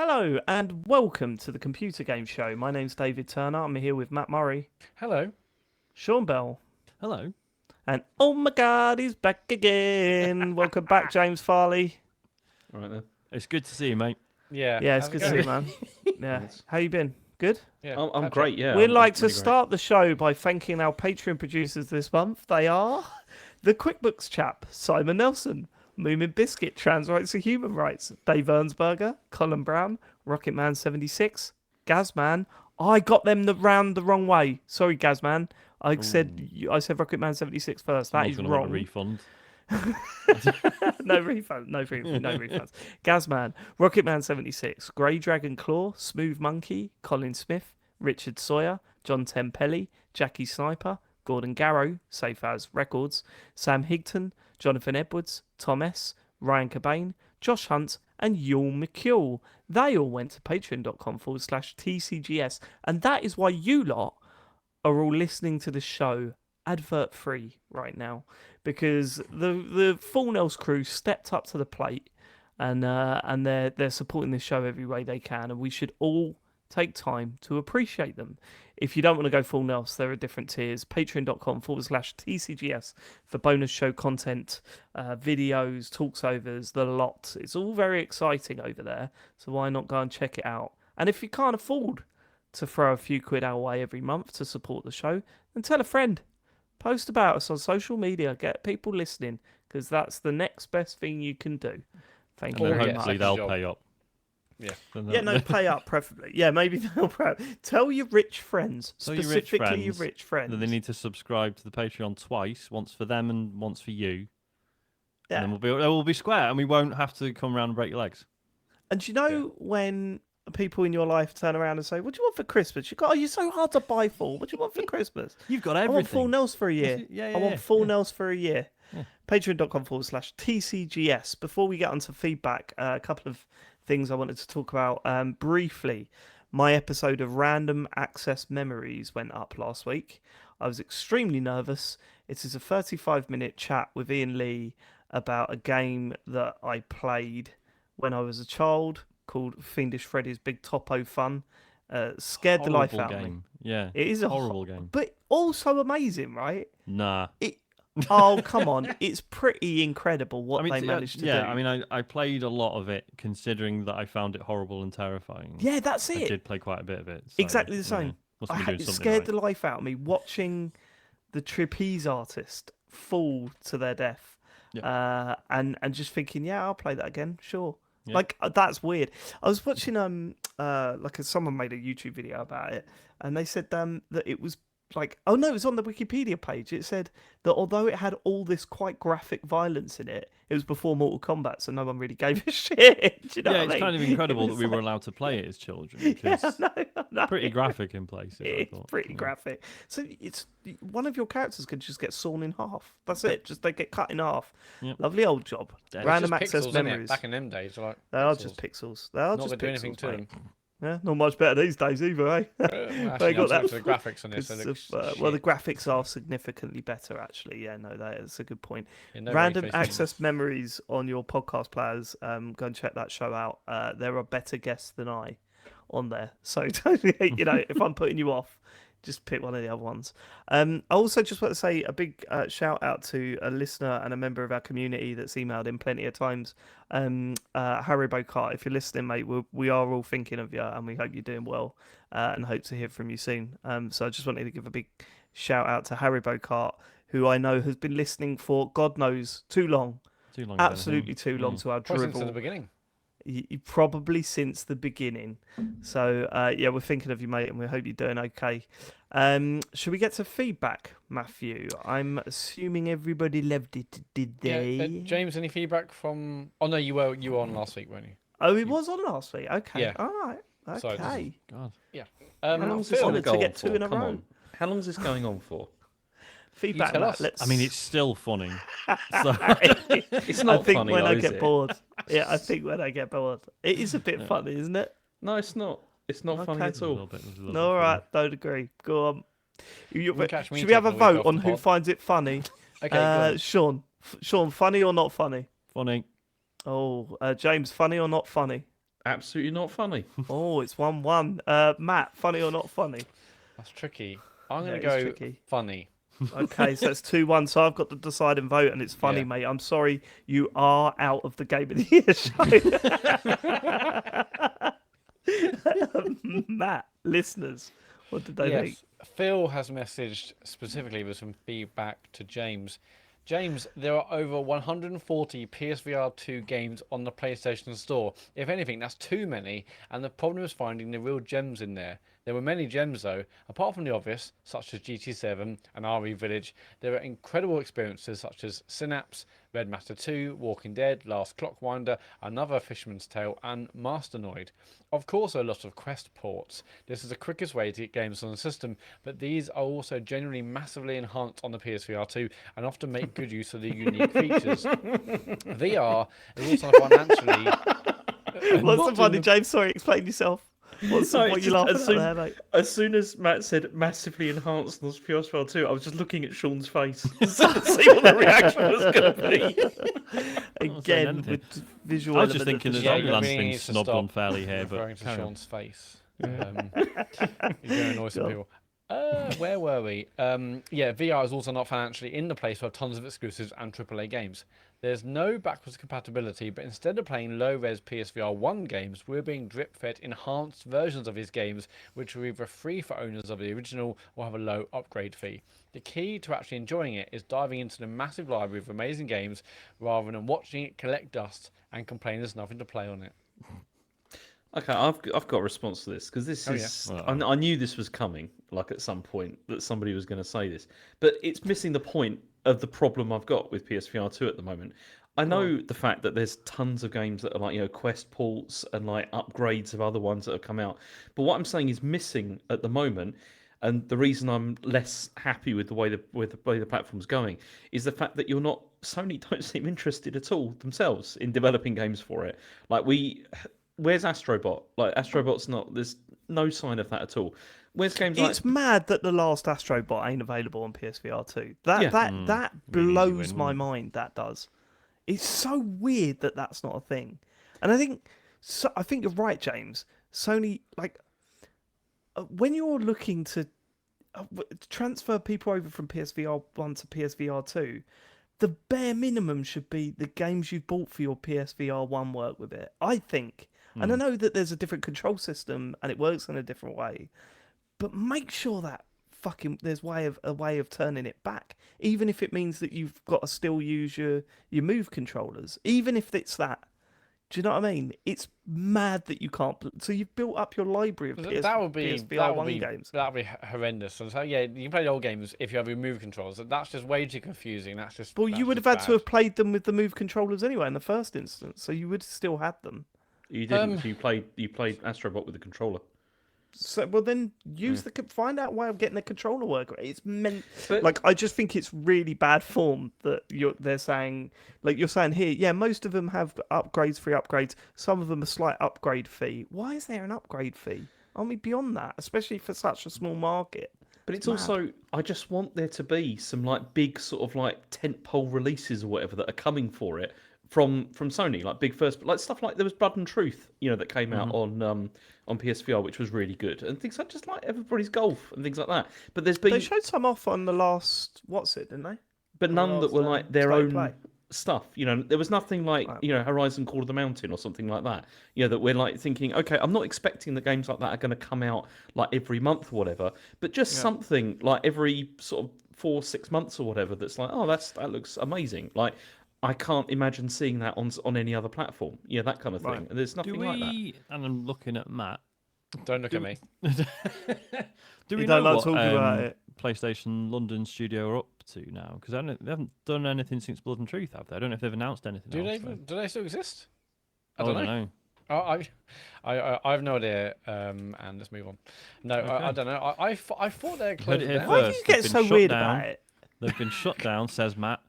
Hello and welcome to the Computer Game Show. My name's David Turner. I'm here with Matt Murray, Hello. Sean Bell, Hello. and oh my God, he's back again. Welcome back, James Farley. All right then. It's good to see you, mate. Yeah. Yeah, it's how's it good to see you, going? man. Yeah, Yes. how you been? Good. Yeah. I'm catch great, up. yeah. We'd I'm like to really great. start the show by thanking our Patreon producers this month. They are the QuickBooks chap, Simon Nelson, Moomin Biscuit, Trans Rights and Human Rights, Dave Ernsberger, Colin Brown, Rocketman76, Gazman. I got them round the wrong way. Sorry, Gazman. I said Rocketman76 first. That is Someone's gonna want wrong. a refund. No refund. No refunds. Gazman, Rocketman76, Grey Dragon Claw, Smooth Monkey, Colin Smith, Richard Sawyer, John Tempelli, Jackie Sniper, Gordon Garrow, Safe As Records, Sam Higton, Jonathan Edwards, Tom S, Ryan Cobain, Josh Hunt, and Yul McCule. They all went to patreon.com/TCGS, and that is why you lot are all listening to the show advert free right now, because the Full Nels crew stepped up to the plate, and they're supporting the show every way they can, and we should all take time to appreciate them. If you don't want to go full Nels, there are different tiers. Patreon.com/TCGS for bonus show content, videos, talksovers, the lot. It's all very exciting over there, so why not go and check it out? And if you can't afford to throw a few quid our way every month to support the show, then tell a friend. Post about us on social media. Get people listening, because that's the next best thing you can do. Thank you And then very hopefully much. they'll Job. pay up. Yeah. Yeah, no, pay up preferably. Yeah, maybe they'll pay up. Tell your rich friends, Tell your rich specifically your friends rich friends. Then they need to subscribe to the Patreon twice, once for them and once for you. Yeah. And then we'll be square, and we won't have to come around and break your legs. And do you know when people in your life turn around and say, "What do you want for Christmas?" You go, "Oh, you're so hard to buy for. What do you want for Christmas?" You've got I everything. want full Nels for a year. Yeah, I want yeah. full Nels for a year. Yeah. Patreon.com/TCGS. Before we get onto feedback, a couple of things I wanted to talk about briefly. My episode of Random Access Memories went up last week. I was extremely nervous. It is a 35-minute chat with Ian Lee about a game that I played when I was a child called Fiendish Freddy's Big Topo Fun. Scared the life out of me. Yeah. It is a horrible game. but also amazing, right? Nah. Oh, come on. It's pretty incredible what they managed to do. Yeah, I mean, I played a lot of it, considering that I found it horrible and terrifying. Yeah, that's I it. did play quite a bit of it. So, Exactly the same. Must have been doing It something scared right. the life out of me watching the trapeze artist fall to their death. And just thinking, yeah, I'll play that again, sure. Yeah. Like, that's weird. I was watching someone made a YouTube video about it, and they said that it was like, oh no, it was on the Wikipedia page. It said that although it had all this quite graphic violence in it, it was before Mortal Kombat, so no one really gave a shit. Do you know what I It's mean? kind of incredible It that was we were like- allowed to play it as children, Yeah, because I know. pretty graphic in places. I It's thought, pretty you know. graphic. So it's one of your characters could just get sawn in half. That's it. Just they get cut in half. Yep. Lovely old job. Dead. Random It's just access pixels, innit? memories. Back in them days, like They are pixels. just pixels. They are Not just going to do anything pixels, to mate. them. Yeah, not much better these days either, eh? Actually, They I'm got that looking at the graphics on this. Because It looks well, the shit. graphics are significantly better, actually. Yeah, no, that's a good point. Yeah, no Random ray tracing. access memories on your podcast players. Go and check that show out. There are better guests than I on there. So, you know, if I'm putting you off, just pick one of the other ones. I also just want to say a big shout out to a listener and a member of our community that's emailed in plenty of times. Harry Bocart, if you're listening, mate, we are all thinking of you, and we hope you're doing well, and hope to hear from you soon. So I just wanted to give a big shout out to Harry Bocart, who I know has been listening for God knows too long, Too long. absolutely too long to our Probably since the drivel. beginning. Probably since the beginning. So yeah, we're thinking of you, mate, and we hope you're doing okay. Should we get to feedback, Matthew? I'm assuming everybody loved it, did they? Yeah, James, any feedback from? Oh no, you were on last week, weren't you? Oh, it was on last week. Okay, Yeah. all right. Sorry, this is- Okay. God. How long's this Phil, going honoured to to go get on two for? in a Come row. on. How long's this going on for? Feedback, tell Matt. us. Let's. I mean, it's still funny. So, It's I not think funny, when though, I is get it? bored. Yeah, I think when I get bored, it is a bit funny, isn't it? No, it's not. It's not funny Okay. at a little all. bit. There's a little No, all bit right. Don't agree. Go on. can catch me Should we have a taking a week vote off on the who pod. finds it funny? Okay, go on. Sean, funny or not funny? funny. Oh, James, funny or not funny? absolutely not funny. Oh, it's 1-1. Matt, funny or not funny? That's tricky. I'm Yeah, going it is to go tricky. funny. Okay, so it's 2-1. So I've got the deciding vote, and it's funny, Yeah. mate. I'm sorry, you are out of the Game of the Year show. Matt, listeners, what did they think? Yes, Phil has messaged specifically with some feedback to James. James, there are over 140 PSVR 2 games on the PlayStation Store. If anything, that's too many, and the problem is finding the real gems in there. There were many gems though. Apart from the obvious, such as GT7 and RE Village, there are incredible experiences such as Synapse, Red Matter 2, Walking Dead, Last Clockwinder, Another Fisherman's Tale, and Masternoid. Of course, there are lots of Quest ports. This is the quickest way to get games on the system, but these are also generally massively enhanced on the PSVR 2 and often make good use of the unique features. VR is also financially. What's the funny, James? Sorry, explain yourself. What No, you it's just laughing as at soon- there, mate? As soon as Matt said massively enhanced on PS4 2, I was just looking at Sean's face to see what the reaction was going to be. Again, anything. with visual. I was just element thinking of of Yeah, the you show. Zombieland's really been need to snobbed stop unfairly here, but referring to carry on. Sean's face. You're going to annoy some Go on. people. Where were we? Yeah, VR is also not financially in the place for tons of exclusives and AAA games. There's no backwards compatibility, but instead of playing low-res PSVR 1 games, we're being drip-fed enhanced versions of these games, which are either free for owners of the original or have a low upgrade fee. The key to actually enjoying it is diving into the massive library of amazing games rather than watching it collect dust and complain there's nothing to play on it. Okay, I've got a response to this because this Oh, yeah. is. I knew this was coming, like at some point that somebody was going to say this, but it's missing the point of the problem I've got with PSVR 2 at the moment. I know the fact that there's tons of games that are like Quest ports and like upgrades of other ones that have come out, but what I'm saying is missing at the moment, and the reason I'm less happy with the way the platform's going is the fact that Sony don't seem interested at all themselves in developing games for it. Like where's Astrobot? Like Astrobot's not. There's no sign of that at all. Where's games like? It's mad that the last Astrobot ain't available on PSVR 2. That Yeah. that Really easy blows win, my wouldn't it? mind. That does. It's so weird that that's not a thing. And I think you're right, James. Sony, like, when you're looking to transfer people over from PSVR 1 to PSVR 2, the bare minimum should be the games you've bought for your PSVR 1 work with it, I think. And I know that there's a different control system and it works in a different way, but make sure that there's a way of turning it back, even if it means that you've got to still use your move controllers, even if it's that. Do you know what I mean? It's mad that you can't. So you've built up your library of PSVR 1 games. That would be horrendous. And so yeah, you can play the old games if you have your move controls. That's just way too confusing. That's just. Well, that's you would have just had to bad. have played them with the move controllers anyway in the first instance, so you would have still had them. You didn't. You played Astrobot with the controller. So, well, then find out a way of getting the controller work. It's meant But- like I just think it's really bad form that they're saying, like you're saying here. Yeah, most of them have upgrades, free upgrades. Some of them a slight upgrade fee. Why is there an upgrade fee? Aren't we beyond that, especially for such a small market? But it's also, I just want there to be some like big sort of like tentpole releases or whatever that are coming for it from Sony, like big first, like stuff like there was Blood and Truth, that came out on PSVR, which was really good, and things like just like Everybody's Golf and things like that. But there's been, They showed some off on the last didn't they? but none that were like their State of own Play. stuff. There was nothing like Horizon Call of the Mountain or something like that. That we're like thinking, okay, I'm not expecting that games like that are going to come out like every month or whatever, but just something like every sort of 4-6 months or whatever. That's like, oh, that looks amazing. Like I can't imagine seeing that on any other platform. That kind of thing. Right. And there's nothing like that. And I'm looking at Matt. Don't look at me. Do we You know don't like what talking about it. PlayStation London studio are up to now? Because they haven't done anything since Blood and Truth, have they? I don't know if they've announced anything else. Do they still exist? I don't know. I have no idea. And let's move on. No, I don't know. I thought they Heard closed it it here down. Why do first. you They've get been so shut weird down. about it? They've been shut down, says Matt.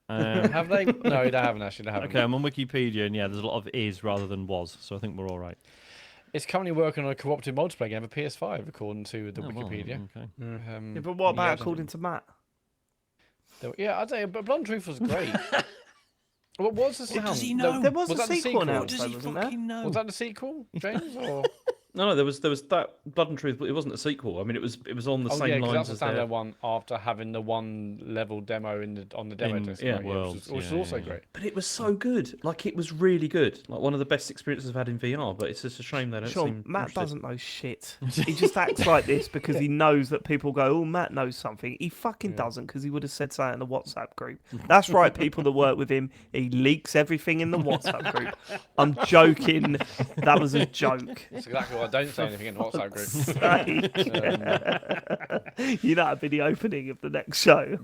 Have they? No, they haven't actually. They haven't. Okay, I'm on Wikipedia, and there's a lot of is rather than was, so I think we're all right. It's currently working on a cooperative multiplayer game for PS5, according to the Oh, well, Wikipedia. okay. Yeah, but what about according to Matt? Yeah, I'd say, but Blood and Truth was great. What was the What sound? does he No, know? There was a that the sequel sequel? announced. What does he wasn't there? fucking know? Was that the sequel, James? Or No, there was that Blood and Truth, but it wasn't a sequel. I mean, it was on the oh same yeah, because lines that's as the standard their. one after having the one level demo on the demo In disc, yeah, right? Worlds, which is yeah, also yeah. great. But it was so good. Like it was really good. Like one of the best experiences I've had in VR. But it's just a shame they don't Sean, seem Matt interested. doesn't know shit. He just acts like this because he knows that people go, "Oh, Matt knows something." He fucking doesn't, because he would have said so in the WhatsApp group. That's right, people that work with him. He leaks everything in the WhatsApp group. I'm joking. That was a joke. That's exactly why I don't say anything in the WhatsApp group. You know, that'd be the opening of the next show.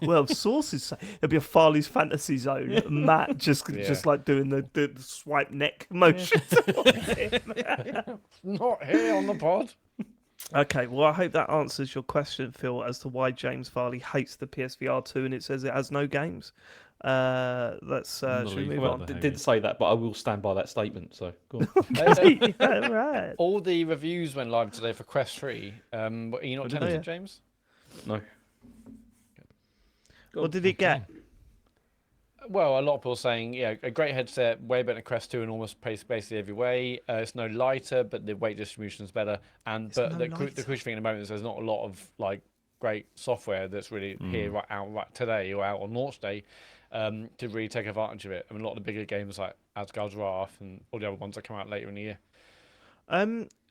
Well, sources say it'll be a Farley's Fantasy Zone. Matt just like doing the swipe neck motion. Not here on the pod. Okay, well, I hope that answers your question, Phil, as to why James Farley hates the PSVR 2, and it says it has no games. Let's should we move Unbelievable. on? Well, Did say that, but I will stand by that statement. So go on. Yeah, right. All the reviews went live today for Quest 3. Are you not did tempted, they? James? No. What did it get? Well, a lot of people saying, yeah, a great headset, way better than Quest 2 in almost basically every way. It's no lighter, but the weight distribution is better. But the crucial thing at the moment is there's not a lot of like great software that's really here right today or out on launch day to really take advantage of it. I mean, a lot of the bigger games like Asgard's Wrath and all the other ones that come out later in the year.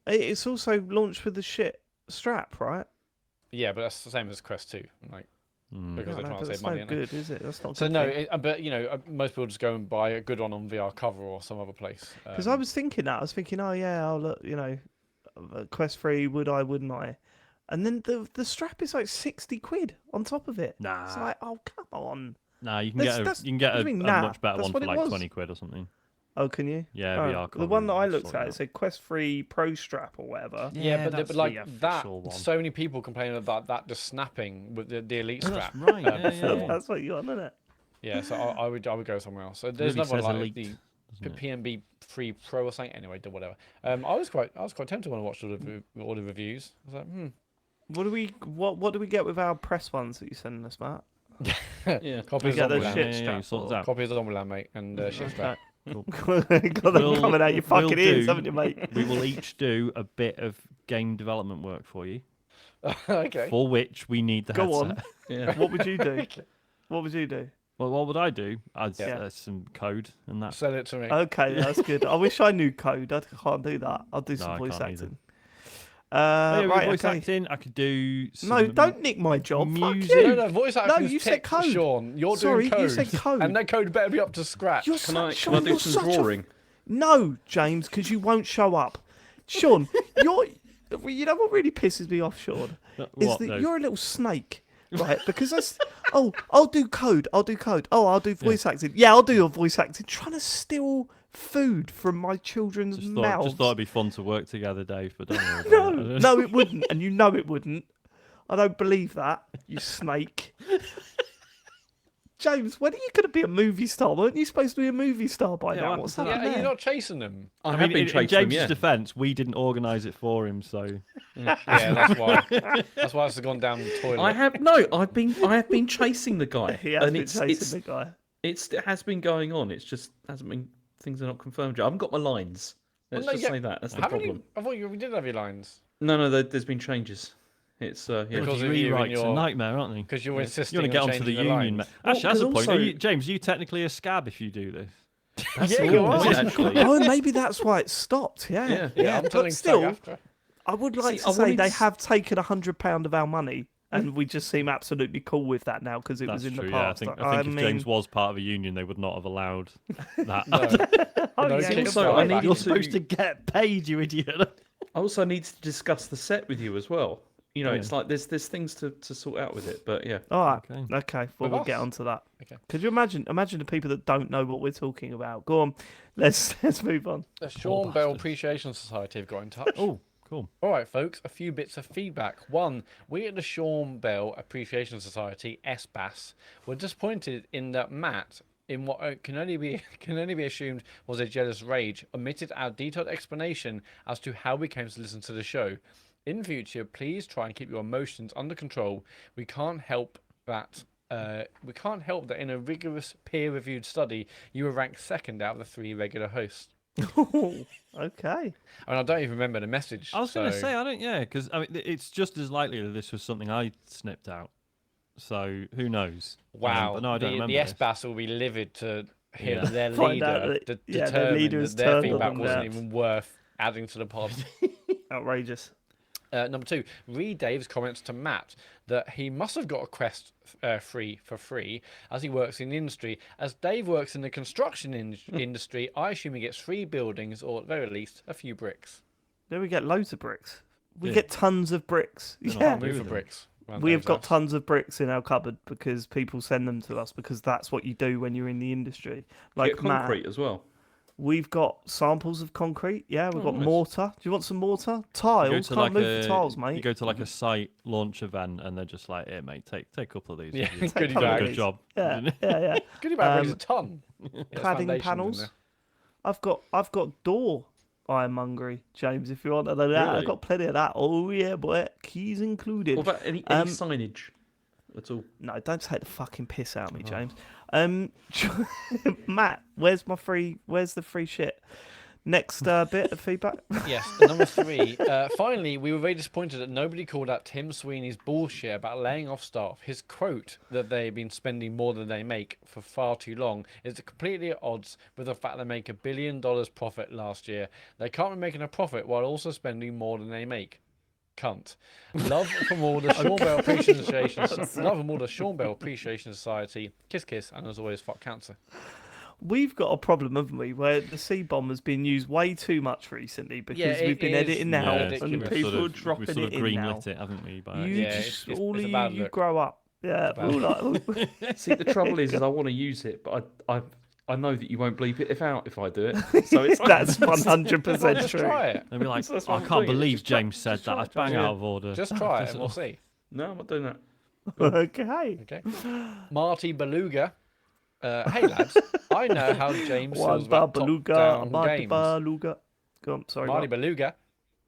It's also launched with the shit strap, right? Yeah, but that's the same as Quest 2. Like, because they're trying to save money. That's no good, is it? That's not So good. no, but you know, most people just go and buy a good one on VR Cover or some other place. Because I was thinking that. I was thinking, oh yeah, I'll look, you know, Quest 3, would I, wouldn't I? And then the strap is like 60 quid on top of it. Nah. It's like, oh, come on. Nah, you can That's- get what a do you mean, nah? much better That's one what for it like was. 20 quid or something. Oh, can you? Yeah, Oh, VR the one that I cover, looked sort at, it it said Quest 3 Pro Strap or whatever. Yeah, but that's like the that, official one. so many people complaining about that just snapping with the Elite Oh, strap. that's right. Yeah, before. yeah. That's what you want, isn't it? Yeah, so I would go somewhere else. So there's Really another one says like Elite, the doesn't it? PNB 3 Pro or something. Anyway, whatever. I was quite tempted when I watched all the reviews. I was like, What do we get with our press ones that you sending us, Matt? Yeah. Copies get of those Zombieland. shit you straps sort it or- out. Copies of Zombieland, mate, and shit strap. Cool. Got them coming out your fucking ears, haven't you, mate? We will each do a bit of game development work for you, Okay. for which we need the Go headset. on. Yeah. What would you do? What would you do? Well, what would I do? I'd Yeah. some code and that. Sell it to me. Okay, that's good. I wish I knew code. I can't do that. I'll do No, some I voice can't either. acting. Oh, yeah, Right, voice okay. acting. I could do. No, some don't nick my job. Fuck music. you. No, voice acting you is said tech, code. Sean. You're Sorry, doing code. you said code. And that code better be up to scratch. You're Can I Sean, do you're some such a- drawing? No, James, because you won't show up. Sean, you know what really pisses me off, Sean, is What, that though? you're a little snake, right? Because that's I'll do code. Oh, I'll do voice acting. Yeah, I'll do your voice acting. Trying to steal food from my children's mouths. Just thought it'd be fun to work together, Dave. But don't worry No, about that. no, it wouldn't, and you know it wouldn't. I don't believe that, you snake. James, when are you going to be a movie star? Weren't you supposed to be a movie star by Yeah, now? what What's happened to Yeah, happening are you there? not chasing them? I I have mean, been in chasing James' them, yeah. defence, we didn't organise it for him, so Yeah, that's why. That's why it's gone down the toilet. I have been chasing the guy, He has and been it's chasing the guy. it has been going on. It's just hasn't been. Things are not confirmed yet. I haven't got my lines. Let's no, just yeah. say that. That's the Haven't problem. you? I thought you did have your lines. No, there's been changes. It's yeah. Because bloody of you and rewrites a your- nightmare, aren't they? Because you're insisting You want to get on onto the changing union, lines. mate. Actually, that's a 'cause point. also- James, are you technically a scab if you do this? Yeah, you Is are. it actually? Oh, maybe that's why it stopped. Yeah, Yeah. I'm But telling still, after. I would like See, to I say wanted they to- have taken £100 of our money, and we just seem absolutely cool with that now because it That's was in true. the Yeah, I past. think if mean, James was part of a union, they would not have allowed that. oh, No, yeah, kick good also, point. I need- You're to- supposed to get paid, you idiot. I also need to discuss the set with you as well. You know, Yeah. it's like there's things to sort out with it. But yeah, All right, Okay. okay. Well, With we'll get us? onto that. Okay. Could you imagine the people that don't know what we're talking about? Go on, let's move on. The Sean Bell bastard. Appreciation Society have got in touch. Oh, cool. All right, folks, a few bits of feedback. One, we at the Sean Bell Appreciation Society, SBAS, were disappointed in that Matt, in what can only be assumed was a jealous rage, omitted our detailed explanation as to how we came to listen to the show. In future, please try and keep your emotions under control. We can't help that we can't help that in a rigorous peer-reviewed study, you were ranked second out of the 3 regular hosts. Okay. And I don't even remember the message. I was going to so- say, I don't, yeah, because I mean, it's just as likely that this was something I snipped out. So who knows? Wow, but no, I don't the remember this. SBAS will be livid to hear Yeah. that their Find out leader that- their determined leader's that their turned on feedback them wasn't now. even worth adding to the pod. Outrageous. Number 2, read Dave's comments to Matt that he must have got a Quest free for free as he works in the industry. As Dave works in the construction industry, I assume he gets 3 buildings or at the very least a few bricks. Then we get loads of bricks. We Yeah. get tons of bricks. They're not Yeah. agree Move for with them. bricks. around We have Dave's got house. tons of bricks in our cupboard because people send them to us because that's what you do when you're in the industry. Like Get Matt, concrete as well. we've got samples of concrete. Yeah, we've got nice. mortar. Do you want some mortar? You go Tiles. to Can't like move the tiles, mate. You go to like a site launch event, and they're just like, "Here, mate, take a couple of these. Yeah, You goodie couple of bag. Good job." Yeah, yeah. Goodie bag weighs Um, a ton. Yeah, there's cladding foundations in panels. there. I've got door ironmongery, James. If you want to know that, I've Really? got plenty of that. Oh yeah, boy, keys included. What about any Um, signage at all? No, don't take the fucking piss out of me, Oh. James. Matt, where's the free shit? Next bit of feedback. Yes, and number 3. Finally, we were very disappointed that nobody called out Tim Sweeney's bullshit about laying off staff. His quote that they've been spending more than they make for far too long is completely at odds with the fact they make $1 billion profit last year. They can't be making a profit while also spending more than they make. Cunt. Love from all the Sean Bell Appreciation Love from all the Sean Bell Appreciation Society. Kiss kiss, and as always, fuck cancer. We've got a problem, haven't we, where the C bomb has been used way too much recently because Yeah, we've it been is editing now ridiculous. and We've people are we've dropping sort of it in now. greenlit it, haven't we? By You Yeah, just it's all a of bad you look. grow up. Yeah, bad we're all like, See, the trouble is I want to use it, but I know that you won't bleep it out if I do it. So it's that's Well, 100% just true. try it. They'll be like, That's "Oh, what I I'm can't doing. believe Just try- James said just that. try That's it, bang yeah. out of order." Just try it and we'll see. No, I'm not doing that. Okay. Okay. Marty Beluga. Hey lads, I know how James One feels about beluga, top-down Marty games. beluga. Go on, sorry. Marty Mark. Beluga.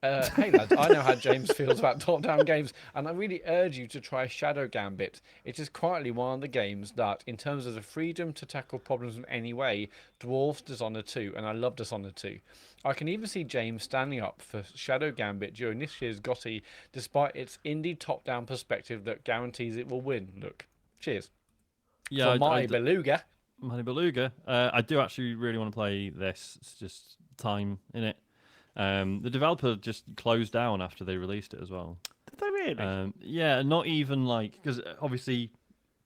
Hey lads, I know how James feels about top-down games, and I really urge you to try Shadow Gambit. It is quietly one of the games that, in terms of the freedom to tackle problems in any way, dwarfs Dishonored 2, and I love Dishonored 2. I can even see James standing up for Shadow Gambit during this year's GOTY, despite its indie top-down perspective that guarantees it will win. Look, cheers. Yeah, For Marty Beluga. Marty Beluga. I do actually really want to play this. It's just time in it. The developer just closed down after they released it as well. Did they really? Yeah, not even like, because obviously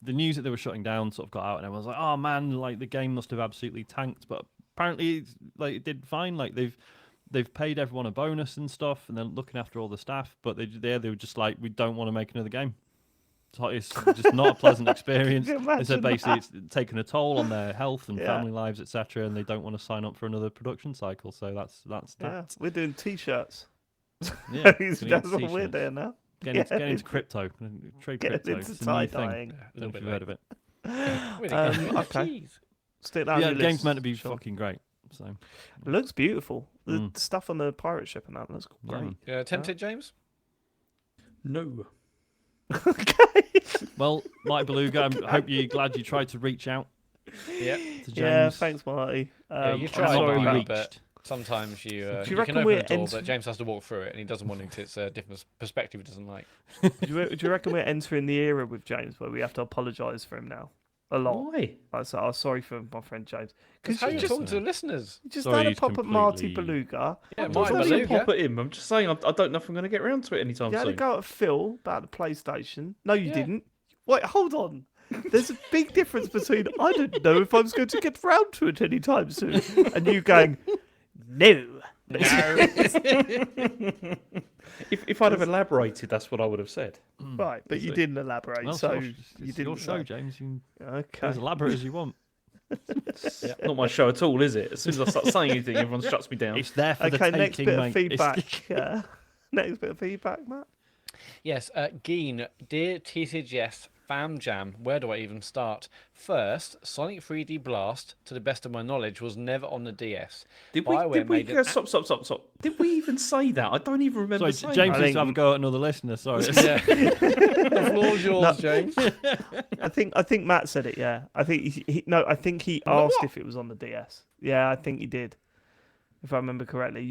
the news that they were shutting down sort of got out, and everyone was like, "Oh man, like the game must have absolutely tanked." But apparently, like it did fine. Like they've paid everyone a bonus and stuff, and they're looking after all the staff. But they were just like, "We don't want to make another game." So it's just not a pleasant experience. Can you They said imagine basically that? it's taken a toll on their health and Yeah. family lives, etc., and they don't want to sign up for another production cycle. So that's Yeah, that. we're doing t-shirts. Yeah, That's gonna get what we're t-shirts. doing now. Get Yeah. into crypto. Trade Get crypto. into It's a new thing. tie-dyeing. A I little don't know bit if you've heard of it. Okay. Jeez. Stick that on Yeah, your the game's list, meant to be Sean. fucking great. So It looks beautiful. The Mm. stuff on the pirate ship and that looks Yeah. great. Tempted, James? No. Okay. well, Marty Beluga, I hope you're glad you tried to reach out Yeah. to James. Yeah, thanks, Marty. Yeah, you I'm tried, sorry, Marty, but but sometimes you you can reckon open we're the door, ent- but James has to walk through it, and he doesn't want to because it's a different perspective he doesn't like. do you reckon we're entering the era with James where we have to apologise for him now? A lot. Why? I'm sorry for my friend James. Because how you you just, talking to the listeners? you just Sorry, had a he's pop at Marty completely- Beluga. Yeah, I'm Marty just Why saying- you Beluga. pop at him? I'm just saying I don't know if I'm going to get around to it anytime You had to soon. go at Phil about the PlayStation. No, you Yeah. didn't. Wait, hold on. There's a big difference between I don't know if I was going to get round to it anytime soon, and you going, no. No. If I'd have elaborated, that's what I would have said. Right, but you So- didn't elaborate, Well, so it's you your didn't show, say. James. You can Okay. be as elaborate as you want. Not my show at all, is it? As soon as I start saying anything, everyone shuts me down. It's there for the Okay, taking, next bit of mate. feedback. Next bit of feedback, Matt. Yes, Geen, dear TCGS Fam Jam. Where do I even start? First, Sonic 3D Blast, to the best of my knowledge, was never on the DS. Did we? BioWare made an Stop. Did we even say that? I don't even remember Sorry, saying James that. needs to have a go at another listener. Sorry. Yeah. The floor's yours, James. I think Matt said it. Yeah, I think I think he asked if it was on the DS. Yeah, I think he did. If I remember correctly,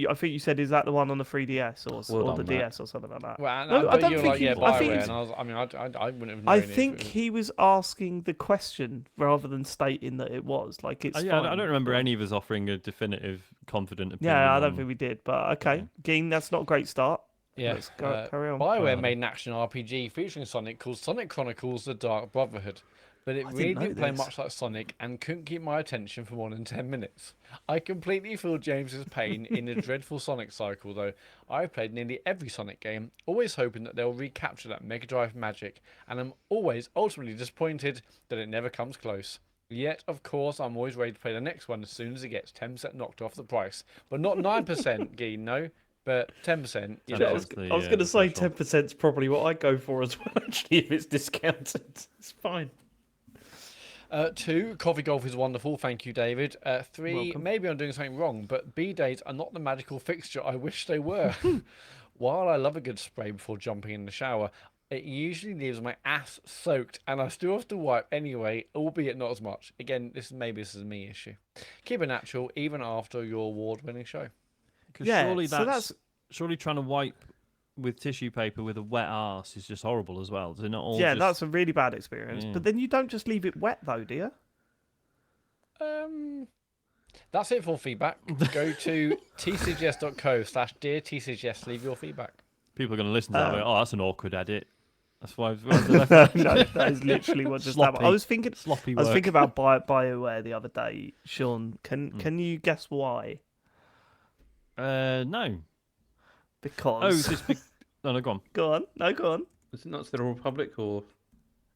I think you said, "Is that the one on the 3DS or the DS or something like that?" Well, No, I I don't you were think like, he- yeah, I think BioWare, it's- and I wouldn't have known. I if think it was- he was asking the question rather than stating that it was. Like it's. Yeah, I fine, don't remember but- any of us offering a definitive, confident opinion. Yeah, I don't on- think we did. But okay, Geen, that's not a great start. Yeah, Let's go, carry on. BioWare made an action RPG featuring Sonic called Sonic Chronicles: The Dark Brotherhood, but it I really didn't know didn't play this. much like Sonic and couldn't keep my attention for more than 10 minutes. I completely feel James's pain in the dreadful Sonic cycle, though. I've played nearly every Sonic game, always hoping that they'll recapture that Mega Drive magic, and I'm always ultimately disappointed that it never comes close. Yet, of course, I'm always ready to play the next one as soon as it gets 10% knocked off the price. But not 9%, Geen, no, but 10%. You know. I was the, going the to say threshold. 10% is probably what I go for as well. Actually, if it's discounted, it's fine. 2, Coffee Golf is wonderful. Thank you, David. 3, Welcome. maybe I'm doing something wrong, but B-days are not the magical fixture I wish they were. While I love a good spray before jumping in the shower, it usually leaves my ass soaked, and I still have to wipe anyway, albeit not as much. Again, this is a me issue. Keep it natural, even after your award-winning show. 'Cause Yeah, surely so surely trying to wipe with tissue paper with a wet arse is just horrible as well. Does it not all? Yeah, just... that's a really bad experience. Yeah. But then you don't just leave it wet, though, do you? That's it for feedback. Go to tcgs.co/dear TCGS. Leave your feedback. People are going to listen to that. Like, oh, that's an awkward edit. That's why. No, that is literally what just happened. I was thinking sloppy I was work. thinking about BioWare the other day. Sean, can you guess why? No. Because Oh, is this big... No, go on. go on, go on. Is it not the Republic or?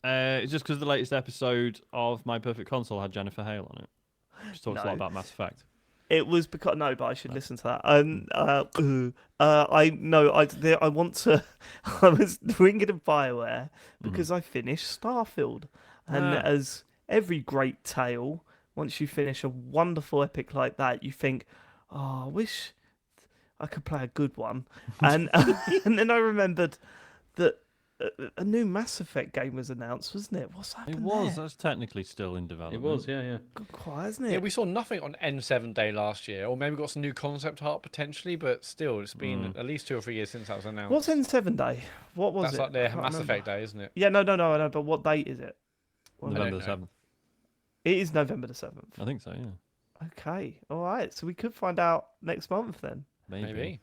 It's just because the latest episode of My Perfect Console had Jennifer Hale on it. She talks a No. lot about Mass Effect. It was because no, but I should listen to that. I want to. I was thinking of BioWare because I finished Starfield, and Ah. as every great tale, once you finish a wonderful epic like that, you think, "Oh, I wish I could play a good one." And and then I remembered that a new Mass Effect game was announced, wasn't it? What's happened It was. there? That's technically still in development. It was, yeah. Gone quiet, isn't it? Yeah, we saw nothing on N7 Day last year, or maybe got some new concept art potentially, but still, it's been at least 2 or 3 years since that was announced. What's N7 Day? What was That's it? like their I can't Mass remember. Effect Day, isn't it? Yeah, no, I know, but what date is it? What- November don't the know. 7th. It is November the 7th. I think so, yeah. Okay, all right. So we could find out next month then. Maybe.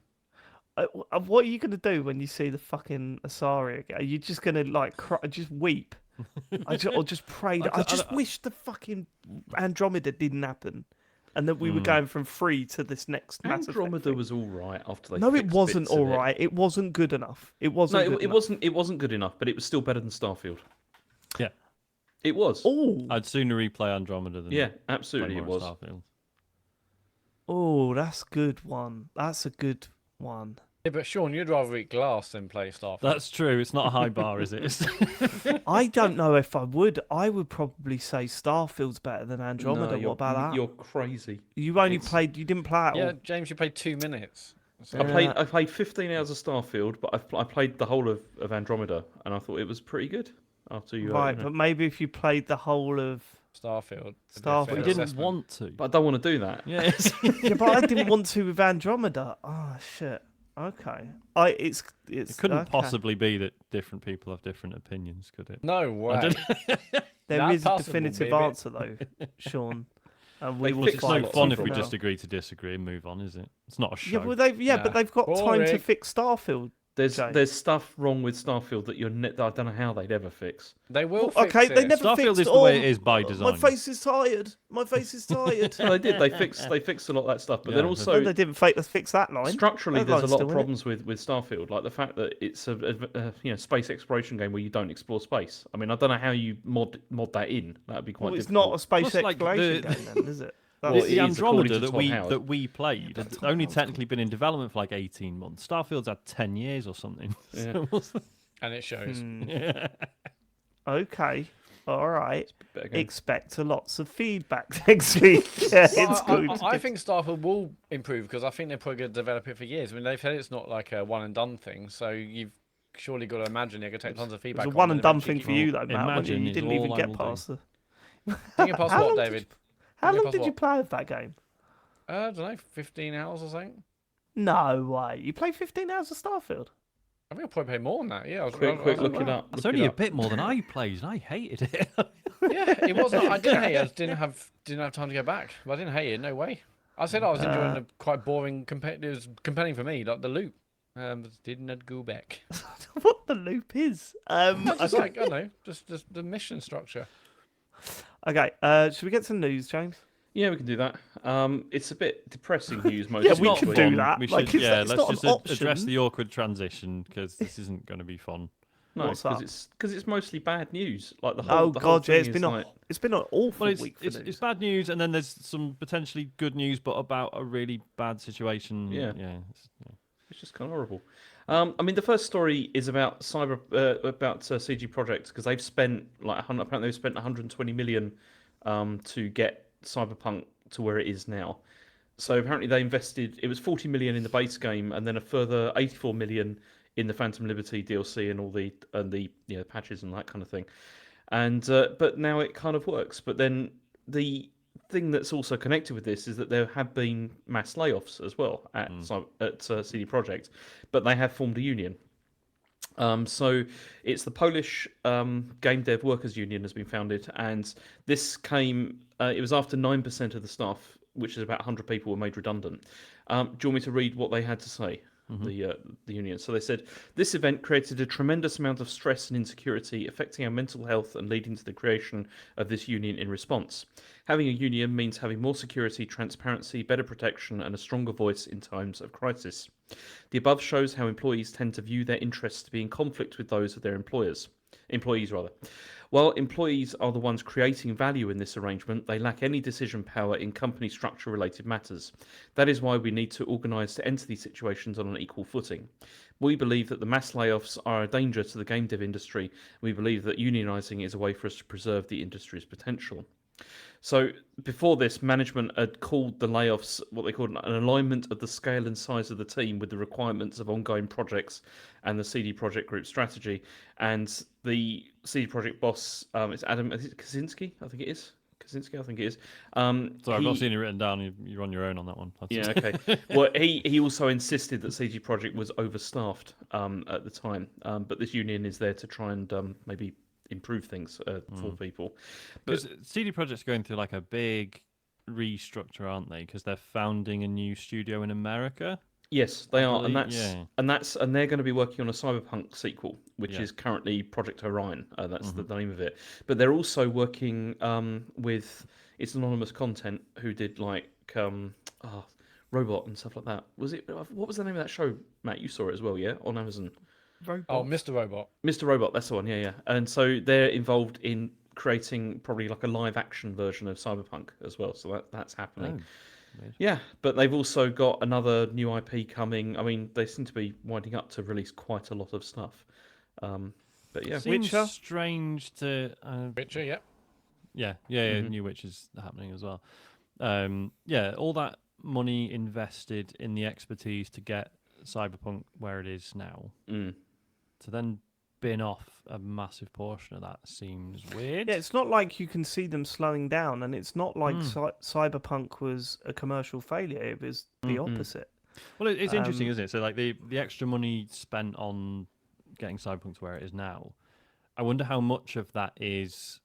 What are you going to do when you see the fucking Asari again? Are you just going to like cry, just weep? Or just pray? I just wish the fucking Andromeda didn't happen. And that we were going from 3 to this next Mass Effect Andromeda thing. was all right after they. No, it fixed wasn't bits of all it. right. It wasn't good enough. It wasn't. No, good it enough. wasn't. It wasn't good enough, but it was still better than Starfield. Yeah. It was. Oh, I'd sooner replay Andromeda than Yeah, play absolutely, it more was. Starfield. oh, that's a good one. That's a good one. Yeah, but Sean, you'd rather eat glass than play Starfield. That's true. It's not a high bar, is it? I don't know if I would. I would probably say Starfield's better than Andromeda. No, What about that? You're crazy. You only it's- played. You didn't play it Yeah, all. James, you played 2 minutes. So- I played 15 hours of Starfield, but I played the whole of Andromeda, and I thought it was pretty good. After you, Right, you know. but maybe if you played the whole of Starfield. Starfield. But Fair you didn't assessment. want to. But I don't want to do that. Yeah. yeah, but I didn't want to with Andromeda. Oh shit. Okay. It's It couldn't okay. possibly be that different people have different opinions, could it? No way. There Not is a possible, definitive baby. answer though, Sean. And we They will fixed It's a find no lot fun of if we people just agree to disagree and move on, is it? It's not a show. Yeah, well, Nah. but they've got time to Boring. fix Starfield. There's Jay. there's stuff wrong with Starfield that I don't know how they'd ever fix. They will Well, fix okay, it. they never Starfield fixed is the way all- it is by My design. face is tired. My face is tired. No, they did. They fixed a lot of that stuff. But Yeah, then they also No, they didn't fix that line. structurally, That there's a line's lot still of in it. problems with Starfield, like the fact that it's a space exploration game where you don't explore space. I mean, I don't know how you mod that in. That'd be quite. Well, it's difficult. not a space Plus, like, exploration the- game, then, is it? Well, That's- it The is, according Andromeda to Tom Howard. that we played had Tom only Howard's technically been in development for like 18 months. Starfield's had 10 years or something. Yeah. And it shows. Hmm. Okay. All right. Better game. Expect lots of feedback next week. Yeah, Well, it's going to I get- think Starfield will improve because I think they're probably going to develop it for years. I mean, they've said it's not like a one and done thing, so you've surely got to imagine they're going to take tons of It was feedback a on one and done eventually thing keep for it- you, though, Matt. Weren't you? imagine You is didn't all even I get will past the. Didn't get past How what, long did David? How Didn't get long past did you what? play of that game? I don't know, 15 hours or something. No way. You played 15 hours of Starfield? I think I'll probably pay more than that. Yeah, I was, Quick, look it wow. up. That's look only it a up. bit more than I played, and I hated it. Yeah, it wasn't. I didn't hate it. I just didn't have time to go back. But I didn't hate it. No way. I said I was enjoying the quite boring. It was compelling for me, like the loop. But did not go back. What the loop is? Just Okay. like I don't know, just the mission structure. Okay. Should we get some news, James? Yeah, we can do that. It's a bit depressing news most Yeah, of we the can week. do that. We Like, should, it's let's not an just address option. the awkward transition because this isn't going to be fun. No, What's up? because it's mostly bad news. Like the whole. Oh the whole god, yeah, thing it's been is like, it's been an awful Well, week for it's news. bad news, and then there's some potentially good news, but about a really bad situation. Yeah. yeah. it's just kind of horrible. I mean, the first story is about CG Projekt because they've spent apparently they've spent 120 million to get Cyberpunk to where it is now. So apparently they invested. It was 40 million in the base game, and then a further 84 million in the Phantom Liberty DLC and all the patches and that kind of thing. And but now it kind of works. But then the thing that's also connected with this is that there have been mass layoffs as well at CD Projekt, but they have formed a union. So it's the Polish Game Dev Workers Union has been founded, and this came. It was after 9% of the staff, which is about 100 people, were made redundant. Do you want me to read what they had to say? The union. So they said this event created a tremendous amount of stress and insecurity, affecting our mental health and leading to the creation of this union in response. Having a union means having more security, transparency, better protection, and a stronger voice in times of crisis. The above shows how employees tend to view their interests to be in conflict with those of their employees. While employees are the ones creating value in this arrangement, they lack any decision power in company structure related matters. That is why we need to organise to enter these situations on an equal footing. We believe that the mass layoffs are a danger to the game dev industry. We believe that unionising is a way for us to preserve the industry's potential. So before this, management had called the layoffs what they called an alignment of the scale and size of the team with the requirements of ongoing projects and the CD Projekt Group strategy. And the CD Projekt boss, it's Adam Kaczynski, I think it is. Kaczynski, I think it is. Sorry, I've not seen it written down. You're on your own on that one. Yeah, okay. Well, he also insisted that CG Projekt was overstaffed at the time, but this union is there to try and maybe improve things for people. Because CD Projekt's going through like a big restructure, aren't they? Because they're founding a new studio in America. Yes, they are, and believe- and they're going to be working on a Cyberpunk sequel, which Yeah. is currently Project Orion. That's the name of it. But they're also working with it's anonymous content who did like Robot and stuff like that. Was it? What was the name of that show, Matt? You saw it as well, yeah, on Amazon. Oh, Mr. Robot. Mr. Robot, that's the one, yeah. And so they're involved in creating probably like a live action version of Cyberpunk as well. So that's happening. Yeah, but they've also got another new IP coming. I mean, they seem to be winding up to release quite a lot of stuff. But yeah, Seems Witcher? strange to. Witcher, yeah. New Witch is happening as well. All that money invested in the expertise to get Cyberpunk where it is now, to then bin off a massive portion of that seems weird. Yeah, it's not like you can see them slowing down, and it's not like Cyberpunk was a commercial failure. It was the opposite. Well, it's interesting, isn't it? So, like the extra money spent on getting Cyberpunk to where it is now, I wonder how much of that is.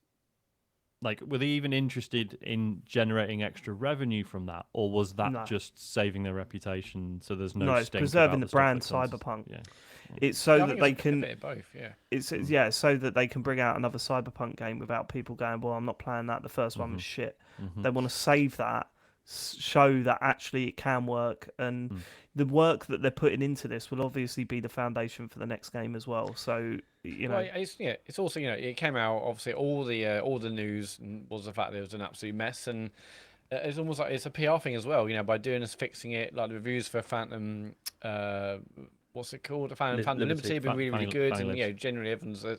Like, were they even interested in generating extra revenue from that, or was that just saving their reputation so there's no? No, it's stink preserving about the brand stuff that comes- Cyberpunk. Yeah. It's so Yeah, I that think they it's a can. bit of both, yeah. It's so that they can bring out another Cyberpunk game without people going, "Well, I'm not playing that. The first one was shit." They want to save that, show that actually it can work, and the work that they're putting into this will obviously be the foundation for the next game as well. So Well, it's also it came out obviously all the news was the fact that it was an absolute mess, and it's almost like it's a PR thing as well. By doing this, fixing it, like the reviews for Phantom what's it called? Phantom Liberty. Liberty have been really, really good, Phantom and generally everyone's are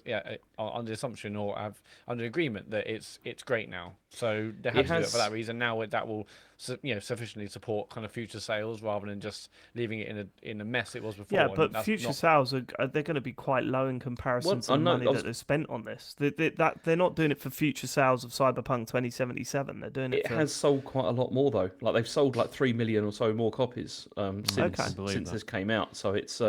under the assumption or have under agreement that it's great now. So they have to do it for that reason. Now that will sufficiently support kind of future sales rather than just leaving it in a mess it was before. Yeah, and but that's future not... sales they're going to be quite low in comparison to the money that they've spent on this. They're not doing it for future sales of Cyberpunk 2077. They're doing it. It has sold quite a lot more though. Like they've sold like 3 million or so more copies since this came out. So it's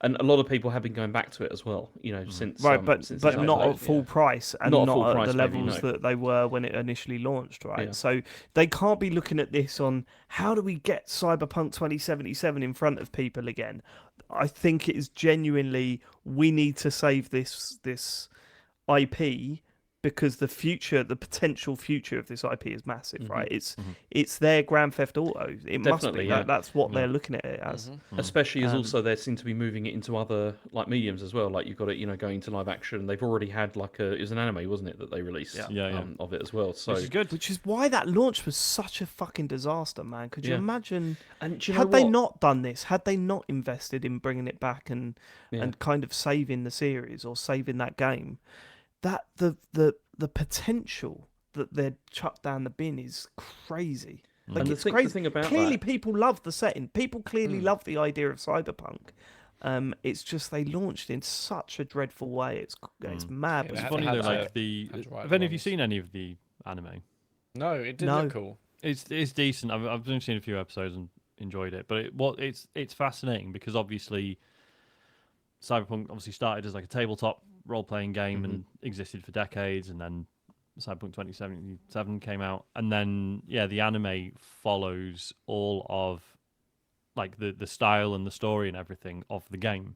and a lot of people have been going back to it as well. Since but not at full price and not at the levels no. that they were when it initially launched, right? Yeah. So they can't be looking at this on how do we get Cyberpunk 2077 in front of people again. I think it is genuinely we need to save this IP because the potential future of this IP is massive, right? It's their Grand Theft Auto. It must be. That's what they're looking at it as. Especially as also they seem to be moving it into other like mediums as well. Like you've got it, going to live action. They've already had it was an anime, wasn't it, that they released of it as well. So which is good. Which is why that launch was such a fucking disaster, man. Could you imagine? And do you had know they what? not done this, had they not invested in bringing it back and kind of saving the series or saving that game, that the potential that they'd chuck down the bin is crazy. Like, and it's the crazy. thing about Clearly, that, people love the setting. People clearly love the idea of Cyberpunk. It's just they launched in such a dreadful way. It's mad. Yeah, It's They funny had though, to- like the. had to write Have any of you ones. seen any of the anime? No, it did No. look cool. It's decent. I've only seen a few episodes and enjoyed it, but it's fascinating because obviously Cyberpunk obviously started as like a tabletop role playing game and existed for decades, and then Cyberpunk 2077 came out, and then the anime follows all of like the style and the story and everything of the game,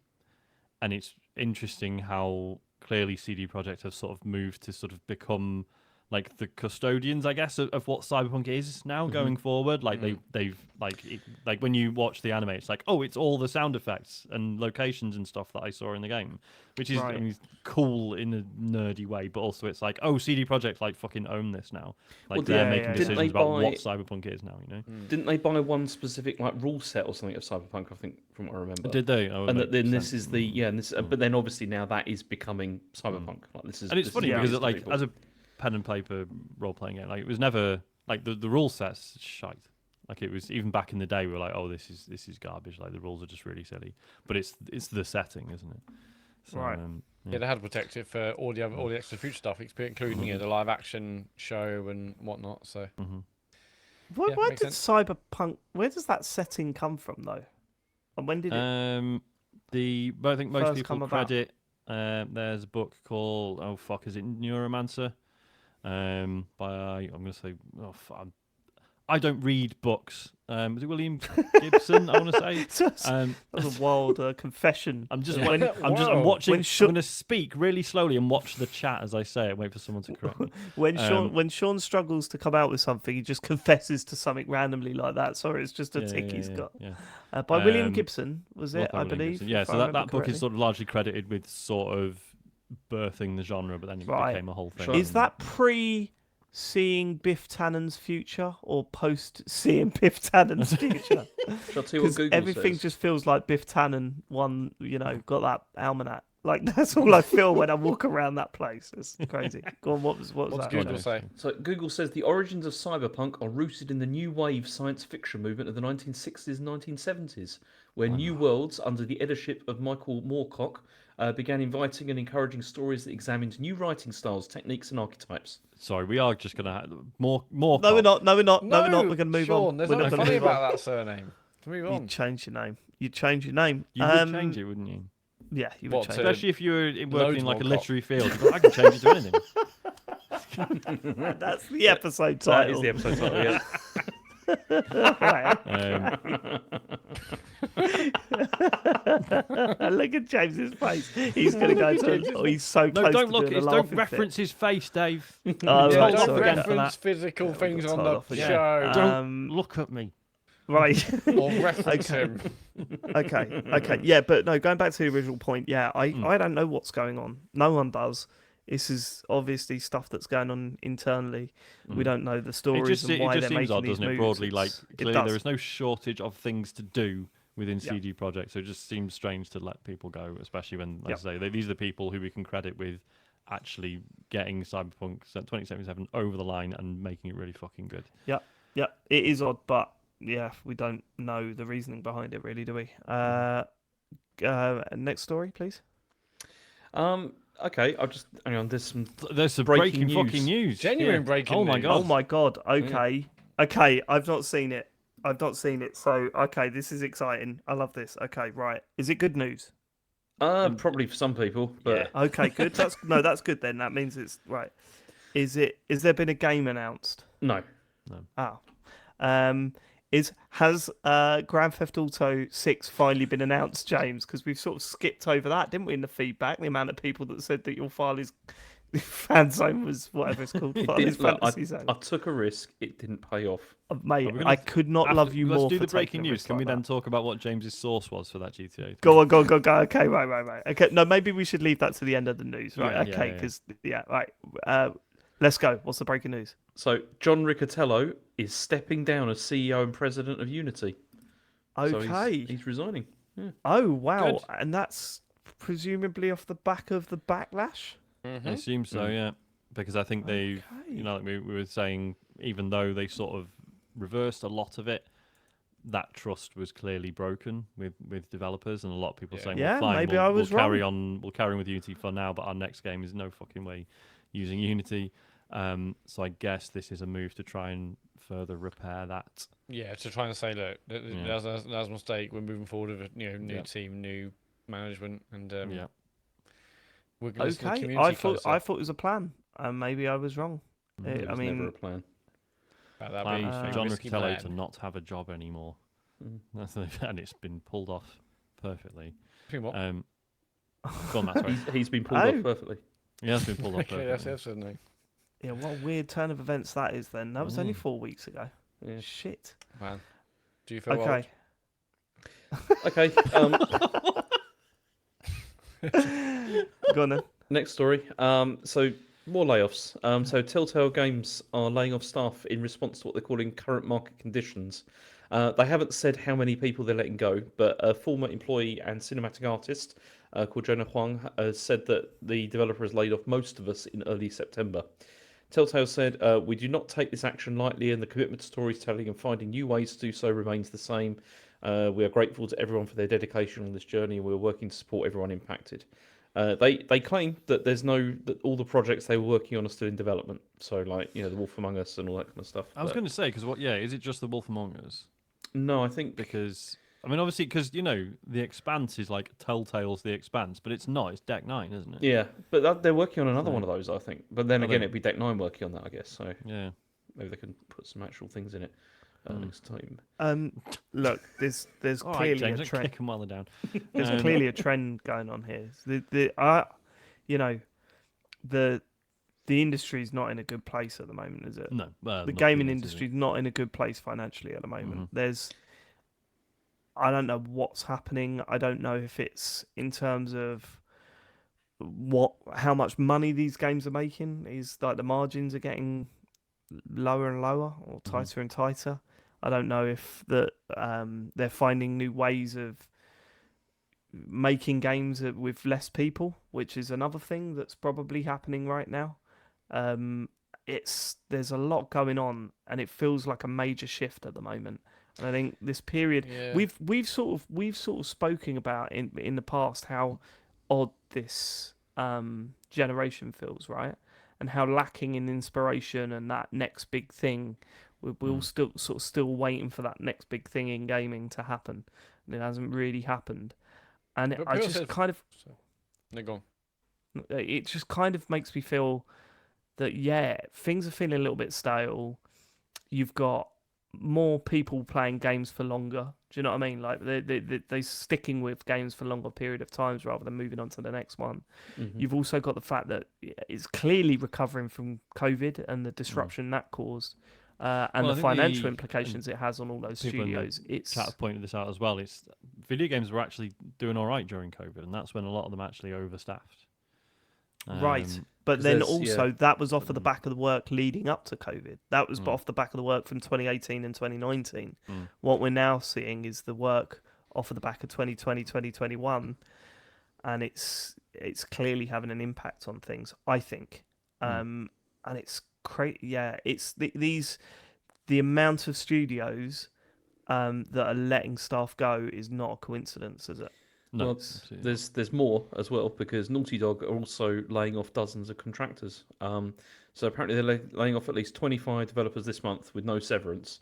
and it's interesting how clearly CD Projekt have sort of moved to sort of become like the custodians, I guess, of what Cyberpunk is now going forward. Like they've like when you watch the anime, it's like, oh, it's all the sound effects and locations and stuff that I saw in the game, which is Right. I mean, cool in a nerdy way, but also it's like, oh, CD Projekt like fucking own this now. Like Well, they're yeah, making yeah, yeah. decisions Didn't they about what buy- Cyberpunk is now. didn't they buy one specific like rule set or something of Cyberpunk? I think from what I remember. Did they? Oh, And like, then this sent- is but then obviously now that is becoming Cyberpunk. Like this is, And it's this funny is because news it, to like people. as a pen and paper role playing game, like it was never like the rule sets shite. Like it was even back in the day, we were like, oh, this is garbage. Like the rules are just really silly. But it's the setting, isn't it? So, Right. Yeah, they had to protect it for all the extra future stuff, including the live action show and whatnot. So Where Yeah, did makes sense. Cyberpunk? Where does that setting come from, though? And when did it? I think most first come people about? credit. There's a book called is it Neuromancer? By I'm gonna say I don't read books. Is it William Gibson? I want to say. That was a wild confession. I'm just Yeah. when, I'm Wow. watching. When I'm going to speak really slowly and watch the chat as I say it. Wait for someone to correct me. When Sean struggles to come out with something, he just confesses to something randomly like that. Sorry, it's just a tick he's got. Yeah. By William Gibson, was it? Author I William believe. Gibson. Yeah. if So I that remember book is correctly. sort of largely credited with sort of birthing the genre, but then it Right. became a whole thing. Sure. Is that pre seeing Biff Tannen's future or post seeing Biff Tannen's future? Shall I tell you what Because Google everything says? just feels like Biff Tannen got that almanac. Like that's all I feel when I walk around that place. It's crazy. Go on, what was what's that? Google say? So Google says the origins of cyberpunk are rooted in the new wave science fiction movement of the 1960s and 1970s, where new worlds, under the editorship of Michael Moorcock, began inviting and encouraging stories that examined new writing styles, techniques, and archetypes. Sorry, we are just going to have more. No, we're not. No, we're not. No, we're not. No, We're going to move Sean, on. There's We're not nothing going to funny move on. about that surname. To move on. You'd change your name. You'd change your name. You would change it, wouldn't you? Yeah, you would What, change to- it. Especially if you were working in like a Moorcock. literary field. You'd be like, I can change it to anything. That's the episode That title. is the episode title, yeah. Right. Look at James's face. He's going to go to. Oh, he's so close No, don't to look. doing a Don't laughing reference his face, Dave. Fit. Yeah, Oh, right, told off don't sorry. again for reference that. physical things on told the off again. show. Don't look at me. Right. Or reference Okay. him. Okay. Yeah, but no, going back to the original point, yeah, I don't know what's going on. No one does. This is obviously stuff that's going on internally. We don't know the stories and why it they're just seems making odd, these doesn't it? moves. Broadly, like It clearly does. there is no shortage of things to do within CD Projekt. So it just seems strange to let people go, especially when, like I say, these are the people who we can credit with actually getting Cyberpunk 2077 over the line and making it really fucking good. Yeah, it is odd, but yeah, we don't know the reasoning behind it, really, do we? Next story, please. Okay, I'll just hang on. There's some breaking news. fucking news. Genuine breaking Oh my news. god. Oh my god. Okay. Okay, I've not seen it. So, okay, this is exciting. I love this. Okay, right. Is it good news? Probably for some people, but Okay, good. That's good then. That means it's right. Is there been a game announced? no. Oh. Has Grand Theft Auto 6 finally been announced, James? Because we've sort of skipped over that, didn't we, in the feedback? The amount of people that said that your file is fan zone was whatever it's called. File is fantasy zone. I took a risk. It didn't pay off. Mate, I could not love you more. Let's do for the breaking taking a news. risk Can we like then that. talk about what James's source was for that GTA? Go on. Okay, right. Okay, no, maybe we should leave that to the end of the news, right? Yeah, Okay, because right. Let's go. What's the breaking news? So John Riccatello is stepping down as CEO and president of Unity. Okay. So he's resigning. Yeah. Oh wow, Good. and that's presumably off the back of the backlash. I assume so, yeah. Because I think they've, like we were saying, even though they sort of reversed a lot of it, that trust was clearly broken with developers, and a lot of people saying, Yeah, well, fine, maybe I was we'll carry wrong. we'll carry on with Unity for now, but our next game is no fucking way using Unity. So I guess this is a move to try and further repair that. Yeah, to try and say, look, that's a mistake. We're moving forward with new team, new management, and we're going to the community I thought closer. it was a plan, and maybe I was wrong. It was never a plan. Plan for John Riccatello to not have a job anymore. And it's been pulled off perfectly. What? Go on, Matt, sorry. He's been pulled off perfectly. He has been pulled off Okay, perfectly. that's it. Yeah, what a weird turn of events that is. Then that was only 4 weeks ago. Yeah. Shit. Man, do you feel Okay. Okay. Go on then. Next story. So more layoffs. So Telltale Games are laying off staff in response to what they're calling current market conditions. They haven't said how many people they're letting go, but a former employee and cinematic artist called Jonah Huang has said that the developer has laid off most of us in early September. Telltale said, we do not take this action lightly, and the commitment to storytelling and finding new ways to do so remains the same. We are grateful to everyone for their dedication on this journey, and we're working to support everyone impacted. They claim that that all the projects they were working on are still in development. So like, The Wolf Among Us and all that kind of stuff. I was going to say, because is it just The Wolf Among Us? No, I think Because, obviously, because, The Expanse is like Telltale's The Expanse, but it's not. It's Deck 9, isn't it? yeah, but they're working on another one of those, I think. But then again, they? it'd be Deck 9 working on that, I guess. So Yeah. maybe they can put some actual things in it next time. Look, there's All right, clearly James, a don't trend. kick 'em while they're down. There's clearly a trend going on here. The industry's not in a good place at the moment, is it? No. The gaming industry's not in a good place financially at the moment. I don't know what's happening. I don't know if it's in terms of how much money these games are making. Is like the margins are getting lower and lower or tighter and tighter. I don't know if they're finding new ways of making games with less people, which is another thing that's probably happening right now. There's a lot going on, and it feels like a major shift at the moment. And I think this period we've sort of spoken about in the past how odd this generation feels, right? And how lacking in inspiration and that next big thing. We're all still waiting for that next big thing in gaming to happen, and it hasn't really happened. And it just kind of makes me feel that things are feeling a little bit stale. You've got more people playing games for longer. Do you know what I mean? Like they're sticking with games for longer period of times rather than moving on to the next one. You've also got the fact that it's clearly recovering from COVID and the disruption that caused, and the financial implications it has on all those studios. Chat have pointed this out as well. It's video games were actually doing all right during COVID, and that's when a lot of them actually overstaffed. Right. But then also that was off of the back of the work leading up to COVID. That was off the back of the work from 2018 and 2019. What we're now seeing is the work off of the back of 2020, 2021, and it's clearly having an impact on things, I think. And it's yeah, it's the amount of studios that are letting staff go is not a coincidence, is it? No, Well, absolutely not. there's more as well because Naughty Dog are also laying off dozens of contractors. So apparently they're laying off at least 25 developers this month with no severance.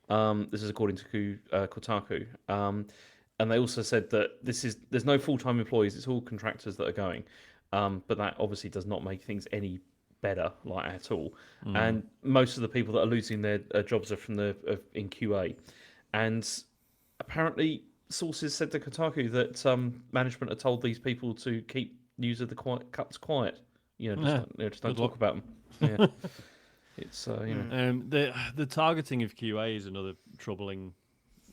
This is according to Kotaku. And they also said that there's no full-time employees; it's all contractors that are going. But that obviously does not make things any better, like at all. And most of the people that are losing their jobs are from in QA, and apparently sources said to Kotaku that management had told these people to keep news of the cuts quiet. Just don't good talk luck. about them. Yeah, it's The targeting of QA is another troubling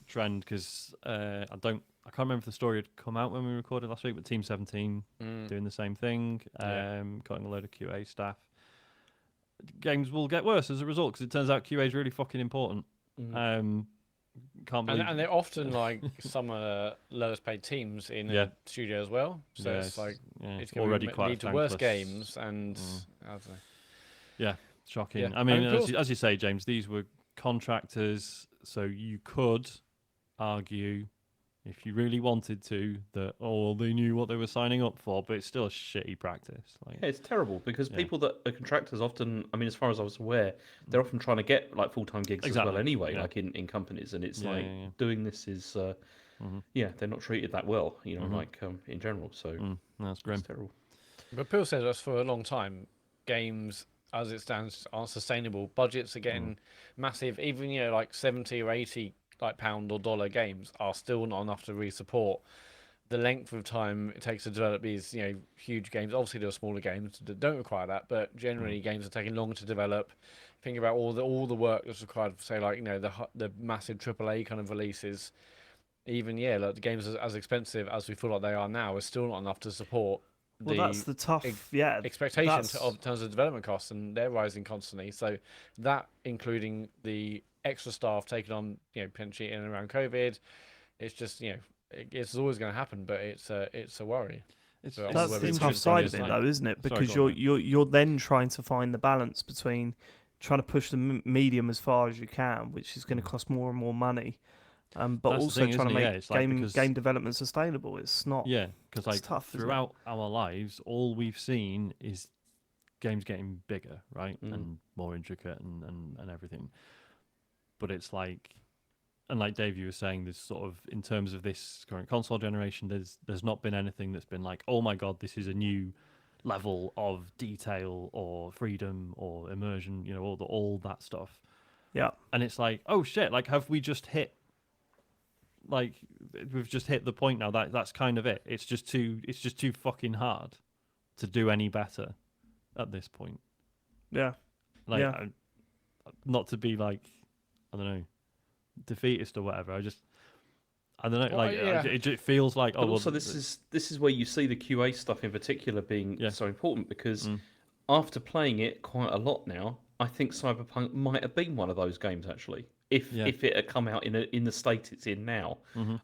trend because I can't remember if the story had come out when we recorded last week, but Team 17 doing the same thing, cutting a load of QA staff. Games will get worse as a result because it turns out QA is really fucking important. Can't believe, And they're often like some lowest paid teams in a studio as well. So it's like it's going already to quite lead to worse thankless. games and I don't know. Yeah, shocking. Yeah. I mean, And of as you say, James, these were contractors, so you could argue, if you really wanted to, that they knew what they were signing up for, but it's still a shitty practice. Like, yeah, it's terrible because people that are contractors often, I mean, as far as I was aware, they're often trying to get like full-time gigs as well anyway, like in companies, and it's doing this is, they're not treated that well, like in general. So that's grim. it's terrible. But Phil says us for a long time, games as it stands aren't sustainable. Budgets are getting massive. Even like 70 or 80 like pound or dollar games are still not enough to really support the length of time it takes to develop these huge games. Obviously there are smaller games that don't require that, but generally games are taking longer to develop. Think about all the work that's required for, say, like the massive AAA kind of releases. Even like the games as expensive as we feel like they are now is still not enough to support That's the tough expectations in terms of development costs, and they're rising constantly. So that, including the extra staff taken on, potentially in and around COVID, it's just it's always going to happen. But it's a worry. That's the tough side of it, though, isn't it? Because you're then trying to find the balance between trying to push the medium as far as you can, which is going to cost more and more money. But that's also thing, trying to make like game development sustainable. It's not. Yeah, because like tough, throughout our lives, all we've seen is games getting bigger, right, and more intricate and everything. But it's like, and like Dave, you were saying, there's sort of, in terms of this current console generation, there's not been anything that's been like, oh my god, this is a new level of detail or freedom or immersion, all that stuff. Yeah, and it's like, oh shit, like have we just hit? Like we've just hit the point now that's kind of it. It's just too fucking hard to do any better at this point. Yeah, not to be like, I don't know, defeatist or whatever. I don't know. It feels like. But also, this is where you see the QA stuff in particular being so important because after playing it quite a lot now, I think Cyberpunk might have been one of those games actually. If it had come out in the state it's in now,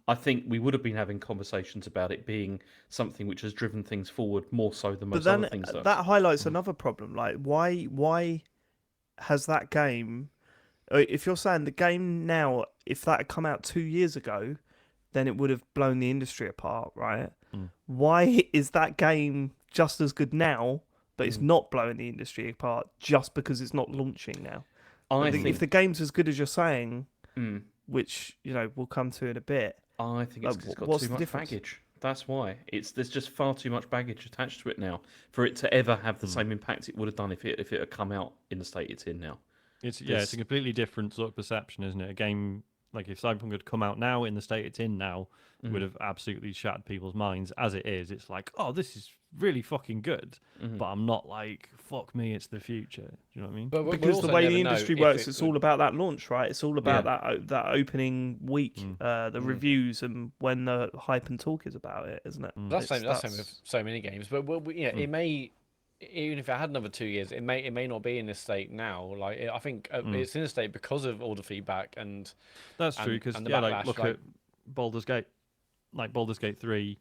I think we would have been having conversations about it being something which has driven things forward more so than most other things. That highlights another problem. Like, why has that game? If you're saying the game now, if that had come out 2 years ago, then it would have blown the industry apart, right? Why is that game just as good now, but it's not blowing the industry apart just because it's not launching now? I think if the game's as good as you're saying, which we'll come to in a bit, I think it's got too much baggage. That's why there's just far too much baggage attached to it now for it to ever have the same impact it would have done if it had come out in the state it's in now. It's a completely different sort of perception, isn't it? A game like if Cyberpunk had come out now in the state it's in now, it would have absolutely shattered people's minds. As it is, it's like, oh, this is really fucking good, but I'm not like, fuck me, it's the future. Do you know what I mean? But because the way the industry works, it's all about that launch, right? It's all about that opening week, the reviews, and when the hype and talk is about it, isn't it? That's the same with so many games. But it may, even if it had another 2 years, it may not be in this state now. Like I think it's in a state because of all the feedback and that's true. Because like look at Baldur's Gate. like Baldur's Gate 3.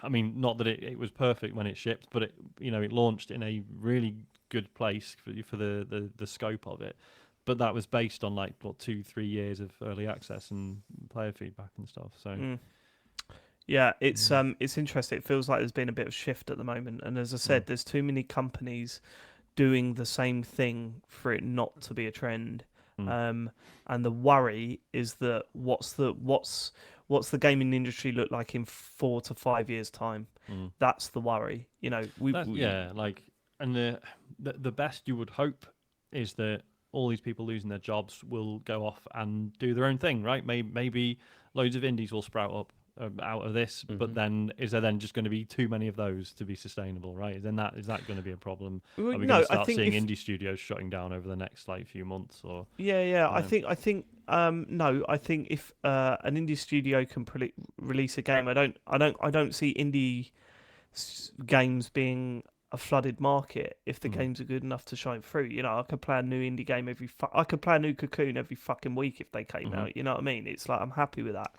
I mean, not that it was perfect when it shipped, but it launched in a really good place for the scope of it. But that was based on like 2-3 years of early access and player feedback and stuff. So yeah, it's interesting. It feels like there's been a bit of shift at the moment, and as I said, there's too many companies doing the same thing for it not to be a trend. And the worry is that what's the gaming industry look like in 4 to 5 years time? That's the worry. You know, and the best you would hope is that all these people losing their jobs will go off and do their own thing, right? Maybe loads of indies will sprout up out of this, but then is there then just going to be too many of those to be sustainable, right? Is that going to be a problem? Are we going to start seeing indie studios shutting down over the next few months? Or I think no, I think if an indie studio can release a game, I don't see indie games being a flooded market if the games are good enough to shine through. You know, I could play a new indie game I could play a new Cocoon every fucking week if they came out. You know what I mean? It's like I'm happy with that.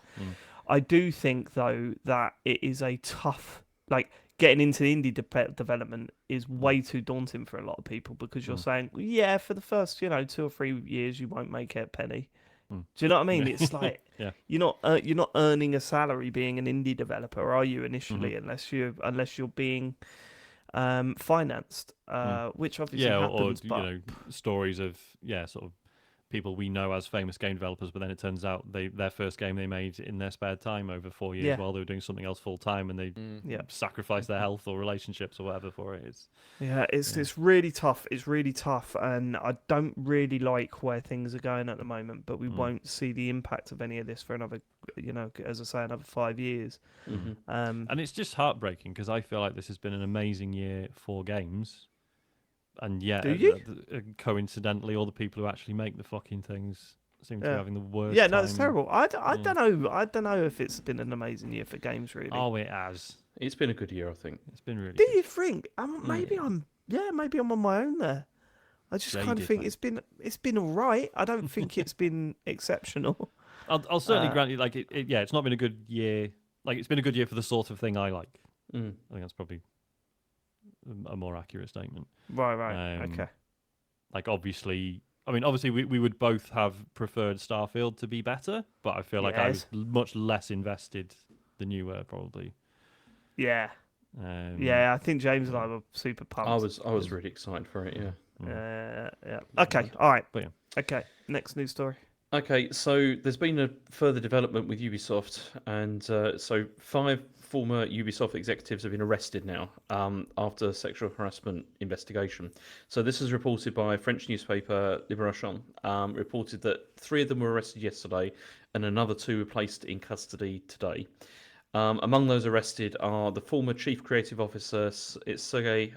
I do think though that it is a tough, like, getting into the indie development is way too daunting for a lot of people, because you're saying, well, yeah, for the first 2 or 3 years you won't make it a penny. Do you know what I mean? It's like you're not earning a salary being an indie developer, are you, initially? Unless you're being financed, which obviously happens. Or stories of sort of people we know as famous game developers, but then it turns out their first game they made in their spare time over 4 years while they were doing something else full time, and they sacrificed their health or relationships or whatever for it. It's really tough. It's really tough, and I don't really like where things are going at the moment. But we won't see the impact of any of this for another, as I say, another 5 years. And it's just heartbreaking because I feel like this has been an amazing year for games. And yet, coincidentally, all the people who actually make the fucking things seem to be having the worst. Yeah, no, it's terrible. I don't know. I don't know if it's been an amazing year for games, really. Oh, it has. It's been a good year, I think. It's been really. Do you think? Maybe I'm on my own there. I just kind of think it's been all right. I don't think it's been exceptional. I'll certainly grant you, like it's not been a good year. Like, it's been a good year for the sort of thing I like. I think that's probably a more accurate statement. Right. Okay. Like, obviously, we would both have preferred Starfield to be better, but I feel like I was much less invested than you were, probably. Yeah. I think James and I were super pumped. I was really excited for it. Yeah. Okay. All right. But Okay. Next news story. Okay, so there's been a further development with Ubisoft, and so 5 former Ubisoft executives have been arrested now after sexual harassment investigation. So this is reported by French newspaper Libération. Reported that 3 of them were arrested yesterday, and another 2 were placed in custody today. Among those arrested are the former chief creative officer, it's Sergei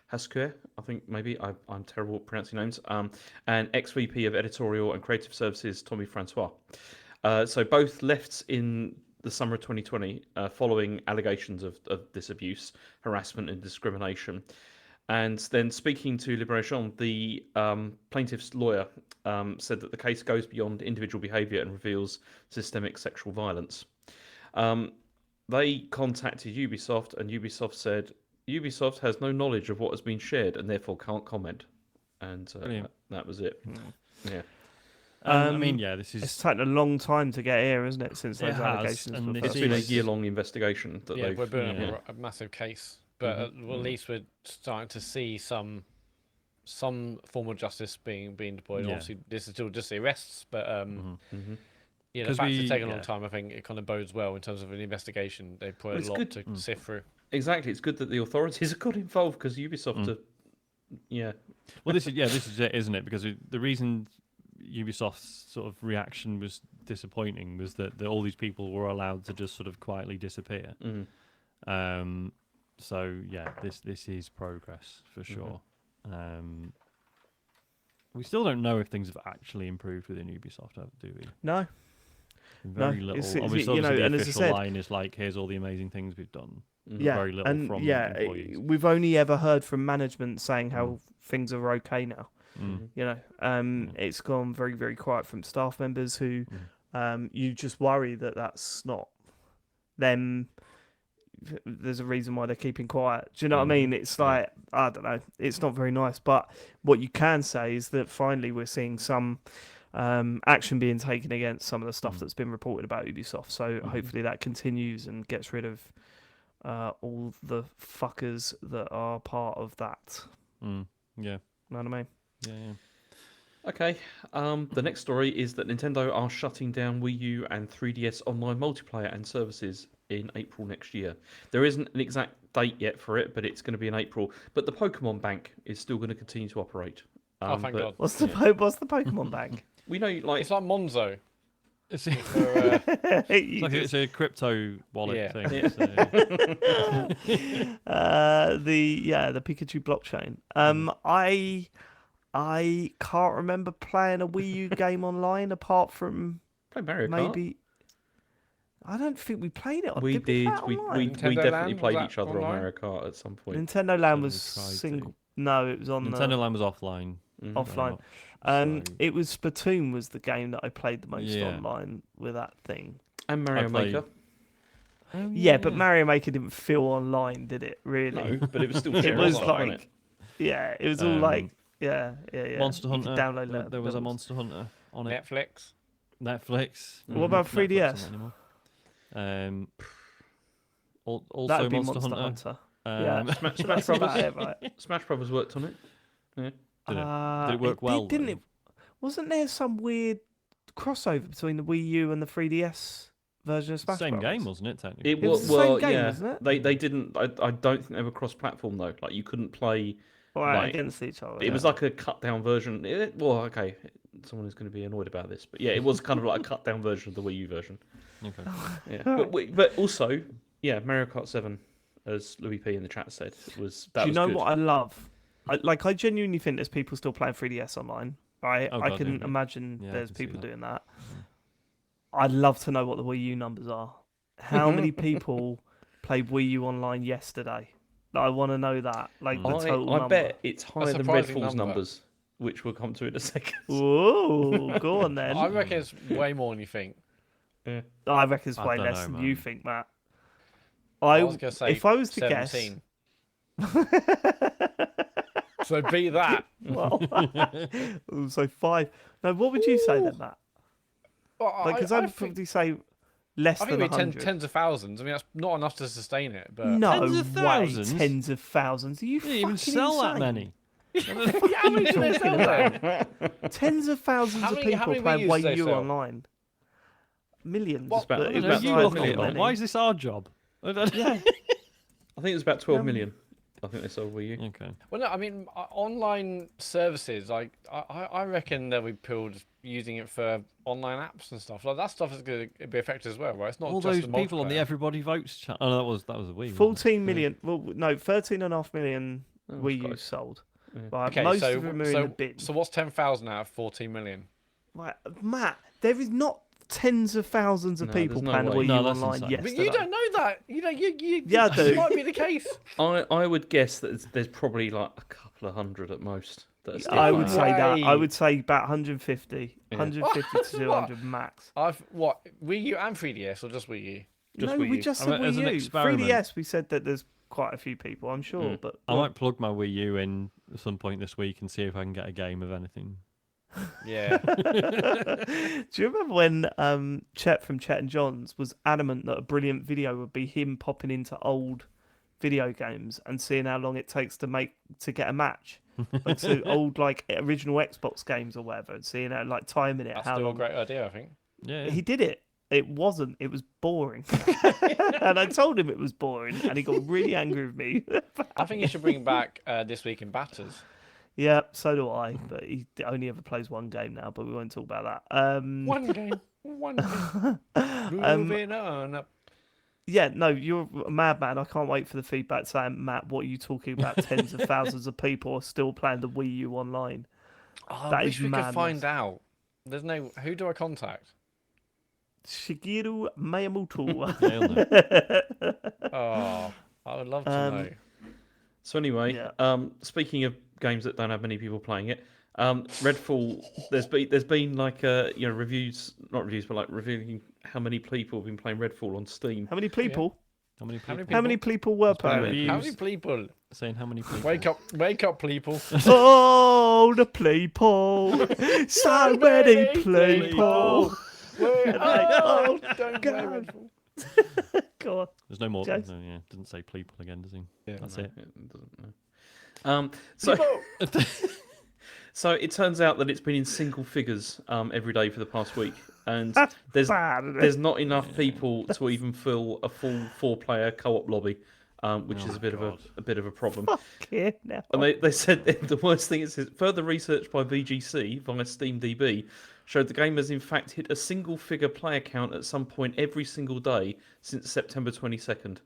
Hasquet, I think, maybe, I'm terrible at pronouncing names, and ex-VP of editorial and creative services, Tommy Francois. So both left in the summer of 2020 following allegations of this abuse, harassment and discrimination. And then, speaking to Libération, the plaintiff's lawyer said that the case goes beyond individual behaviour and reveals systemic sexual violence. They contacted Ubisoft, and Ubisoft said Ubisoft has no knowledge of what has been shared and therefore can't comment. And that was it. Yeah. This is. It's taken a long time to get here, isn't it? Since those allegations. And it's been a year-long investigation. We're building a massive case, but at least we're starting to see some form of justice being deployed. Yeah. Obviously, this is still just the arrests, but the fact it's taken a long time, I think it kind of bodes well in terms of an investigation. They put a lot to sift through. Exactly, it's good that the authorities have got involved, because Ubisoft Well, this is it, isn't it? Because the reason Ubisoft's sort of reaction was disappointing was that all these people were allowed to just sort of quietly disappear. So this is progress for sure. We still don't know if things have actually improved within Ubisoft, do we? No. Very little. Obviously, the official line is like, "Here's all the amazing things we've done." Very little from employees. We've only ever heard from management saying how things are okay now. It's gone very, very quiet from staff members who you just worry that that's not them, there's a reason why they're keeping quiet. Do you know what I mean? It's like, I don't know, it's not very nice. But what you can say is that finally we're seeing some action being taken against some of the stuff that's been reported about Ubisoft. So hopefully that continues and gets rid of all the fuckers that are part of that. Yeah. Know what I mean? Yeah. Okay. The next story is that Nintendo are shutting down Wii U and 3DS online multiplayer and services in April next year. There isn't an exact date yet for it, but it's going to be in April. But the Pokemon Bank is still going to continue to operate. Oh, thank God. What's the Pokemon Bank? We know, like, It's like Monzo. It's, For, it's a crypto wallet Yeah. thing. Yeah. So. The Pikachu blockchain. I can't remember playing a Wii U game online apart from play Mario Kart. maybe. I don't think we played it. We did. We, did. play it We online? definitely Land, was played that each other on online? Mario Kart at some point. Nintendo Land was Certainly tried single. to. No, it was on Nintendo Land was offline. offline. So- It was Splatoon was the game that I played the most Yeah. online with that thing. And Mario played- Maker. Yeah, but Mario Maker didn't feel online, did it? Really? No, but it was still It was stuff, wasn't like, yeah, it was all like, yeah. Monster You could Hunter. download There was a levels. Monster Hunter on it. Netflix. Netflix. What about Netflix 3DS? isn't anymore. Also That'd be Monster Monster Hunter. Hunter. Yeah. Smash That's about it, right? Smash Brothers worked on it. Did it? Did it work well? Didn't though? it? Wasn't there some weird crossover between the Wii U and the 3DS version of Smash Same Brothers? game, wasn't it? Technically. It It was was the same well, game, yeah. wasn't it? They didn't. I don't think they were cross-platform though. Like you couldn't play. Right, like, against each other. It was like a cut-down version. Well, okay, someone is going to be annoyed about this, but yeah, it was kind of like a cut-down version of the Wii U version. Okay. Yeah, but also, yeah, Mario Kart 7, as Louis P in the chat said, was that. Do you was know good. what I love? I genuinely think there's people still playing 3DS online. Right? Oh, I God, can yeah. imagine Yeah, I there's can see people that. doing that. I'd love to know what the Wii U numbers are. How many people played Wii U online yesterday? I want to know that. Like the total I number. bet it's higher than surprising Redfall's number. numbers, which we'll come to in a second. Whoa, go on then. I reckon it's way more than you think. I reckon it's I way don't less know, than you man. think, Matt. I was going to say if I was to 17. guess, So beat that. well, so 5. No, what would you say then, Matt? Well, Because I I'd think, probably say less I think than it'd be 100. tens of thousands. I mean, that's not enough to sustain it. But No Tens of way, thousands? tens of thousands. Are you You didn't even fucking sell that insane? many. how many did they sell then? Tens of thousands How of many- how people many playing Wii Us Wii they U sell? online. Millions. What? but It's it about- was it's You about look 12 at it. million. Why is this our job? Yeah. I think it was about 12 million. I think they sold Wii U. Okay. Well, no, I mean, online services, like, I reckon they'll be people just using it for online apps and stuff. Like, that stuff is going to be affected as well, right? It's not All just those the people on the multiplayer. Everybody Votes chat. Oh, no, that was a Wii. wasn't it? 14 million. Well, no, 13.5 million Oh, Wii U close. sold. Yeah. Right, Okay, most so, of them are in so, the bin. so what's 10,000 out of 14 million? Right, Matt, there is not tens of thousands of No, people there's no playing the way. Wii No, U that's online insane. But yesterday. you don't know that. You know, Yeah, I do. This might be the case. I would guess that there's probably like a couple of hundred at most. That are still I would playing. say that. I way. would say about 150. Yeah. 150 to 200 max. What, Wii U and 3DS or just Wii U? Just No, Wii we U. just I said mean, as an Wii U. experiment. 3DS, we said that there's quite a few people, I'm sure. But I might plug my Wii U in at some point this week and see if I can get a game of anything. Yeah. Do you remember when Chet from Chet and Johns was adamant that a brilliant video would be him popping into old video games and seeing how long it takes to get a match? Like so old like original Xbox games or whatever, and seeing how like timing it, That's how still a long great idea, I think. Yeah. he did it. It wasn't. It was boring. And I told him it was boring, and he got really angry with me. I think you should bring back This Week in Batters. Yeah, so do I. But he only ever plays one game now. But we won't talk about that. One game. Moving on up. Yeah, no, you're a madman. I can't wait for the feedback saying, Matt, what are you talking about? Tens of thousands of people are still playing the Wii U online. Oh, That I is wish we could madness. find out. There's no. Who do I contact? Shigeru Miyamoto. Yeah, he'll know. Oh, I would love to Um, know. So anyway, Yeah. speaking of games that don't have many people playing it, Redfall. There's been like reviews, not reviews, but like revealing how many people have been playing Redfall on Steam. How many people? How many How many people? How many people were playing it? reviews. How many people? Saying how many people? Wake up, people. Oh, the people. So many people. We're all don't play God. Redfall. God. There's no more. James? No, yeah, didn't say people again, does he? Yeah. That's No, it. doesn't, no. So it turns out that it's been in single figures every day for the past week, and That's there's bad, isn't it? there's not enough people to even fill a full 4-player co-op lobby, which is a bit of a problem. Fucking hell. And they said the worst thing is further research by VGC via SteamDB showed the game has in fact hit a single-figure player count at some point every single day since September 22nd.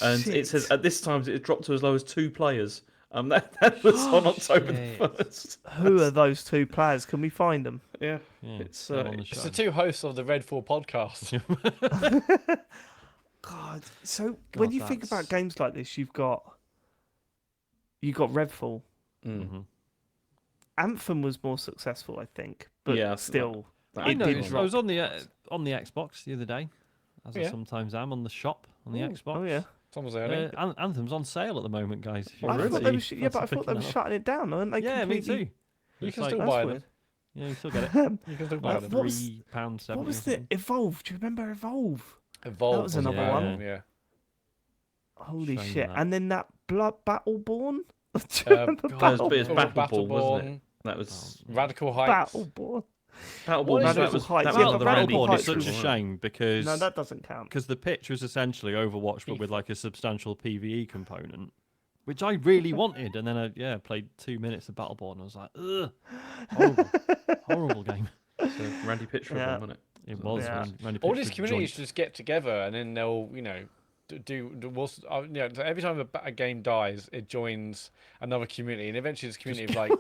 And Shit. it says at this time it dropped to as low as 2 players. That was on October the Shit. 1st. Who are those 2 players? Can we find them? Yeah, Yeah, it's they're on the It's show. the 2 hosts of the Redfall podcast. God. So when you think about games like this, you've got Redfall. Mhm. Anthem was more successful, I think, but Yeah, still, I it did noticed. I drop. was on the Xbox the other day, as I Yeah. sometimes am on the shop on the Xbox. Oh yeah. Someone's earning. Anthem's on sale at the moment, guys. If you I want thought to they see were, yeah, but I fancy thought they were picking it up. shutting it down, aren't they? Yeah, me completely... too. You It's can like- still That's buy weird. them. Yeah, you still get it. You can still buy What them. was- £3.70. What was the Evolve? Do you remember Evolve? Evolve was was another another one. one. Yeah. Holy Shame shit! that. And then that Blood Battleborn. Do you remember God, It was Battleborn? Battle Ball, wasn't it? That was Radical Heights. Battleborn. Battle What Ball. is That Radical was Heights? that Yeah, was but the Radical Randy Battleborn is Heights such a was- shame because No, that doesn't count. the pitch was essentially Overwatch but with like a substantial PvE component, which I really wanted, and then I played 2 minutes of Battleborn and I was like, ugh, horrible, horrible game. So Randy Pitchford, Yeah. wasn't it? It was. Yeah. Randy All these Pitchford communities joint. just get together and then they'll, so every time a game dies, it joins another community, and eventually it's a community of like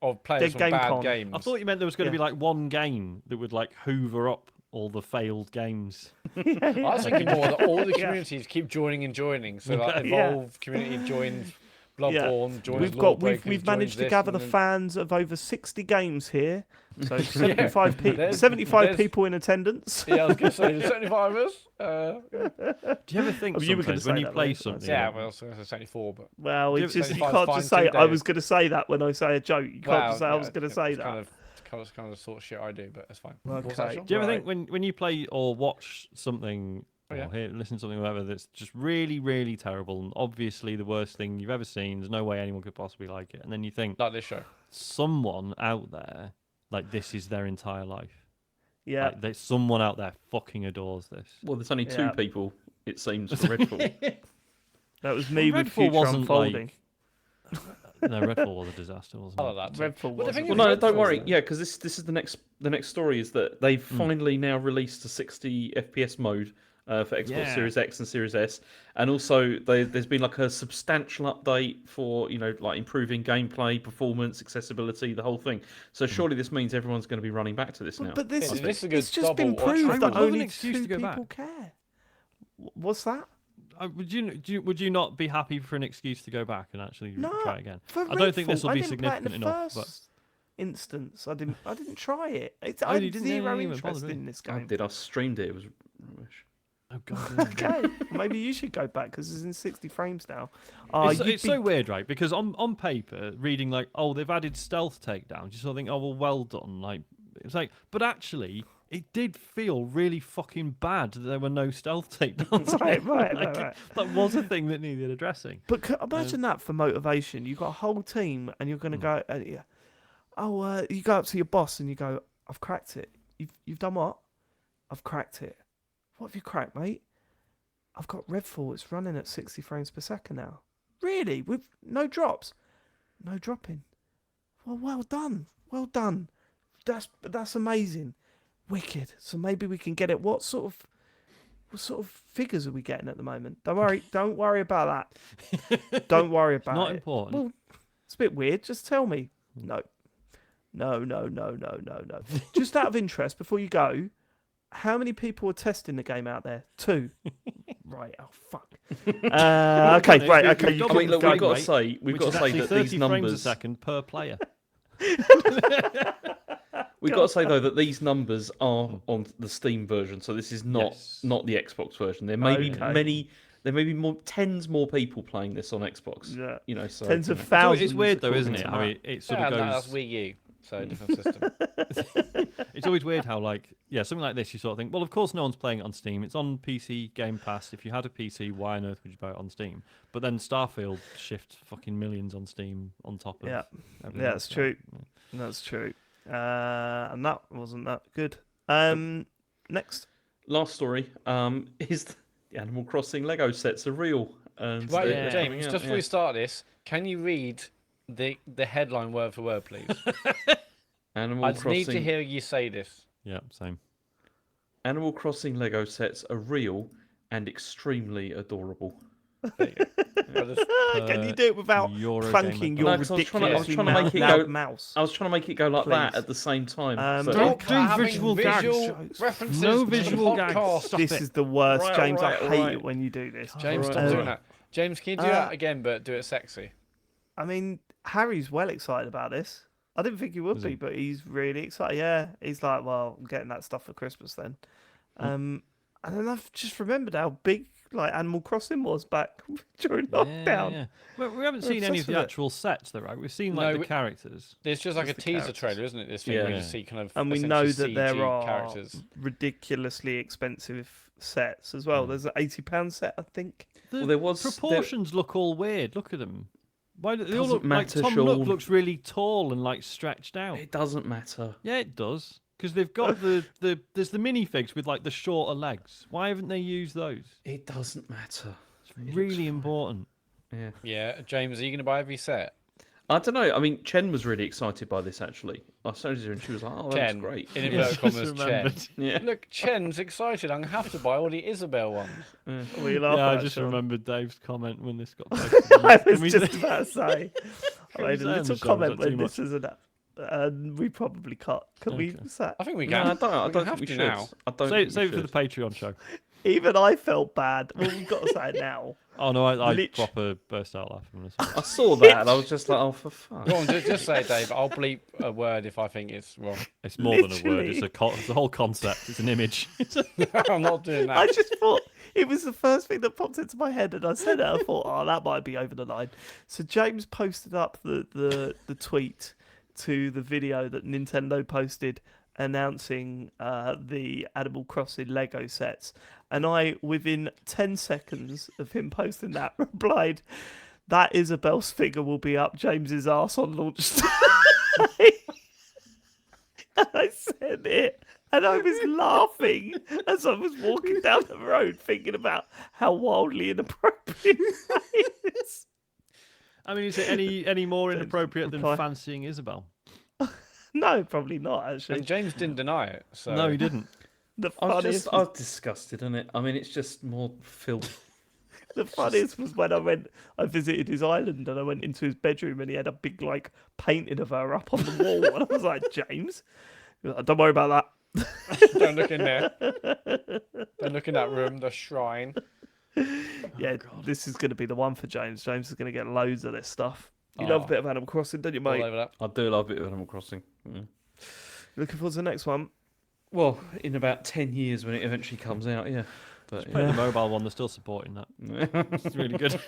of players from Game bad con. games. I thought you meant there was going to Yeah. be like one game that would like hoover up all the failed games. I was thinking more that all the Yeah. communities keep joining and joining. So like Yeah. Evolve community joins Bloodborne, joins We've managed to gather the fans of over 60 games here. So 75 There's- people in attendance. Yeah, I was going to say there's 75 of us. Do you ever think Oh, you were gonna sometimes when say you that, play weren't you? something? Yeah, well, so it's 74, but Well, Do it's you- just you 75 can't fine just say 2 I was days. going to say that when I say a joke. You can't just say I was going to say that. Kind of the sort of shit I do, but that's fine. Okay. What's that, Sean? Do you ever Right. think when you play or watch something Oh, yeah. or listen to something, whatever, that's just really, really terrible and obviously the worst thing you've ever seen, there's no way anyone could possibly like it, and then you think Like this show. someone out there, like this is their entire life. Yeah. Like, there's someone out there fucking adores this. Well, there's only 2 Yeah. people, it seems, for Redfall. That was me with Redfall Future wasn't Unfolding. No, Redfall was a disaster, wasn't I it? like that. Too. Redfall Well, the was. thing Well, is, no, Redfall- don't worry. Yeah, because this is the next story is that they've finally now released a 60 FPS mode for Xbox Yeah. Series X and Series S, and also there's been like a substantial update for like improving gameplay, performance, accessibility, the whole thing. So surely this means everyone's going to be running back to this now. But this, Yeah, this is a good it's just been double or proved triple. that I would love an only excuse 2 to go people back. care. What's that? Would you not be happy for an excuse to go back and actually No, try it again? For I don't think this Redfall, will I be didn't play it in significant the enough. But first instance, I didn't try it. I Oh, you had didn't zero even bother, interest did you? in this I game. did. I streamed it. It was rubbish. oh god, Okay, maybe you should go back because it's in 60 frames now. Oh, it's so weird, right? Because on paper, reading like, oh, they've added stealth takedowns, you sort of think, oh, well done. Like, it's like, but actually, it did feel really fucking bad that there were no stealth takedowns. Right. That was a thing that needed addressing. But imagine that for motivation. You've got a whole team and you're going to go, you go up to your boss and you go, I've cracked it. You've done what? I've cracked it. What have you cracked, mate? I've got Redfall. It's running at 60 frames per second now. Really? With no drops? No dropping. Well done. Well done. That's amazing. Wicked. So maybe we can get it. What sort of figures are we getting at the moment? Don't worry about that. Don't worry about Not it. important. Well, it's a bit weird. Just tell me. No. Just out of interest, before you go, how many people are testing the game out there? 2. Right. Oh fuck. Okay. Right. Okay. You I I can mean, look, go, we've got to mate. say, Which got is to say actually that 30 these frames a numbers. second per player. We've got to say though that these numbers are on the Steam version, so this is not Yes. not the Xbox version. There may be Okay. there may be tens more people playing this on Xbox. Yeah. You know, so Tens of It's thousands. weird though, according isn't it? to How Matt. it sort Yeah, of no, goes. that's Wii U, so a different system. It's always weird how, like, yeah, something like this, you sort of think, well, of course no one's playing it on Steam. It's on PC Game Pass. If you had a PC, why on earth would you buy it on Steam? But then Starfield shifts fucking millions on Steam on top of Yeah. everything Yeah, else. that's true. That's true. And that wasn't that good. Next. last story is the Animal Crossing Lego sets are real. And Right, Yeah. James, just before we start this, can you read the headline word for word, please? Animal I just need to Crossing hear you say this. Yeah, same. Animal Crossing Lego sets are real and extremely adorable. There you go. I just- Can you do it without Eurogamer clanking dot- your No, 'cause I was trying to- ridiculously make it loud go- mouse? I was trying to make it go like that Please. at the same time. Stop do having visual visual gags. references No to visual the gags. podcast. Stop This it. is the worst, Right, James. right, I hate right. it when you do this. James, stop Alright. doing that. James, can you do that again, but do it sexy? I mean, Harry's well excited about this. I didn't think he would Is be, he? but he's really excited. Yeah, he's like, well, I'm getting that stuff for Christmas then. And then I've just remembered how big like Animal Crossing was back during lockdown. Yeah. Well, we haven't We're seen any obsessed of the with it. actual sets, though, right? We've seen like No, the we- characters. It's just like Just a the teaser characters. trailer, isn't it? This thing Yeah. where you Yeah. just see kind of And we know that essentially there CG are characters. ridiculously expensive sets as well. There's an £80 set, I think. The Well, there was proportions look all weird. Look at them. Why do they all Doesn't look like matter, Tom Nook Sean. looks really tall and like stretched out? It doesn't matter. Yeah, it does. Because they've got there's the minifigs with like the shorter legs. Why haven't they used those? It doesn't matter. It's really important. Yeah. Yeah, James, are you going to buy every set? I don't know. I mean, Chen was really excited by this actually. I showed her and she was like, "Oh, that's Chen, great." in Yeah, inverted just commas, Chen. remembered. Yeah. Look, Chen's excited. I'm going to have to buy all the Isabel ones. We laugh Yeah, at I that, just Sean. remembered Dave's comment when this got posted. I Can was we just say- about to say. I made a say little on the show, comment is that too when this was an we probably cut. Can we Okay. say? I think we No, can. I don't. I We don't have think we to should. now. I don't. Save, think we save it for the should. Patreon show. Even I felt bad. Well, we've got to say it now. Oh no, I Lit- proper burst out laughing when I saw it. I saw that and I was just like, "Oh, for fuck." Go on, just say it, Dave. I'll bleep a word if I think it's wrong. It's more than a word. Literally. It's a whole concept. It's an image. I'm not doing I that. just thought it was the first thing that popped into my head, and I said it. I thought, oh, that might be over the line. So James posted up the tweet to the video that Nintendo posted announcing the Animal Crossing Lego sets, and I, within 10 seconds of him posting that, replied, "That Isabel's figure will be up James's arse on launch day." And I said it, and I was laughing as I was walking down the road, thinking about how wildly inappropriate that is. I mean, is it any more inappropriate than reply. fancying Isabel? No, probably not. Actually, And James didn't deny it. So No, he didn't. the I funniest, was disgusted, isn't it? I mean, it's just more filth. the funniest was when I visited his island, and I went into his bedroom, and he had a big like painting of her up on the wall, and I was like, James, he was like, don't worry about that. don't look in there. Don't look in that room, the shrine. Yeah, this is going to be the one for James. James is going to get loads of this stuff. You love a Oh. bit of Animal Crossing, don't you, All mate? over that. I do love it with Animal Crossing. Looking forward to the next one. Well, in about 10 years when it eventually comes out, yeah. But Play the mobile one. They're still supporting that. yeah. It's really good.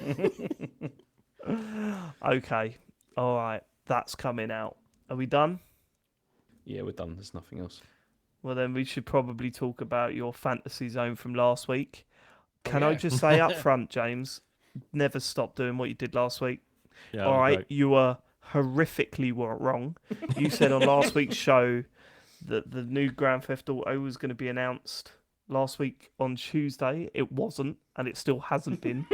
Okay, all right, that's coming out. Are we done? Yeah, we're done. There's nothing else. Well, then we should probably talk about your fantasy zone from last week. Can I yeah. just say up front, James, never stop doing what you did last week. Yeah. All right, great. you were horrifically wrong. You said on last week's show that the new Grand Theft Auto was going to be announced last week on Tuesday. It wasn't, and it still hasn't been.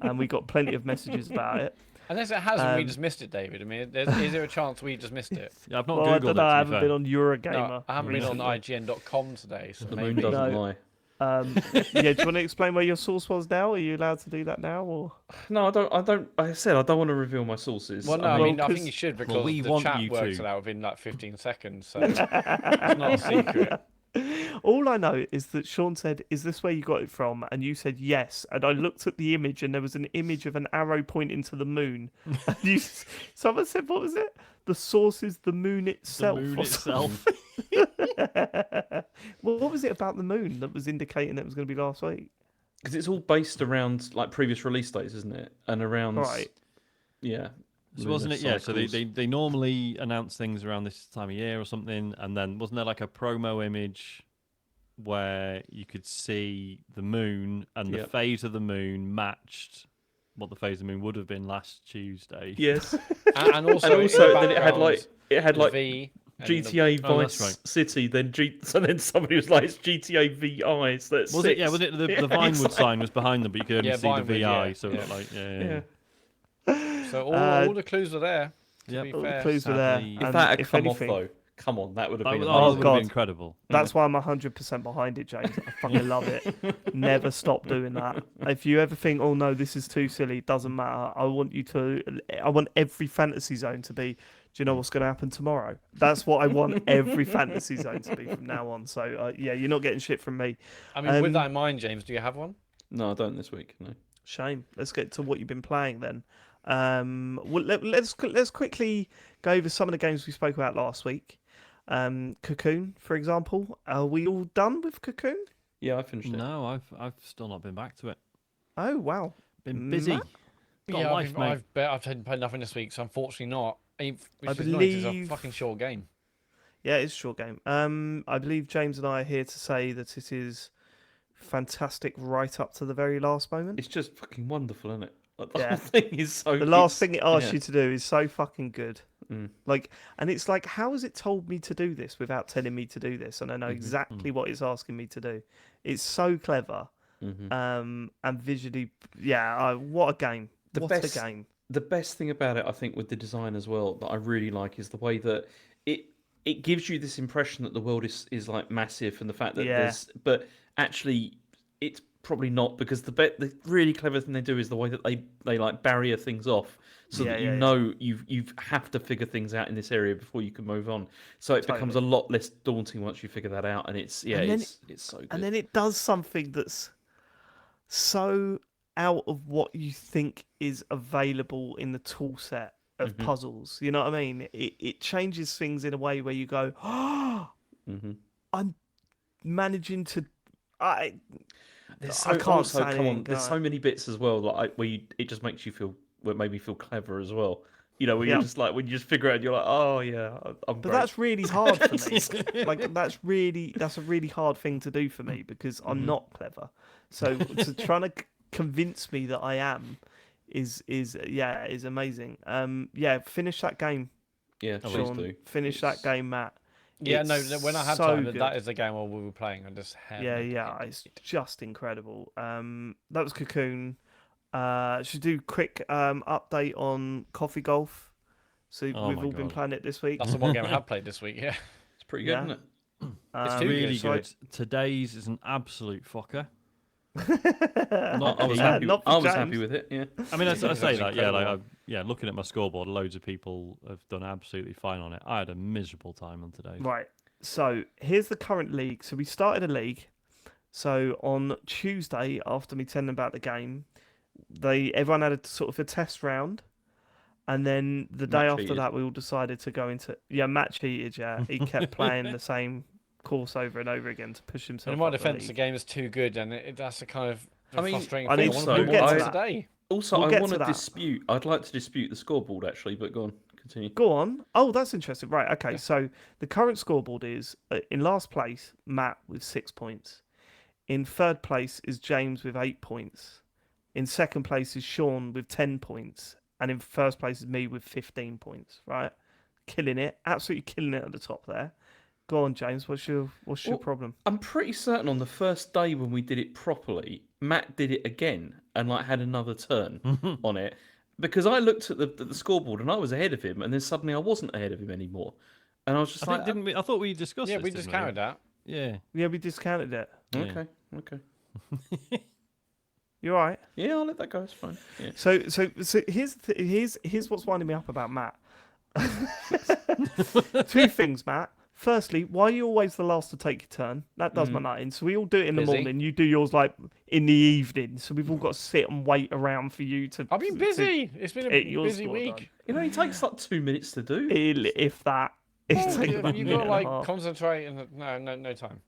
And we got plenty of messages about it. Unless it hasn't, we Um, just missed it, David. I mean, is there a chance we just missed it? Yeah, I've not Well, I googled don't it. know. I to haven't be been fair. on Eurogamer. No, I haven't been on recently. IGN.com today, so The moon maybe. doesn't No. lie. Yeah, do you want to explain where your source was now? Are you allowed to do that now, or No, I don't. Like I said, I don't want to reveal my sources. Well, no, I Well, mean, I 'cause- think you should because we the want chat you works to. it out within like 15 seconds, so it's not a secret. all I know is that Sean said, "Is this where you got it from?" And you said yes. And I looked at the image, and there was an image of an arrow pointing to the moon. And someone said, "What was it? the source is the moon itself. The moon or something. itself. Well, what was it about the moon that was indicating that it was going to be last week? Because it's all based around like previous release dates, isn't it? And around Right. yeah. So wasn't it? Yeah. So they, cycles. they normally announce things around this time of year or something, and then wasn't there like a promo image where you could see the moon and the Yep. phase of the moon matched what the phase of the moon would have been last Tuesday? Yes. And also, And also in the then it had background, like V and GTA Oh, that's Vice right. City, then so then somebody was like, it's GTA VI, so that's Was six. it? Yeah. Was it the Yeah, Vinewood it's sign was behind them, but you could only Yeah, see the Vinewood, VI, yeah, so it yeah. looked like Yeah. So all the clues are there. To Yep. be All the fair, clues were there. sadly- If And that had if come anything, off though, come on, that would have That been would, amazing. that would have God. been incredible. That's why I'm 100% behind it, James. I fucking love it. Never stop doing that. If you ever think, oh no, this is too silly, it doesn't matter. I want every fantasy zone to be, do you know what's going to happen tomorrow? That's what I want every fantasy zone to be from now on. So yeah, you're not getting shit from me. I mean, with Um, that in mind, James, do you have one? No, I don't this week. No. Shame. Let's get to what you've been playing then. Well, let's quickly go over some of the games we spoke about last week. Cocoon, for example. Are we all done with Cocoon? Yeah, I finished it. No, I've still not been back to it. Oh wow, Been busy. Matt? Got Yeah, a life, mate. I've played nothing this week, so unfortunately not. Which I is nice. It's a believe- fucking short game. Yeah, it's a short game. I believe James and I are here to say that it is fantastic right up to the very last moment. It's just fucking wonderful, isn't it? Like, the Yeah. whole thing is so. The last it's- thing it asks yeah. you to do is so fucking good. Mm. Like, and it's like, how has it told me to do this without telling me to do this? And I know Mhm. exactly what it's asking me to do. It's so clever. Mhm. And visually, yeah, what a game! The What best- a game! The best thing about it, I think, with the design as well, that I really like, is the way that it gives you this impression that the world is like massive, and the fact that Yeah. but actually, it's probably not, because the really clever thing they do is the way that they like barrier things off, so Yeah, that you yeah, yeah. know you have to figure things out in this area before you can move on. So it becomes a Totally. lot less daunting once you figure that out, and it's And then it's so good. And then it does something that's so out of what you think is available in the tool set of Mhm. puzzles. You know what I mean? It changes things in a way where you go, oh, hmm I'm managing to. There's I so, can't also, say come anything, on, there's can so I? many bits as well, like where it just makes you feel, well, it made me feel clever as well. You know, where Yeah. you're just like, when you just figure out, you're like, oh yeah, I'm But great. that's really hard for me. Like that's a really hard thing to do for me because I'm Mhm. not clever. So to trying to convince me that I am is amazing. Yeah, finish that game, Yeah, please Sean. do. Finish that It's- game, Matt. Yeah, It's no. When I have so time, good. that is the game I will be playing. I just have Yeah, it's just incredible. That was Cocoon. Should do quick update on Coffee Golf. So Oh we've my all been God. playing it this week. That's the one game I have played this week. Yeah. It's pretty good, Yeah. isn't it? It's too Really so I- good. Today's is an absolute fucker. I was Yeah, happy. not for I was James. happy with it. Yeah. I mean, I It's say that, yeah, incredible. like, looking at my scoreboard, loads of people have done absolutely fine on it. I had a miserable time on today. Right. So here's the current league. So we started a league. So on Tuesday, after me telling them about the game, everyone had a sort of a test round, and then the day Matt after cheated. that, we all decided to go into Matt cheated. Yeah, he kept playing the same course over and over again to push himself. In my up the defence, the league. game is too good, and that's a kind of I mean, frustrating I thing. need I want to- to we'll play get more to games that. today. Also, We'll I get want to to that. dispute. I'd like to dispute the scoreboard actually, but go on, continue. Go on. Oh, that's interesting. Right. Okay. Yeah. So the current scoreboard is in last place, Matt with 6 points. In third place is James with 8 points. In second place is Sean with 10 points. And in first place is me with 15 points. Right. Killing it. Absolutely killing it at the top there. Go on, James. What's your Well, problem? I'm pretty certain on the first day when we did it properly, Matt did it again and like had another turn on it, because I looked at the scoreboard and I was ahead of him, and then suddenly I wasn't ahead of him anymore, and I was just I like, think, didn't we? I thought we discussed Yeah, this, we didn't discounted that. Yeah. Yeah, we discounted it. Yeah. okay, You all right? yeah, I'll let that go. It's fine. Yeah. So here's what's winding me up about Matt. Two things, Matt. Firstly, why are you always the last to take your turn? That does my nut in. So we all do it in the Busy. morning. You do yours like in the evening. So we've all got to sit and wait around for you to. I've been busy. It's been get a your busy score week. It only takes like 2 minutes to do. If that. It's Well, taken you about a got minute to and a like half. concentrate and no time.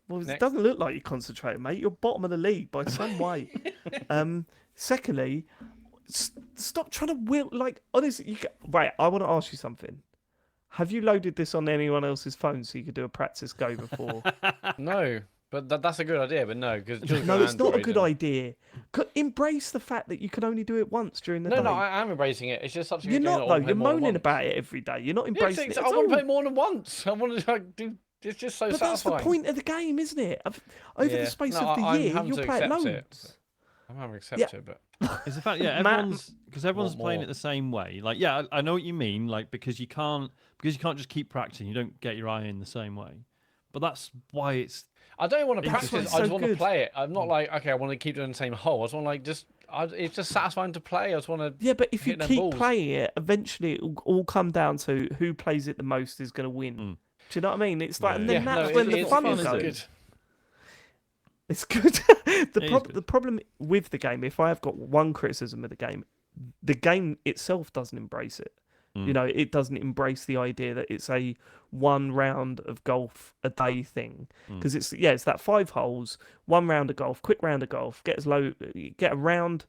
Well, it Next. doesn't look like you're concentrating, mate. You're bottom of the league by some way. Secondly, stop trying to will. Like, honestly, right, I want to ask you something. Have you loaded this on anyone else's phone so you could do a practice go before? No, but that's a good idea. But no, because No, it's not a good idea. Embrace the fact that you can only do it once during the day. No, I am embracing it. It's just such a You're good game not, that I though. wanna play You're more than moaning once. about it every day. You're not Yeah, embracing it. I at want to all. play more than once. I want to like do. It's just so But that's the satisfying. point of the game, isn't it? Over the Yeah. space No, of the I'm year, having you'll to play it accept it. loads. I'm having to accept it, but It's the fact, yeah, Matt- everyone's Want playing more. it the same way. Like, yeah, I know what you mean. Like, because you can't just keep practicing. You don't get your eye in the same way. But that's why it's I don't want to That's why practice. it's I just so want to good. play it. I'm not like okay. I want to keep doing the same hole. I just want to like it's just satisfying to play. I just want to. Yeah, but if you hit them keep balls. playing it, eventually it will all come down to who plays it the most is going to win. Do you know what I mean? It's like, Yeah, and yeah. then Yeah, that's no, when the it's fun fun, goes. it's good. It's good. is good. The problem with the game, if I have got one criticism of the game itself doesn't embrace it. You know, it doesn't embrace the idea that it's a one round of golf a day thing. Because it's that 5 holes, 1 round of golf, quick round of golf, get around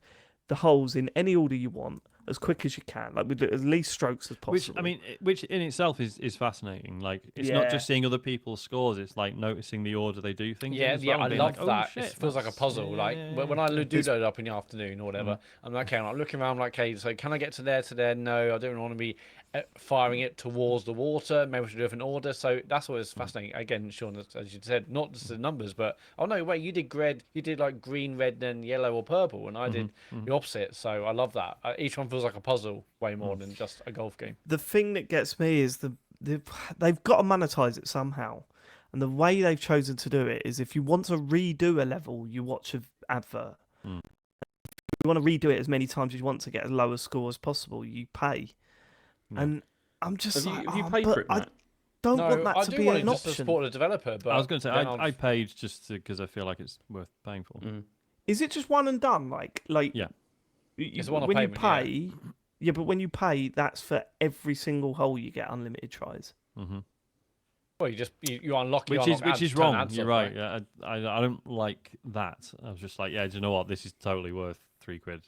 the holes in any order you want as quick as you can, like with as least strokes as possible. Which I mean, which in itself is fascinating. Like, it's not Yeah. just seeing other people's scores; it's like noticing the order they do things. in Yeah, as yeah, well, I and being love like, that. Oh, It shit, feels like a that's- puzzle. yeah, Like yeah, when yeah. I do load up in the afternoon or whatever, I'm like, okay, I'm looking around, like, okay, so can I get to there? No, I don't want to be firing it towards the water. Maybe we should do a different order. So that's always fascinating. Again, Sean, as you said, not just the numbers, but oh no, wait, you did like green, red, then yellow or purple, and I did the opposite. So I love that. Each one feels like a puzzle way more than just a golf game. The thing that gets me is they've got to monetize it somehow. And the way they've chosen to do it is if you want to redo a level, you watch an advert. If you want to redo it as many times as you want to get as low a score as possible, you pay. Yeah. And I'm just Have like, you oh, paid but for it, I Matt? don't No, want that I to do be want an it just to option. support the developer, but I was going to say then I paid just because I feel like it's worth paying for. Is it just one and done? Like Yeah. It's a one-off when payment, you pay, yeah, but when you pay, that's for every single hole you get unlimited tries. well, you unlock Which ads, is turn wrong. ads You're off, right. Yeah, I don't like that. I was just like, yeah, do you know what? This is totally worth £3.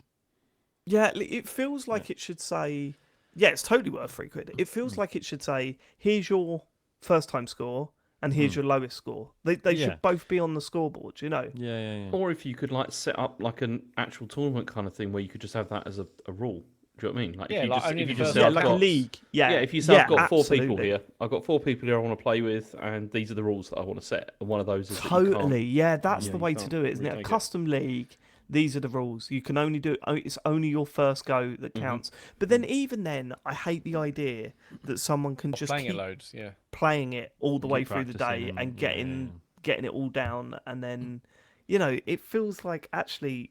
Yeah, it feels like it should say, yeah, it's totally worth £3. It feels like it should say, here's your first time score and here's your lowest score. They Yeah. should both be on the scoreboard, you know? Yeah. Or if you could like set up like an actual tournament kind of thing where you could just have that as a rule. Do you know what I mean? Like Yeah, if you like just, only if you the just first say, Yeah, I've like a got- league. Yeah, Yeah, if you say I've got 4 people absolutely. here, I've got 4 people here I want to play with, and these are the rules that I want to set. And one of those is that you can't- Totally, yeah, that's Yeah, the you way to can't do it, isn't it? A retake it. custom league, these are the rules. You can only do it's only your first go that counts. But then even then, I hate the idea that someone can just playing keep it loads. Yeah, playing it all the Keep way through the day practicing and and- getting it all down, and then it feels like actually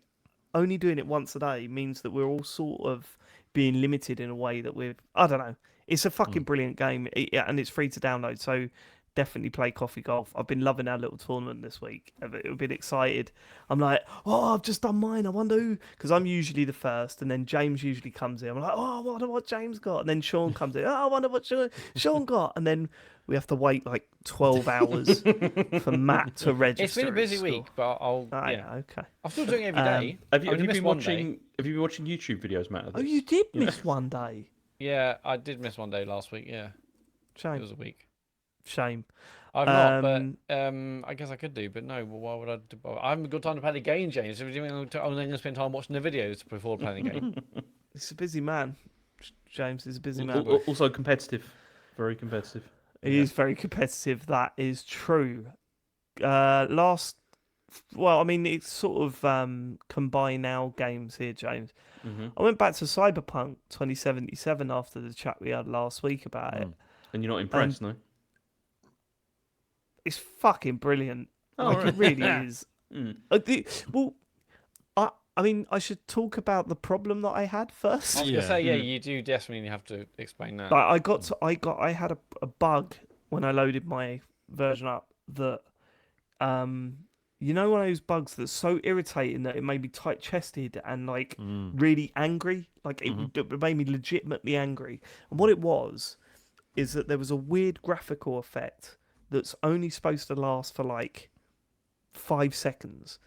only doing it once a day means that we're all sort of being limited in a way that I don't know. It's a fucking brilliant game, and it's free to download. So definitely play Coffee Golf. I've been loving our little tournament this week. I've been excited. I'm like, oh, I've just done mine. I wonder who, because I'm usually the first, and then James usually comes in. I'm like, oh, I wonder what James got, and then Sean comes in. Oh, I wonder what Sean got, and then we have to wait like 12 hours for Matt to register. it's been a busy his week, score. but I'll Ah, yeah. okay. I'm still doing it every day. Have you, I only have you missed been one watching? day. Have you been watching YouTube videos, Matt? of Oh, this? you did miss one day. Yeah, I did miss one day last week. Yeah, it Shame. was a week. Shame. I've not, but I guess I could do. But no, well, why would I? I haven't got time to play the game, James. So I'm only going to spend time watching the videos before playing the game. He's a busy man. James is a busy man. Also competitive, very competitive. He is very competitive. That is true. Well, I mean, it's sort of combine our games here, James. I went back to Cyberpunk 2077 after the chat we had last week about it. And you're not impressed, no? It's fucking brilliant. Oh, Like, right. it really is. Well, I mean, I should talk about the problem that I had first. I was gonna say, yeah, you do definitely have to explain that. Like, I had a bug when I loaded my version up that you know, one of those bugs that's so irritating that it made me tight chested and like really angry. Like it made me legitimately angry. And what it was is that there was a weird graphical effect that's only supposed to last for like 5 seconds.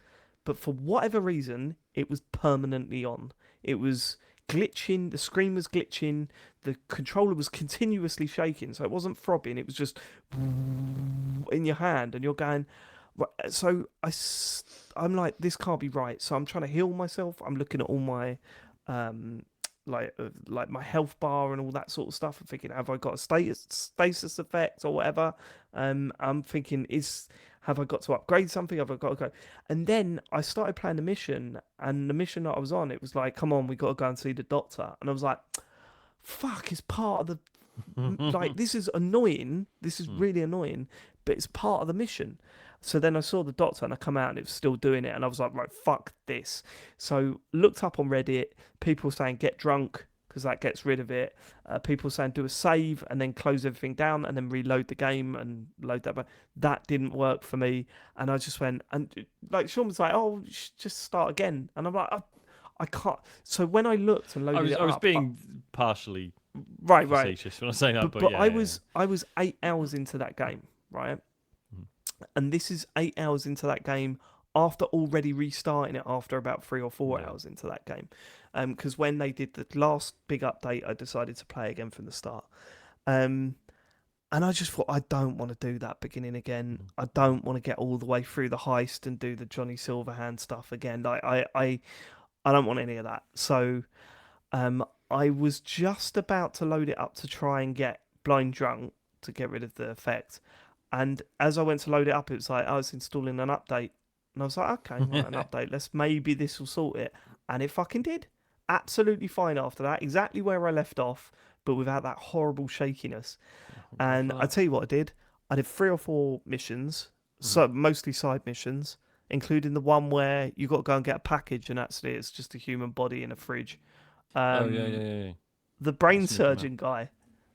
But for whatever reason, it was permanently on. It was glitching, the screen was glitching, the controller was continuously shaking. So it wasn't throbbing, it was just in your hand, and you're going. So I'm like, this can't be right. So I'm trying to heal myself. I'm looking at all my like my health bar and all that sort of stuff. I'm thinking, have I got a stasis effect or whatever? I'm thinking, have I got to upgrade something? Have I got to go? And then I started playing the mission, and the mission that I was on, it was like, come on, we got to go and see the doctor. And I was like, fuck, it's part of the like, this is annoying. This is really annoying, but it's part of the mission. So then I saw the doctor and I come out and it was still doing it. And I was like, right, fuck this. So looked up on Reddit, people saying get drunk because that gets rid of it. People saying do a save and then close everything down and then reload the game and load that. But that didn't work for me. And I just went, and like Sean was like, oh, just start again. And I'm like, I can't. So when I looked and loaded it up. I was being partially right. facetious when I say that. But yeah, I was 8 hours into that game, right? And this is 8 hours into that game after already restarting it after about 3 or 4 hours into that game. Because when they did the last big update, I decided to play again from the start. And I just thought, I don't want to do that beginning again. I don't want to get all the way through the heist and do the Johnny Silverhand stuff again. Like I don't want any of that. So I was just about to load it up to try and get blind drunk to get rid of the effect. And as I went to load it up, it was like, I was installing an update. And I was like, okay, right, an update. Maybe this will sort it. And it fucking did. Absolutely fine after that. Exactly where I left off, but without that horrible shakiness. And I tell you what I did. I did 3 or 4 missions, so mostly side missions, including the one where you got to go and get a package and actually it's just a human body in a fridge. yeah. The brain surgeon guy.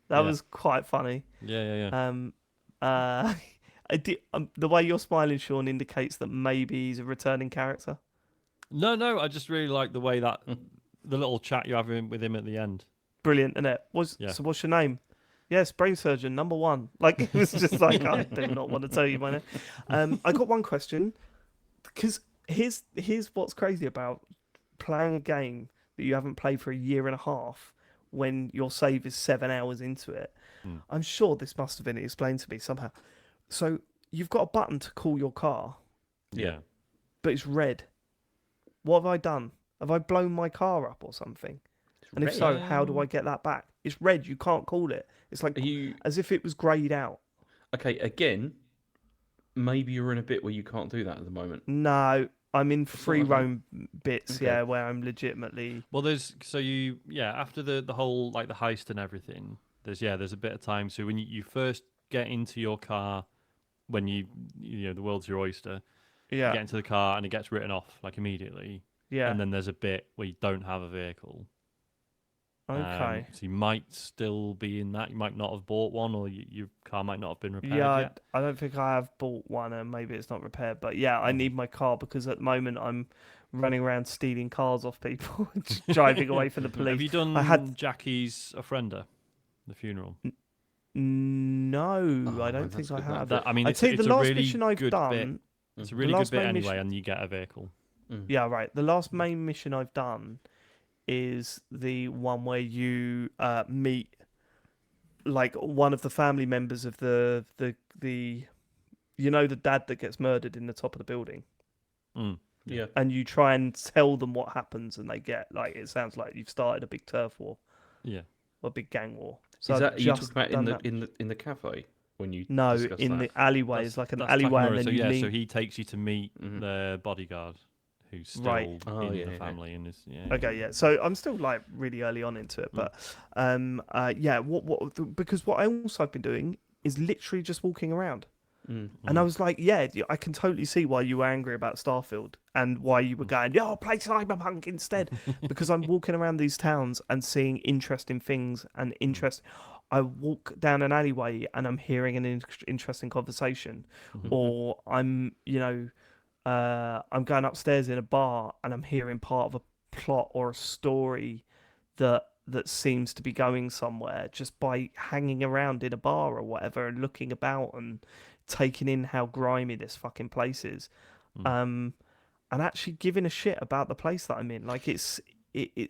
That was quite funny. Yeah. I did, the way you're smiling, Sean, indicates that maybe he's a returning character. No, I just really like the way that the little chat you have with him at the end. Brilliant, isn't it? So what's your name? Yes, brain surgeon number 1. Like, it was just like, I do not want to tell you my name. I got one question, because here's what's crazy about playing a game that you haven't played for a year and a half when your save is 7 hours into it. I'm sure this must have been explained to me somehow. So you've got a button to call your car. Yeah. But it's red. What have I done? Have I blown my car up or something? And if so, how do I get that back? It's red. You can't call it. It's like as if it was greyed out. Okay, again, maybe you're in a bit where you can't do that at the moment. No, I'm in free roam bits, Okay. where I'm legitimately... Well, after the whole, like, the heist and everything, there's a bit of time. So when you first get into your car, when you know, the world's your oyster, you get into the car and it gets written off, like, immediately. Yeah. And then there's a bit where you don't have a vehicle. Okay. So you might still be in that. You might not have bought one, or your car might not have been repaired Yeah, yet. I don't think I have bought one, and maybe it's not repaired. But yeah, I need my car because at the moment I'm running around stealing cars off people and just driving away from the police. Have you done Jackie's Offrender, the funeral? No, I don't think I have. I'd say the last really mission I've done. Bit. It's a really good bit anyway, and you get a vehicle. Yeah, right. The last main mission I've done is the one where you meet like one of the family members of the you know, the dad that gets murdered in the top of the building. Yeah. And you try and tell them what happens, and they get like, it sounds like you've started a big turf war. Yeah. Or a big gang war. So Is that you talking about in the cafe when you in the alleyway? It's like an alleyway, and then so he takes you to meet the bodyguard who's still in the family and is Okay, yeah. So I'm still like really early on into it, but because what I also have been doing is literally just walking around. And I was like, yeah, I can totally see why you were angry about Starfield and why you were going, yo, play Cyberpunk instead. Because I'm walking around these towns and seeing interesting things and I walk down an alleyway and I'm hearing an interesting conversation, or I'm I'm going upstairs in a bar and I'm hearing part of a plot or a story that seems to be going somewhere just by hanging around in a bar or whatever and looking about and taking in how grimy this fucking place is. And actually giving a shit about the place that I'm in. Like it's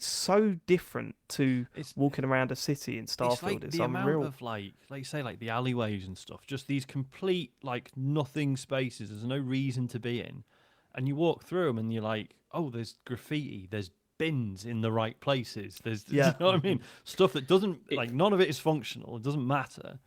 so different to walking around a city in Starfield. It's like It's the unreal. amount of like you say, like the alleyways and stuff, just these complete like nothing spaces. There's no reason to be in, and you walk through them and you're like, oh, there's graffiti, there's bins in the right places. There's, you know what I mean? Stuff that doesn't like none of it is functional. It doesn't matter.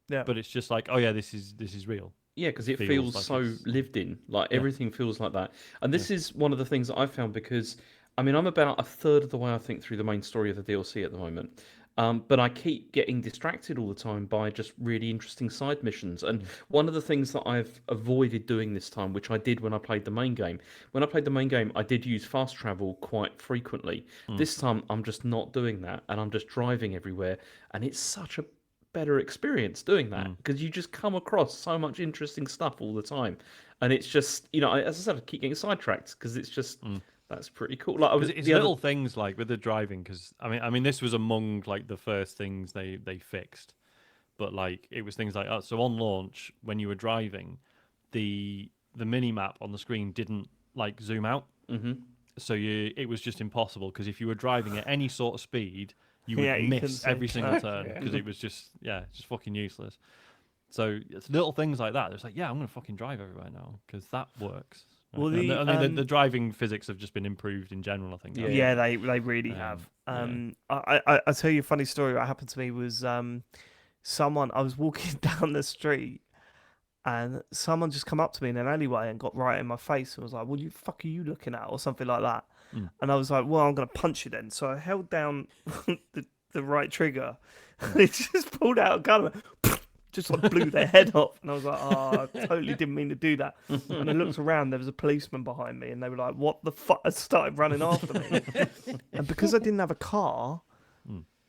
Yeah. But it's just like, oh yeah, this is real. Yeah, because it feels like so lived in. Like everything feels like that. And this is one of the things that I've found because, I mean, I'm about a third of the way, I think, through the main story of the DLC at the moment. But I keep getting distracted all the time by just really interesting side missions. And one of the things that I've avoided doing this time, which I did when I played the main game, when I played the main game, I did use fast travel quite frequently. This time, I'm just not doing that. And I'm just driving everywhere. And it's such a better experience doing that because you just come across so much interesting stuff all the time. And it's just, as I said, I keep getting sidetracked because it's just... That's pretty cool. Like, it's little things like with the driving, because I mean, this was among like the first things they fixed, but like it was things like so on launch when you were driving, the mini map on the screen didn't like zoom out, so it was just impossible because if you were driving at any sort of speed, you would miss every single turn because it was just fucking useless. So it's little things like that. It's like I'm gonna fucking drive everywhere now because that works. Well, the driving physics have just been improved in general, I think. Yeah, they really have. I'll tell you a funny story. What happened to me was I was walking down the street and someone just come up to me in an alleyway and got right in my face and was like, "What the fuck are you looking at?" or something like that. And I was like, "Well, I'm going to punch you then." So I held down the right trigger and it just pulled out a gun and just like blew their head off, and I was like, "Oh, I totally didn't mean to do that." And I looked around, there was a policeman behind me, and they were like, "What the fuck?" I started running after me, and because I didn't have a car,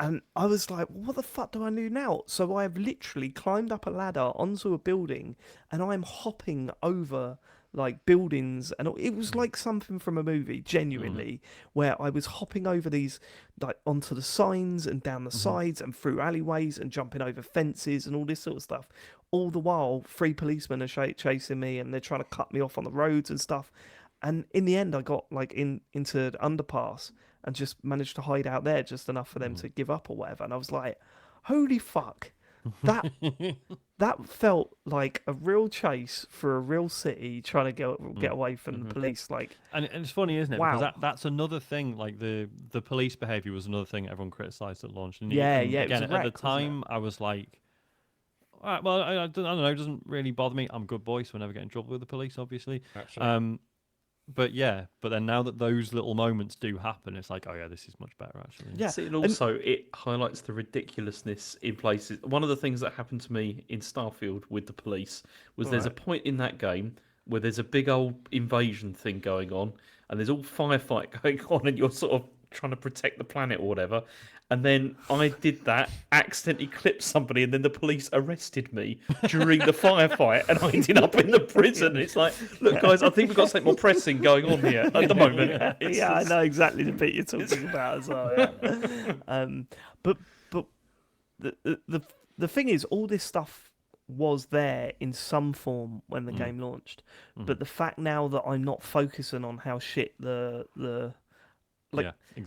and I was like, "What the fuck do I do now?" So I have literally climbed up a ladder onto a building, and I'm hopping over like buildings, and it was like something from a movie, genuinely, where I was hopping over these like onto the signs and down the sides and through alleyways and jumping over fences and all this sort of stuff. All the while, 3 policemen are chasing me and they're trying to cut me off on the roads and stuff. And in the end, I got like into the underpass and just managed to hide out there just enough for them to give up or whatever. And I was like, holy fuck. That felt like a real chase for a real city trying to get away from the police. Like, and it's funny, isn't it? Wow. Because that's another thing. Like the police behavior was another thing everyone criticised at launch. And it again, was a wreck, at the time, I was like, all right, well, I don't know. It doesn't really bother me. I'm a good boy, so I never get in trouble with the police, obviously. Absolutely. But then now that those little moments do happen, it's like, oh yeah, this is much better actually. Yeah. See, and also it highlights the ridiculousness in places. One of the things that happened to me in Starfield with the police was there's a point in that game where there's a big old invasion thing going on, and there's all firefight going on, and you're sort of trying to protect the planet or whatever. And then I did that, accidentally clipped somebody, and then the police arrested me during the firefight, and I ended up in the prison. It's like, look, guys, I think we've got something more pressing going on here at the moment. I know exactly the bit you're talking about as well. Yeah. But the thing is, all this stuff was there in some form when the game launched. But the fact now that I'm not focusing on how shit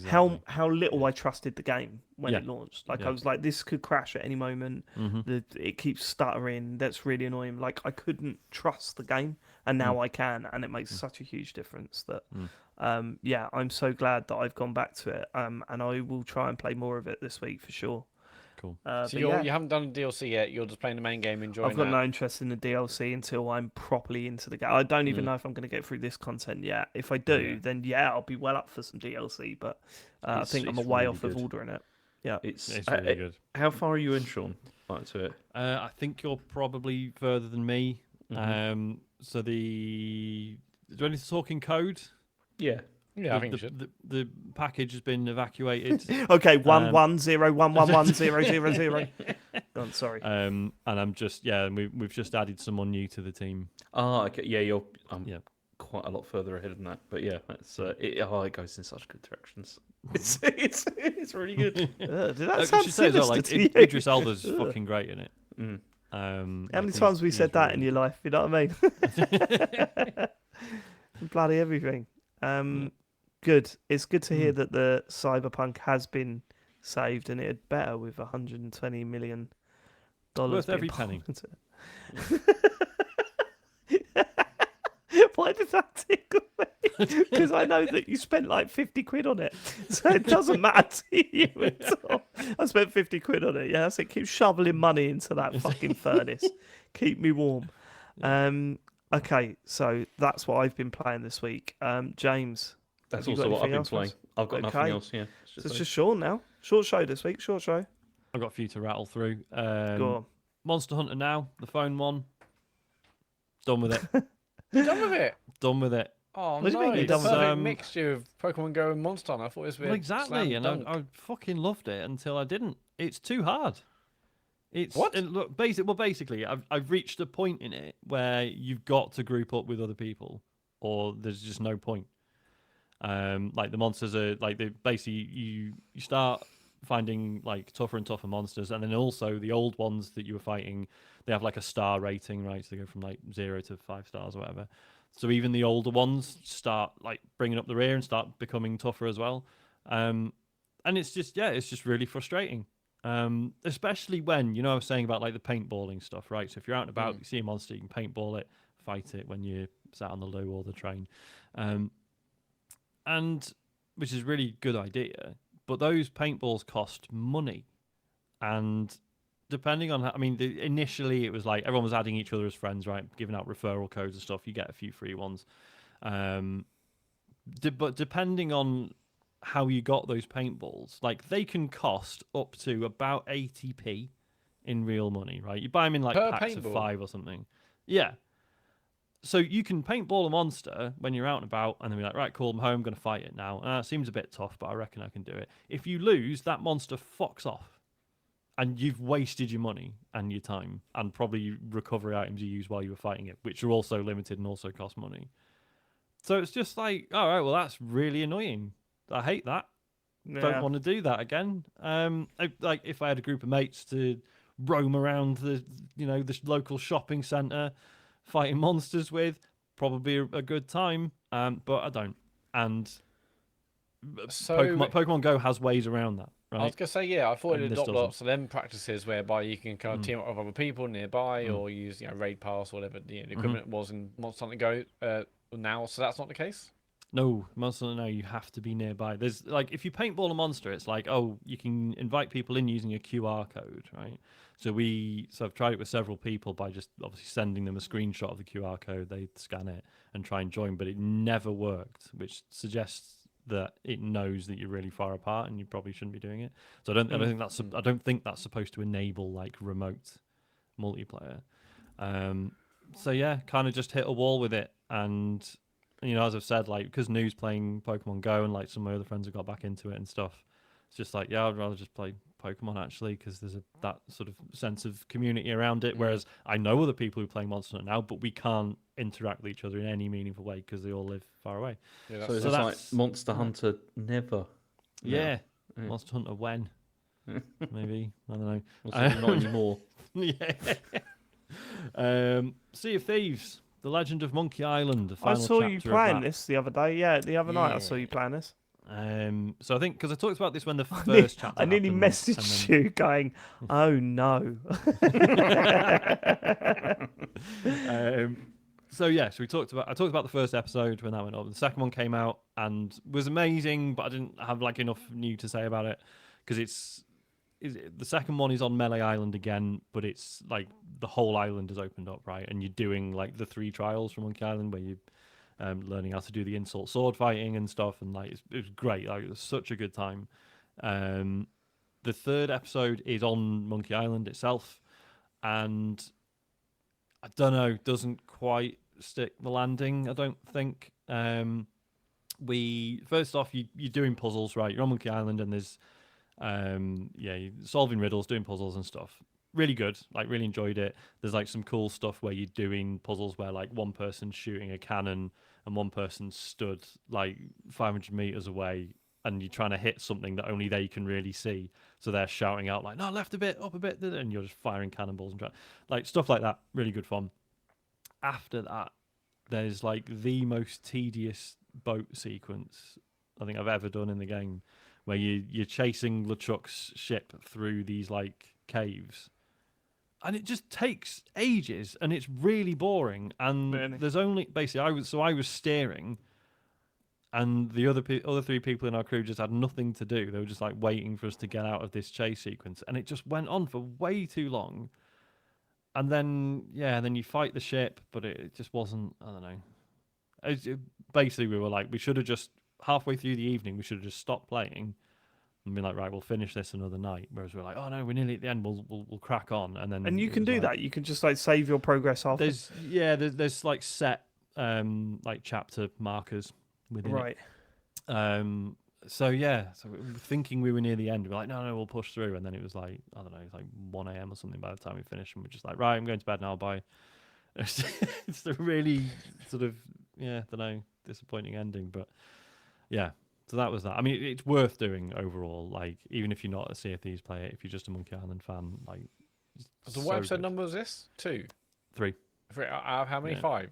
how little I trusted the game when it launched. Like I was like, this could crash at any moment. It keeps stuttering. That's really annoying. Like I couldn't trust the game, and now I can, and it makes such a huge difference that. I'm so glad that I've gone back to it. And I will try and play more of it this week for sure. Cool. So you haven't done the DLC yet. You're just playing the main game, enjoying. I've got no interest in the DLC until I'm properly into the game. I don't even know if I'm going to get through this content yet. If I do, then I'll be well up for some DLC. But I think I'm a way off of ordering it. Yeah, it's really good. How far are you in, Sean? To it? I think you're probably further than me. So do I need to talk in code? Yeah. Yeah, I think you should. The package has been evacuated. Okay, 110111100. Go on, sorry. And I'm just and we've just added someone new to the team. Oh, okay. Yeah, you're Yeah. quite a lot further ahead than that. But yeah, that's it goes in such good directions. It's really good. Did that I sound should say as well, sinister like to you? Idris Elba's fucking great in it. Mm. How many times have we said that in your life? You know what I mean? Bloody everything. Good. It's good to hear that the Cyberpunk has been saved, and it had better with $120 million. Worth every being penny. pumped into it. Why did that tickle me? Because I know that you spent like 50 quid on it, so it doesn't matter to you at all. I spent 50 quid on it. Yeah, so keep shoveling money into that fucking furnace. Keep me warm. Okay, so that's what I've been playing this week. James, That's have you got also what I've anything been else for playing. us? I've got nothing Okay. else. Yeah, So it's just Sean now. Short show this week. Short show. I've got a few to rattle through. Go on. Monster Hunter now, the phone one. Done with it. You done with it? Done with it. Oh What do you no! mean you're It's done a with it? perfect mixture of Pokemon Go and Monster Hunter. I thought it was a bit Well, exactly, slam and dunk. I fucking loved it until I didn't. It's too hard. It's What? Look, basically, I've reached a point in it where you've got to group up with other people, or there's just no point. Like the monsters are like they basically you start finding like tougher and tougher monsters, and then also the old ones that you were fighting, they have like a star rating, right? So they go from like 0 to 5 stars or whatever. So even the older ones start like bringing up the rear and start becoming tougher as well. And it's just really frustrating. Especially when, I was saying about like the paintballing stuff, right? So if you're out and about, you see a monster, you can paintball it, fight it when you're sat on the loo or the train. And which is a really good idea, but those paintballs cost money. And depending on how, initially it was like everyone was adding each other as friends, right? Giving out referral codes and stuff. You get a few free ones. But depending on how you got those paintballs, like they can cost up to about 80p in real money, right? You buy them in like Per packs paintball? of 5 or something. Yeah. So you can paintball a monster when you're out and about, and then be like, right, cool, I'm home, I'm going to fight it now. It seems a bit tough, but I reckon I can do it. If you lose, that monster fucks off. And you've wasted your money and your time, and probably recovery items you used while you were fighting it, which are also limited and also cost money. So it's just like, all right, well, that's really annoying. I hate that. Yeah. Don't want to do that again. Like if I had a group of mates to roam around the local shopping centre, fighting monsters with, probably a good time. But I don't. And So Pokemon Go has ways around that. Right? I was gonna say, yeah, I thought And it this adopted doesn't. lots of them practices whereby you can kind of team up with other people nearby or use raid pass or whatever the equipment was in Monster Hunter Go now. So that's not the case. No, Monster Hunter, no, you have to be nearby. There's like if you paintball a monster, it's like, oh, you can invite people in using a QR code, right? So I've tried it with several people by just obviously sending them a screenshot of the QR code. They scan it and try and join, but it never worked, which suggests that it knows that you're really far apart and you probably shouldn't be doing it. So I don't think that's supposed to enable like remote multiplayer. So yeah, kind of just hit a wall with it. And as I've said, like because New's playing Pokemon Go and like some of my other friends have got back into it and stuff, it's just like, yeah, I'd rather just play Pokemon actually, because there's that sort of sense of community around it. Whereas I know other people who play Monster Hunter now, but we can't interact with each other in any meaningful way because they all live far away. Yeah, So it's that's- like Monster Hunter never. Yeah, Monster Hunter when? Maybe, I don't know. Not anymore. Yeah. Sea of Thieves, The Legend of Monkey Island. The I final saw you chapter of playing that. this the other day. Yeah, the other night I saw you playing this. So I think because I talked about this when the first chapter I nearly happened, messaged you going, "Oh no." So I talked about the first episode when that went up. The second one came out and was amazing, but I didn't have like enough new to say about it because the second one is on Melee Island again, but it's like the whole island is opened up, right? And you're doing like the 3 trials from Monkey Island where you learning how to do the insult sword fighting and stuff, and like it was great. Like it was such a good time. The third episode is on Monkey Island itself, and I don't know, doesn't quite stick the landing. I don't think. First off, you're doing puzzles, right? You're on Monkey Island, and there's you're solving riddles, doing puzzles and stuff. really good. Like really enjoyed it. There's like some cool stuff where you're doing puzzles where like one person's shooting a cannon and one person stood like 500 meters away, and you're trying to hit something that only they can really see. So they're shouting out like, "No, left a bit, up a bit," and you're just firing cannonballs and like stuff like that. Really good fun. After that, there's like the most tedious boat sequence I think I've ever done in the game, where you're chasing LeChuck's ship through these like caves, and it just takes ages, and it's really boring. And Really? there's only basically I was steering, and the other three people in our crew just had nothing to do. They were just like waiting for us to get out of this chase sequence, and it just went on for way too long. And then then you fight the ship, but it just wasn't. I don't know. Basically, we were like, we should have just halfway through the evening, we should have just stopped playing and been like, right, we'll finish this another night. Whereas we're like, oh no, we're nearly at the end. We'll crack on, and then And you it can was do like, that. You can just like save your progress after. there's like set like chapter markers within Right. it. So we were thinking we were near the end. We're like, no, we'll push through. And then it was like, I don't know, it's like 1 a.m. or something by the time we finished. And we're just like, right, I'm going to bed now. Bye. It's a really sort of, don't know, disappointing ending. But yeah, so that was that. I mean, it's worth doing overall. Like, even if you're not a Sea of Thieves player, if you're just a Monkey Island fan, like, So what episode number was this? 2? 3. 3 out of how many? Yeah. 5?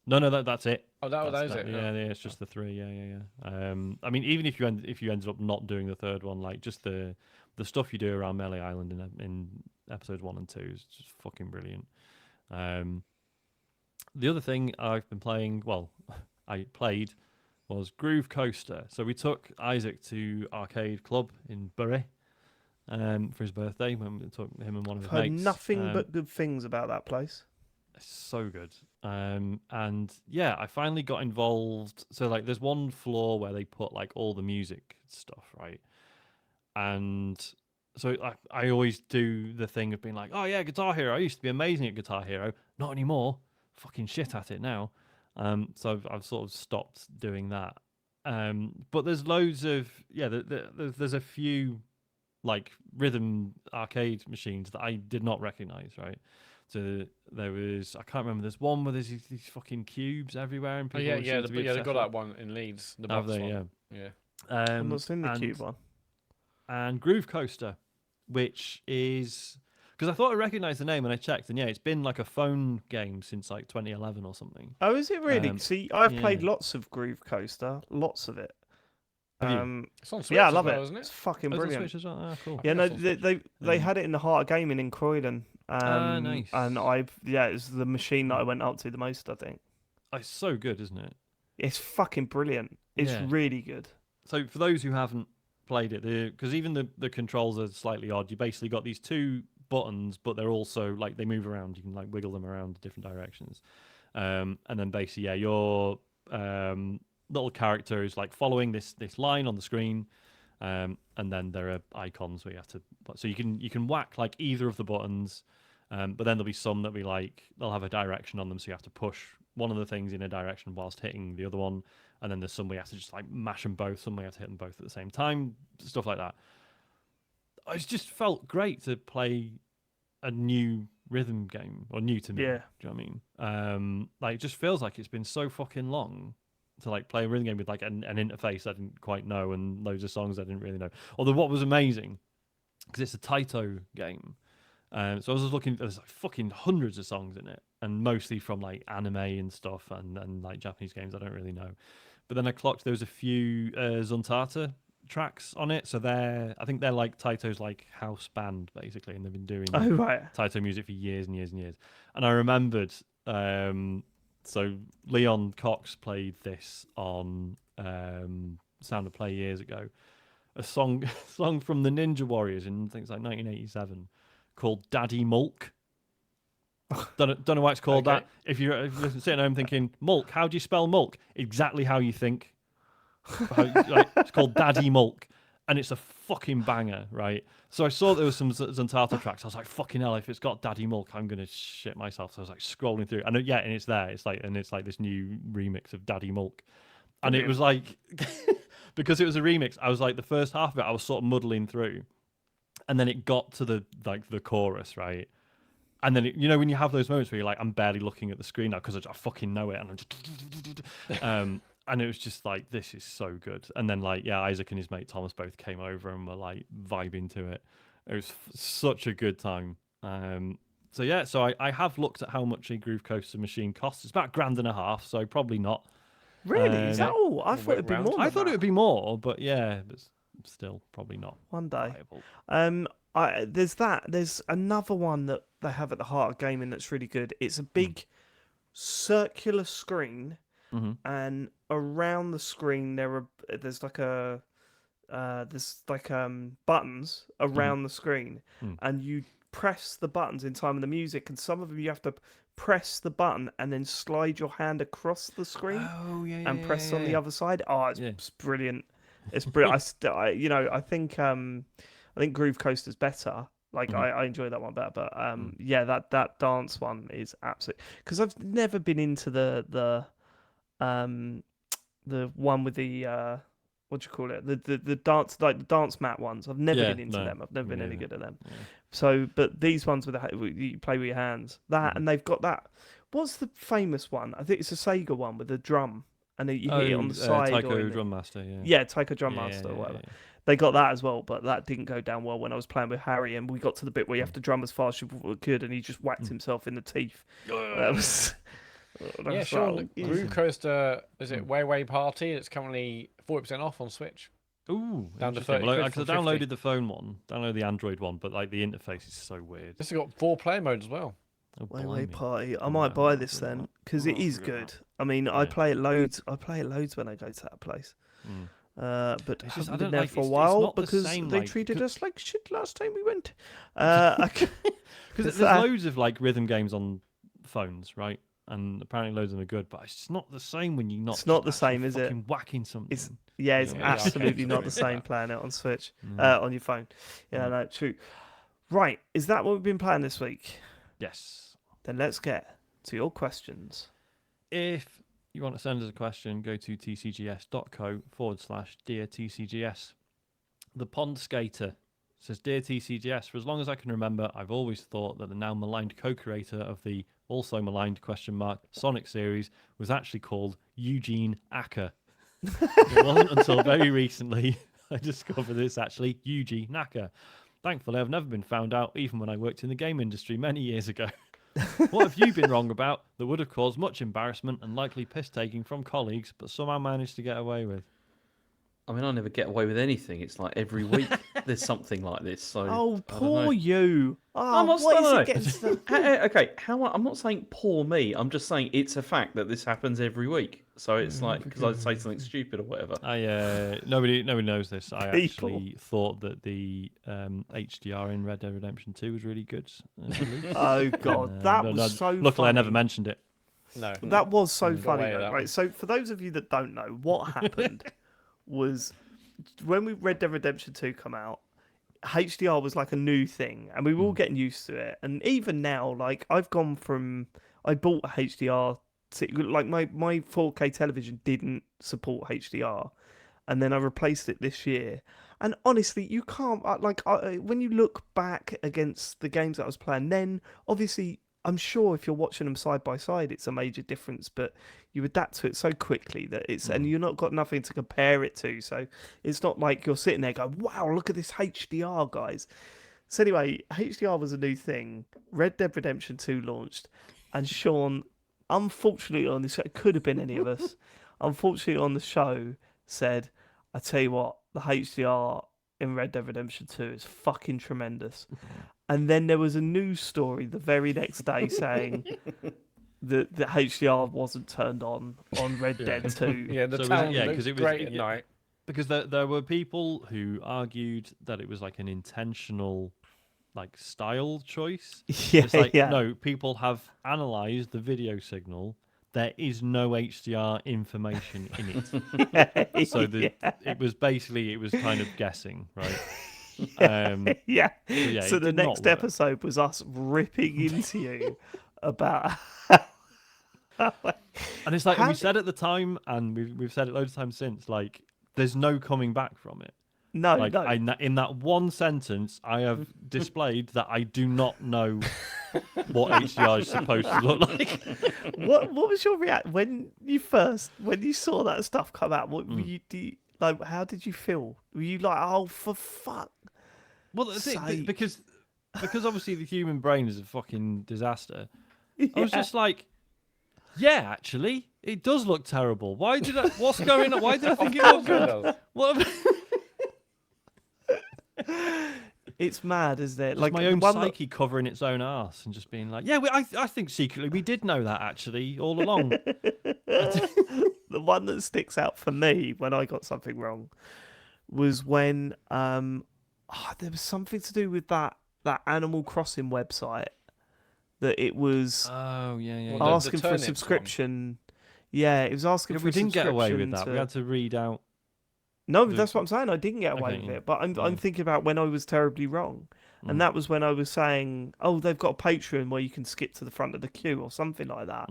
No, that's it. Oh, that is it. Yeah, it's just the 3. Yeah. I mean, even if you ended up not doing the third one, like just the stuff you do around Melee Island in episodes 1 and 2 is just fucking brilliant. The other thing I've been playing, I played, was Groove Coaster. So we took Isaac to Arcade Club in Bury for his birthday, when we took him and one of his I've heard mates. nothing but good things about that place. It's so good. And yeah, I finally got involved. So like, there's one floor where they put like all the music stuff, right? And so I always do the thing of being like, oh yeah, Guitar Hero. I used to be amazing at Guitar Hero. Not anymore. Fucking shit at it now. So I've sort of stopped doing that. But there's loads of there's a few like rhythm arcade machines that I did not recognize, right? So there was, I can't remember, there's one where there's these fucking cubes everywhere, and people They got obsessed that one in Leeds. The have box they? one. Yeah. I'm not seeing the cube one. And Groove Coaster, which is, because I thought I recognised the name and I checked, and yeah, it's been like a phone game since like 2011 or something. Oh, is it really? See, I've played yeah. lots of Groove Coaster, lots of it. Have you? It's on Switch, Yeah, I love well, it. isn't it? It's fucking Oh, it's on brilliant. Switch as well? Ah, cool. Yeah, no, It's on Switch. they had it in the Heart of Gaming in Croydon. Nice. And it's the machine that I went up to the most, I think. It's so good, isn't it? It's fucking brilliant. It's Yeah. really good. So for those who haven't played it, because even the controls are slightly odd. You basically got these 2 buttons, but they're also like, they move around. You can like wiggle them around different directions. And then basically, yeah, your little character is like following this line on the screen. And then there are icons where you have to, so you can whack like either of the buttons, but then there'll be some that be like, they'll have a direction on them, so you have to push one of the things in a direction whilst hitting the other one, and then there's some where you have to just like mash them both, some where you have to hit them both at the same time, stuff like that. It's just felt great to play a new rhythm game, or new to me. Yeah. Do you know what I mean? Like, it just feels like it's been so fucking long to like play a rhythm game with like an interface I didn't quite know, and loads of songs I didn't really know. Although what was amazing, because it's a Taito game, so I was just looking, there's like fucking hundreds of songs in it, and mostly from like anime and stuff, and like Japanese games I don't really know. But then I clocked there was a few Zuntata tracks on it, so I think they're like Taito's like house band basically, and they've been doing Oh, right. Taito music for years and years and years. And I remembered, so Leon Cox played this on Sound of Play years ago, a song from the Ninja Warriors in things like 1987 called Daddy Mulk. Don't know why it's called Okay. that. If you're sitting at home thinking Mulk, how do you spell Mulk? Exactly how you think. It's called Daddy Mulk, and it's a fucking banger, right? So I saw there was some Zuntata tracks. I was like, fucking hell, if it's got Daddy Mulk, I'm gonna shit myself. So I was like scrolling through, and and it's there. It's like this new remix of Daddy Mulk, and it was like because it was a remix. I was like, the first half of it, I was sort of muddling through, and then it got to the chorus, right? And then when you have those moments where you're like, I'm barely looking at the screen now because I fucking know it, and I'm just and it was just like, this is so good. And then Isaac and his mate Thomas both came over and were like vibing to it. It was such a good time. So I have looked at how much a Groove Coaster machine costs. It's about $1,500, so probably not. Really? Is that all? I We'll thought wait it'd be round. more. I thought it would be more, but yeah, but still probably not one day. viable. There's another one that they have at the Heart of Gaming that's really good. It's a big circular screen, and around the screen there's buttons around the screen, and you press the buttons in time of the music, and some of them you have to press the button and then slide your hand across the screen and press on the other side. Oh, it's brilliant. It's brilliant. I think Groove Coaster's better. Like I enjoy that one better, but that dance one is absolutely, because I've never been into the one with the what do you call it? The dance, like the dance mat ones. I've never been into them. I've never been any good at them. Yeah. So, but these ones you play with your hands. And they've got that. What's the famous one? I think it's a Sega one with the drum, and then you hit it on the side. Taiko Drum Master. Taiko Drum Master or whatever. Yeah. They got that as well, but that didn't go down well when I was playing with Harry, and we got to the bit where you have to drum as fast as you could, and he just whacked himself in the teeth. That was. Sean, Groove Coaster, is it Way Party? It's currently 40% off on Switch. Ooh, down to 30. Because I downloaded the phone one, downloaded the Android one, but like the interface is so weird. This has got 4 player modes as well. Way Party. I might buy this then, because it is good. I mean, I play it loads. I play it loads when I go to that place. But I haven't been there for a while because they treated us like shit last time we went. Because there's loads of like rhythm games on phones, right? And apparently loads of them are good, but it's not the same when you're not. It's not the same, is it? Whacking something. It's absolutely not the same playing it on Switch, on your phone. No, true. Right, is that what we've been playing this week? Yes. Then let's get to your questions. If you want to send us a question, go to tcgs.co/Dear TCGS. The Pond Skater says, Dear TCGS, for as long as I can remember, I've always thought that the now maligned co-creator of the also maligned Sonic series was actually called Eugene Acker. It wasn't until very recently I discovered this actually Yuji Naka. Thankfully, I've never been found out, even when I worked in the game industry many years ago. What have you been wrong about that would have caused much embarrassment and likely piss-taking from colleagues, but somehow managed to get away with? I mean, I never get away with anything. It's like every week there's something like this. So poor you. I'm not saying. Okay, I'm not saying poor me. I'm just saying it's a fact that this happens every week. So it's like because I say something stupid or whatever. Nobody knows this. I actually thought that the HDR in Red Dead Redemption 2 was really good. Oh god, that was so. Luckily, funny. I never mentioned it. No, that was so funny. Though, right, so for those of you that don't know, what happened was when Red Dead Redemption 2 come out, HDR was like a new thing, and we were all getting used to it. And even now, like I bought a HDR. Like my 4K television didn't support HDR, and then I replaced it this year. And honestly, you can't when you look back against the games that I was playing then, obviously I'm sure if you're watching them side by side, it's a major difference, but you adapt to it so quickly that and you're not got nothing to compare it to. So it's not like you're sitting there going, wow, look at this HDR, guys. So anyway, HDR was a new thing. Red Dead Redemption 2 launched, and Sean, unfortunately on this, it could have been any of us, unfortunately on the show said, I tell you what, the HDR in Red Dead Redemption 2 is fucking tremendous. And then there was a news story the very next day saying that the HDR wasn't turned on Red Dead 2. Yeah, the town because it was great at night. Because there were people who argued that it was like an intentional like style choice. Yeah, it's like, no, people have analysed the video signal. There is no HDR information in it. So it was kind of guessing, right? So the next episode was us ripping into you about. And it's like we said at the time, and we've said it loads of times since. Like, there's no coming back from it. No, Like no. in that one sentence, I have displayed that I do not know what HDR is supposed to look like. What was your reaction when you saw that stuff come out? What were like? How did you feel? Were you like, oh, for fuck? Well, that's it, sake. because obviously the human brain is a fucking disaster. I was Yeah. just like, yeah, actually, it does look terrible. Why did I? What's going on? Why did I think it looked good? What? It's mad, isn't it? Just Like my the own one psyche covering its own arse and just being like, yeah, I think secretly we did know that actually all along. the one that sticks out for me when I got something wrong was when there was something to do with that Animal Crossing website that it was Oh yeah. Well, asking for a turnips subscription. Yeah, it was asking Yeah, for we a didn't get away with subscription that. We had to read out. No, the- that's what I'm saying. I didn't get away Okay, with it, but I'm thinking about when I was terribly wrong, and that was when I was saying, "Oh, they've got a Patreon where you can skip to the front of the queue or something like that,"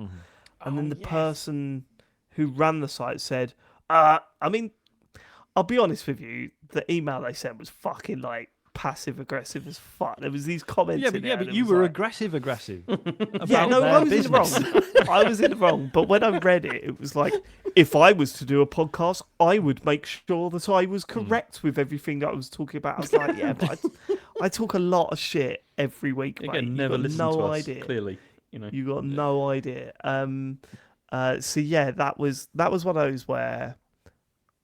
and then the person who ran the site said, I mean, I'll be honest with you, the email they sent was fucking like passive aggressive as fuck. There was these comments. Yeah, in but there, but and it you was were like, aggressive. About yeah, no, their I was business. in the wrong. I was in the wrong. But when I read it, it was like, if I was to do a podcast, I would make sure that I was correct with everything that I was talking about. I was like, yeah, but I talk a lot of shit every week, mate. Again, never you got listen no to us. idea. Clearly, you know. You got no idea. So yeah, that was one of those where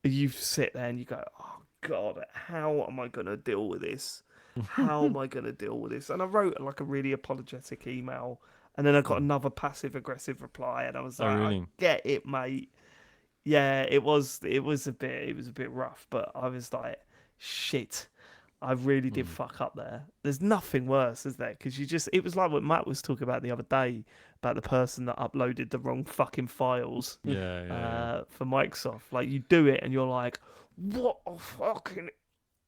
you sit there and you go, oh God, how am I gonna deal with this? How am I going to deal with this? And I wrote like a really apologetic email, and then I got another passive aggressive reply, and I was like, really? I get it, mate. Yeah, it was a bit rough, but I was like, shit, I really did fuck up there. There's nothing worse, is there? Because it was like what Matt was talking about the other day about the person that uploaded the wrong fucking files Yeah. for Microsoft. Like you do it, and you're like, what a fucking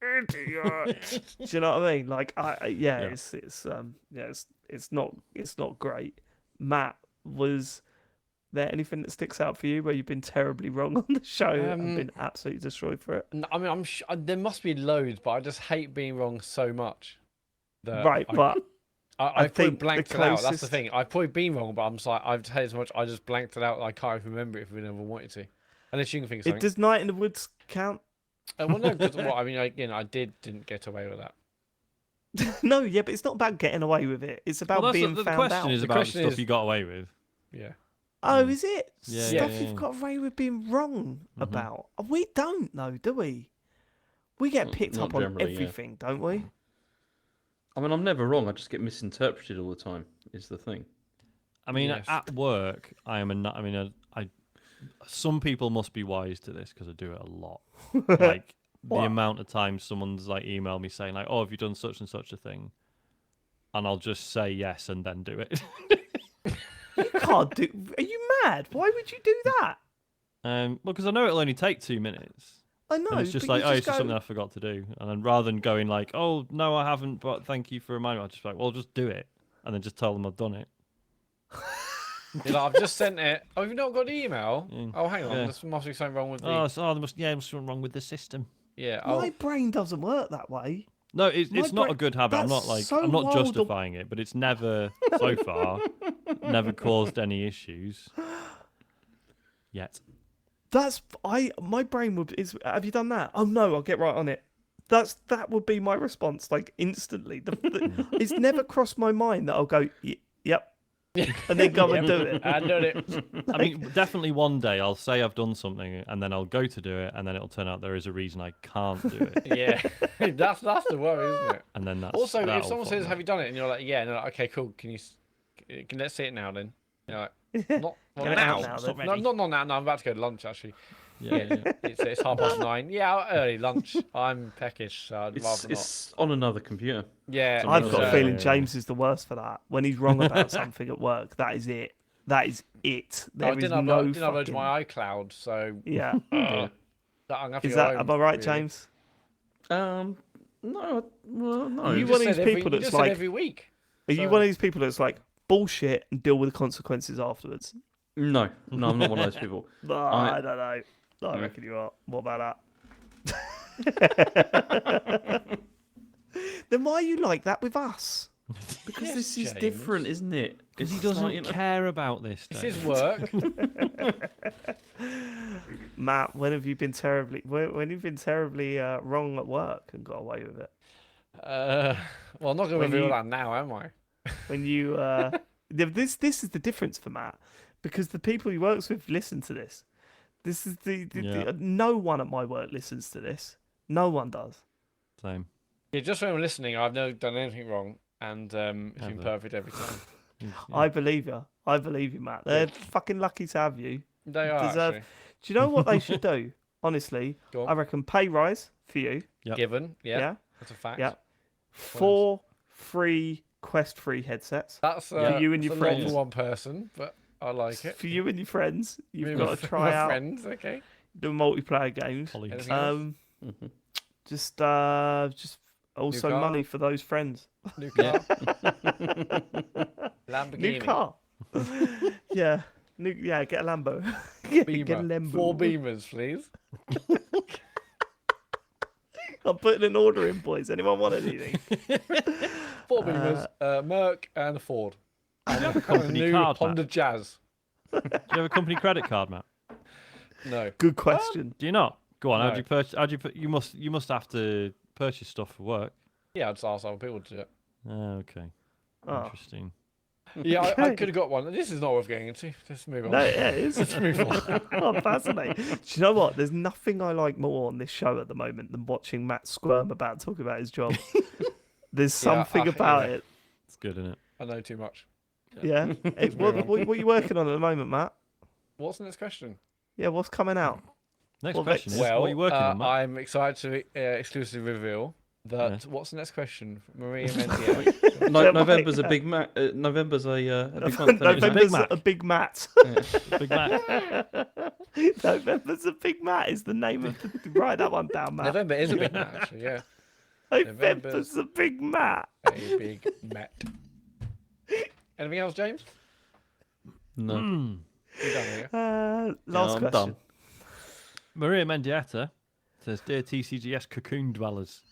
idiot. Do you know what I mean? Like, it's not great. Matt, was there anything that sticks out for you where you've been terribly wrong on the show and been absolutely destroyed for it? I mean, there must be loads, but I just hate being wrong so much. Right, but I probably think blanked the it out. That's the closest- thing. I've probably been wrong, but I'm just like, I've said so much, I just blanked it out. I can't even remember it if we never wanted to. Unless you can think of something. Does Night in the Woods count? Well, no, because I mean, I didn't get away with that. No, yeah, but it's not about getting away with it. It's about Well, being the found question out. is The about question stuff is- you got away with. Yeah. Oh, is it? Yeah, Stuff yeah. you've got away with being wrong about. We don't know, do we? We get picked Not up on generally, yeah. everything, don't we? I mean, I'm never wrong. I just get misinterpreted all the time. Is the thing. I mean, Yes. at work, I am I mean, some people must be wise to this because I do it a lot. Like the What? amount of times someone's like emailed me saying like, "Oh, have you done such and such a thing?" And I'll just say yes and then do it. You can't do. Are you mad? Why would you do that? Well, because I know it'll only take 2 minutes. I know. And it's just but like, you oh, it's just go, something I forgot to do. And then rather than going like, oh, no, I haven't, but thank you for reminding me, I'll just be like, well, just do it. And then just tell them I've done it. You're like, I've just sent it. Oh, you've not got the email? Yeah. Oh, hang on. Yeah. There must be something wrong with the... There must be something wrong with the system. Yeah. Oh, My brain doesn't work that way. No, it's My not a brain- good habit. I'm that's not so I'm not wild. justifying it, but it's never so far never caused any issues yet. My brain would is. Have you done that? Oh no, I'll get right on it. That would be my response, like instantly. It's never crossed my mind that I'll go, yep, and then go and do it. I done it. I mean, definitely one day I'll say I've done something, and then I'll go to do it, and then it'll turn out there is a reason I can't do it, Yeah. that's the worry, isn't it? and then that's Also, if that'll someone fuck says, me "Have you done it?" and you're like, "Yeah," and they're like, "Okay, cool. Let's see it now then." You're like, "Not Get it now. out now, Not then. no, not now. No, I'm about to go to lunch actually. Yeah. It's 9:30. Yeah, early lunch. I'm peckish, so I'd rather not. It's on another computer. Yeah, I've got a Yeah, feeling yeah. James is the worst for that. When he's wrong about something at work, that is it. That is it. I There is didn't no upload to fucking... my iCloud, so Yeah. I'm gonna have to Is go that? home, Am I right, really. James? No, well, no. You You one of just these said every- people you that's just said like- every week. Are you So- one of these people that's like bullshit and deal with the consequences afterwards? No, I'm not one of those people. No, I don't know. I Mm. reckon you are. What about that? Then why are you like that with us? Because Yes, this is James. different, isn't it? Because he It's doesn't like, you know- care about this. It's Dave. his work. Matt, when have you been terribly when you've been terribly wrong at work and got away with it? Well, I'm not going to When reveal you- that now, am I? When you this is the difference for Matt, because the people he works with listen to this. This is Yeah. no one at my work listens to this. No one does. Same. Yeah, just when I'm listening, I've never done anything wrong, and it's been Ever. perfect every time. Yeah. I believe you. I believe you, Matt. They're fucking lucky to have you. They are Deserve- actually Do you know what they should do? Honestly, Go on. I reckon pay rise for you. Yep. given. Yeah, Yeah. that's a fact. Yeah. 4 free Quest 3 headsets. That's For you and that's your a lot friends. for one person, but I like it. For you and your friends, you've Me and got my to try my out friends, okay. the multiplayer games. Colleagues. Anything else? Mhm. Just also car? money for those friends. New car, New Lamborghini, car. Yeah. Get a Lambo. Get a Beamer, Lambo. 4 Beamers, please. I'm putting an order in, boys. Anyone want anything? 4 Beamers, Merc, and a Ford. And a company new card, Honda Jazz. Do you have a company credit card, Matt? No, Good question. Do you not? Go on. How No. do you purchase? How do you put? You must have to purchase stuff for work. yeah, I'd just ask other people to do it. Okay. Oh. Interesting. Yeah, I Okay. could have got one. This is not worth getting into. Let's move on. No, yeah, it is. Let's move on. Oh, fascinating. Do you know what? There's nothing I like more on this show at the moment than watching Matt squirm about talking about his job. There's something about it. It's good, isn't it? I know too much. Yeah. Hey, what are you working on at the moment, Matt? What's the next question? Yeah, what's coming out? Next Well, question is, Well, what are you working on, Matt? I'm excited to exclusively reveal that. Yeah. What's the next question? Maria Mendier. November's a big November's a big month. isn't it? November's Mac. a big Matt. Big Matt. November's a big Matt is the name of the. Write that one down, Matt. November is a big match, actually, yeah. November's a big Matt. A big Met. Anything else, James? No. You're done here. Last I'm question. done. Maria Mendieta says, "Dear TCGS Cocoon dwellers,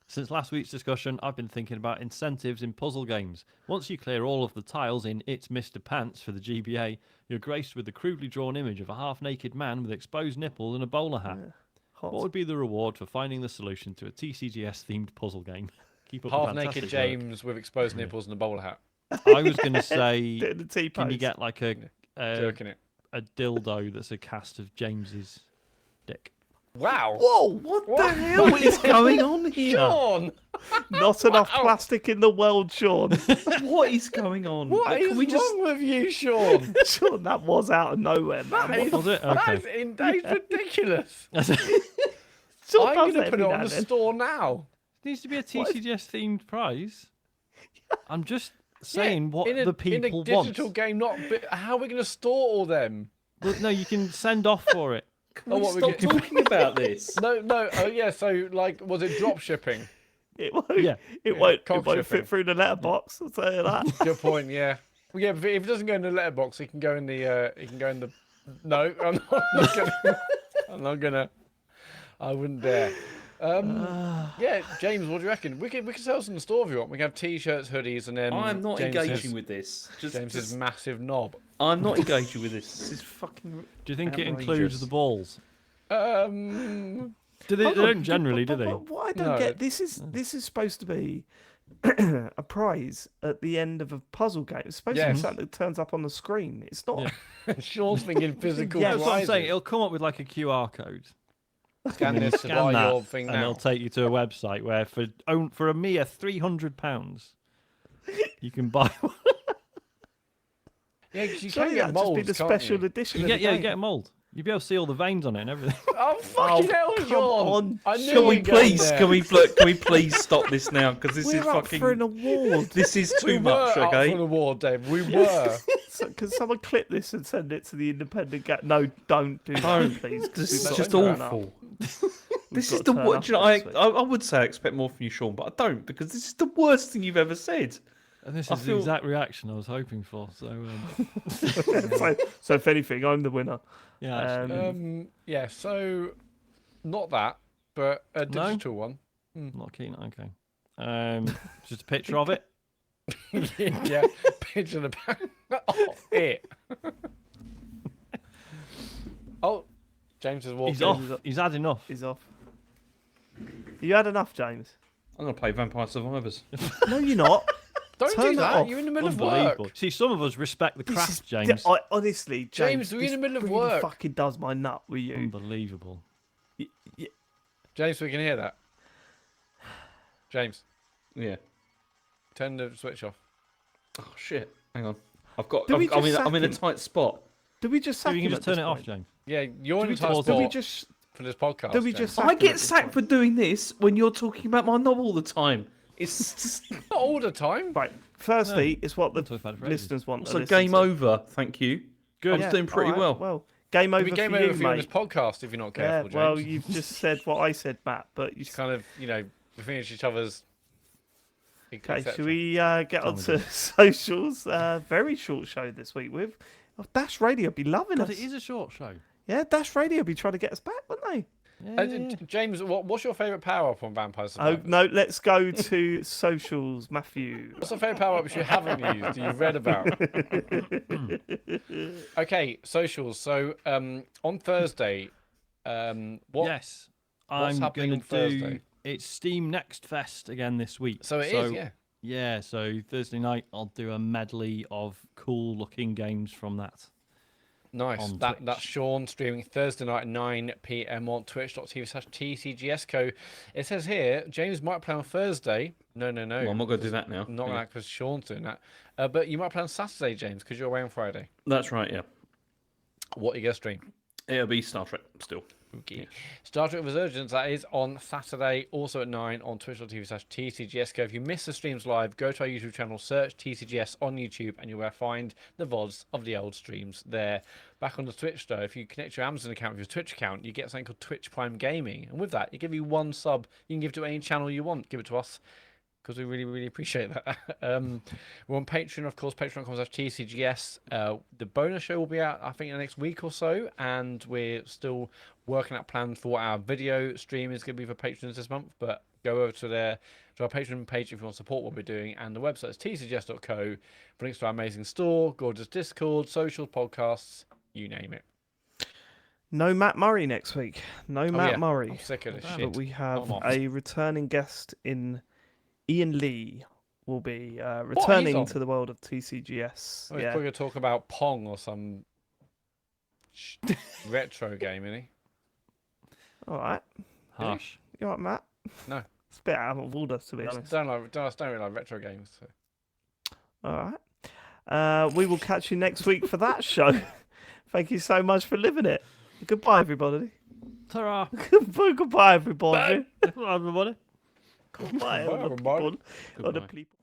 since last week's discussion, I've been thinking about incentives in puzzle games. Once you clear all of the tiles in It's Mr. Pants for the GBA, you're graced with the crudely drawn image of a half-naked man with exposed nipples and a bowler hat. Hot. What would be the reward for finding the solution to a TCGS-themed puzzle game? Keep up the Half naked fantastic James with exposed nipples and a bowler hat. work." I was going to say, Doing the T-pose. can you get like a Jerking it. dildo that's a cast of James's dick? Wow. Whoa! What the hell is going on here? Sean! Not enough Wow. plastic in the world, Sean. What is going on? What Like, is can we just? wrong with you, Sean? Sean, that was out of nowhere, man. That is, Was it? that Okay. is that's Sean ridiculous. I'm does going to that put it every on now the and then. store now. Needs to be a TCGS-themed prize. I'm just saying what in a, the people in a digital want. game, not. How are we going to store all them? Well, no, you can send off for it. Can Oh, we what we stop get- talking about this? No. Oh yeah. So like, was it drop shipping? It won't. Yeah. It won't. cock It won't shipping. fit through the letterbox. I'll tell you that. Good point. Yeah. Well, yeah. If it doesn't go in the letterbox, it can go in the. It can go in the. No, I'm not gonna. I'm not gonna. I wouldn't dare. Yeah, James, what do you reckon? We could sell some in the store if you want. We can have t-shirts, hoodies, and then I'm not engaging James's, with this. James's massive knob. I'm not engaging with this. This is fucking. Do you think it includes Outrageous. the balls? Um, Do they? Hold They on, don't generally, do they? But what I don't No. get, this is supposed to be a prize at the end of a puzzle game. It's supposed to be Yes. something that turns up on the screen. It's not. Yeah. Sean's thinking physical. Yeah, that's what I'm saying. prizes. It'll come up with like a QR code. Scan You this to scan buy that, your thing and now. it'll take you to a website where for a mere £300, you can buy one. Yeah, 'cause you Surely can get that'd just be molds, the can't special you? edition. You of get the yeah, you game. get a mold. You'll be able to see all the veins on it and everything. Oh fucking hell, come Sean! on. I knew Can we we'd get in please? there. Can we please stop this now? Because this We're is up fucking. for an award. This is We too were much. up Okay. for an award, Dave. We were. Can someone clip this and send it to the independent game? No, don't do that, please. 'cause This we is don't just turn up. awful. We've This got is to the turn what? up You know, next week. I would say I expect more from you, Sean, but I don't because this is the worst thing you've ever said. And this I is feel- the exact reaction I was hoping for. So so if anything, I'm the winner. yeah, actually, Um, Yeah, so not that, but a No? digital one. Not keen. Okay. Just a picture of it. Yeah, picture the back. Oh, it. Oh, James is walking. He's off. He's had enough. He's off. You had enough, James? I'm gonna play Vampire Survivors. No, you're not. Don't Turn do that that. off. You're in the middle of Unbelievable. work. See, some of us respect the This craft, is- James. honestly, James, we're in this the middle of really work. fucking does my nut with you. Unbelievable. James, we can hear that. James, Yeah. turn the switch off. Oh shit. Hang on. I'm we just in sack I'm in a him? tight spot. Do we just sack You can him just at turn this it off, point? James. Yeah, you're in we the tight pause Do we spot just for this podcast. do we James. just sack I him at get this sacked point? for doing this when you're talking about my knob all the time. It's Not all the time. Right. Firstly, it's what the Talk about it for ages. listeners want. to so listen game to. over. Thank you. Good. I was doing pretty all right, well. Game over It'll be game for over you, for you on this mate. podcast if you're not Yeah. careful, James. Well, you've just said what I said, Matt. But you. It's kind of, we finish each other's. Okay. etc. Should we get Tell on me, to socials? Very short show this week with Dash Radio. Be loving God, us. it is a short show. Yeah, Dash Radio be trying to get us back, wouldn't they? Yeah. James, what's your favourite power up on Vampire Oh Survivors? no, let's go to socials, Matthew. What's the favourite power ups you haven't used that you've read about? Okay, socials. So on Thursday, Yes. I'm happening going on to do. Thursday? It's Steam Next Fest again this week. So it is, yeah. Yeah, so Thursday night I'll do a medley of cool looking games from that. Nice. On That's Twitch. Sean streaming Thursday night at 9 p.m. on twitch.tv/TCGSco. It says here, James might play on Thursday. No. Well, I'm not going to do that now. Not Yeah. that because Sean's doing that. But you might play on Saturday, James, because you're away on Friday. That's right. Yeah. What are you going to stream? It'll be Star Trek still. Okay. Star Trek Resurgence, that is on Saturday, also at 9 on twitch.tv/TCGSco. If you miss the streams live, go to our YouTube channel, search TCGS on YouTube, and you'll find the VODs of the old streams there. Back on the Twitch, though, if you connect your Amazon account with your Twitch account, you get something called Twitch Prime Gaming. And with that, you give you one sub. You can give to any channel you want. Give it to us, because we really, really appreciate that. We're on Patreon, of course, patreon.com/TCGS. The bonus show will be out, I think, in the next week or so, and we're still working out plans for what our video stream is going to be for patrons this month, but go over to our Patreon page if you want to support what we're doing, and the website is tcgs.co for links to our amazing store, gorgeous Discord, social podcasts, you name it. No Matt Murray next week. No Matt yeah. Murray. I'm sick of this But shit. we have I'm off. a returning guest in Ian Lee. Will be returning on? to the world of TCGS. We're Yeah. going to talk about Pong or some retro game, isn't he? All right. Harsh. You all right, Matt? No. It's a bit out of order, to be I honest. don't really like retro games. So. All right. We will catch you next week for that show. Thank you so much for living it. Goodbye, everybody. Ta-ra. Goodbye, everybody. Everybody. Goodbye, Goodbye, everybody. Other people.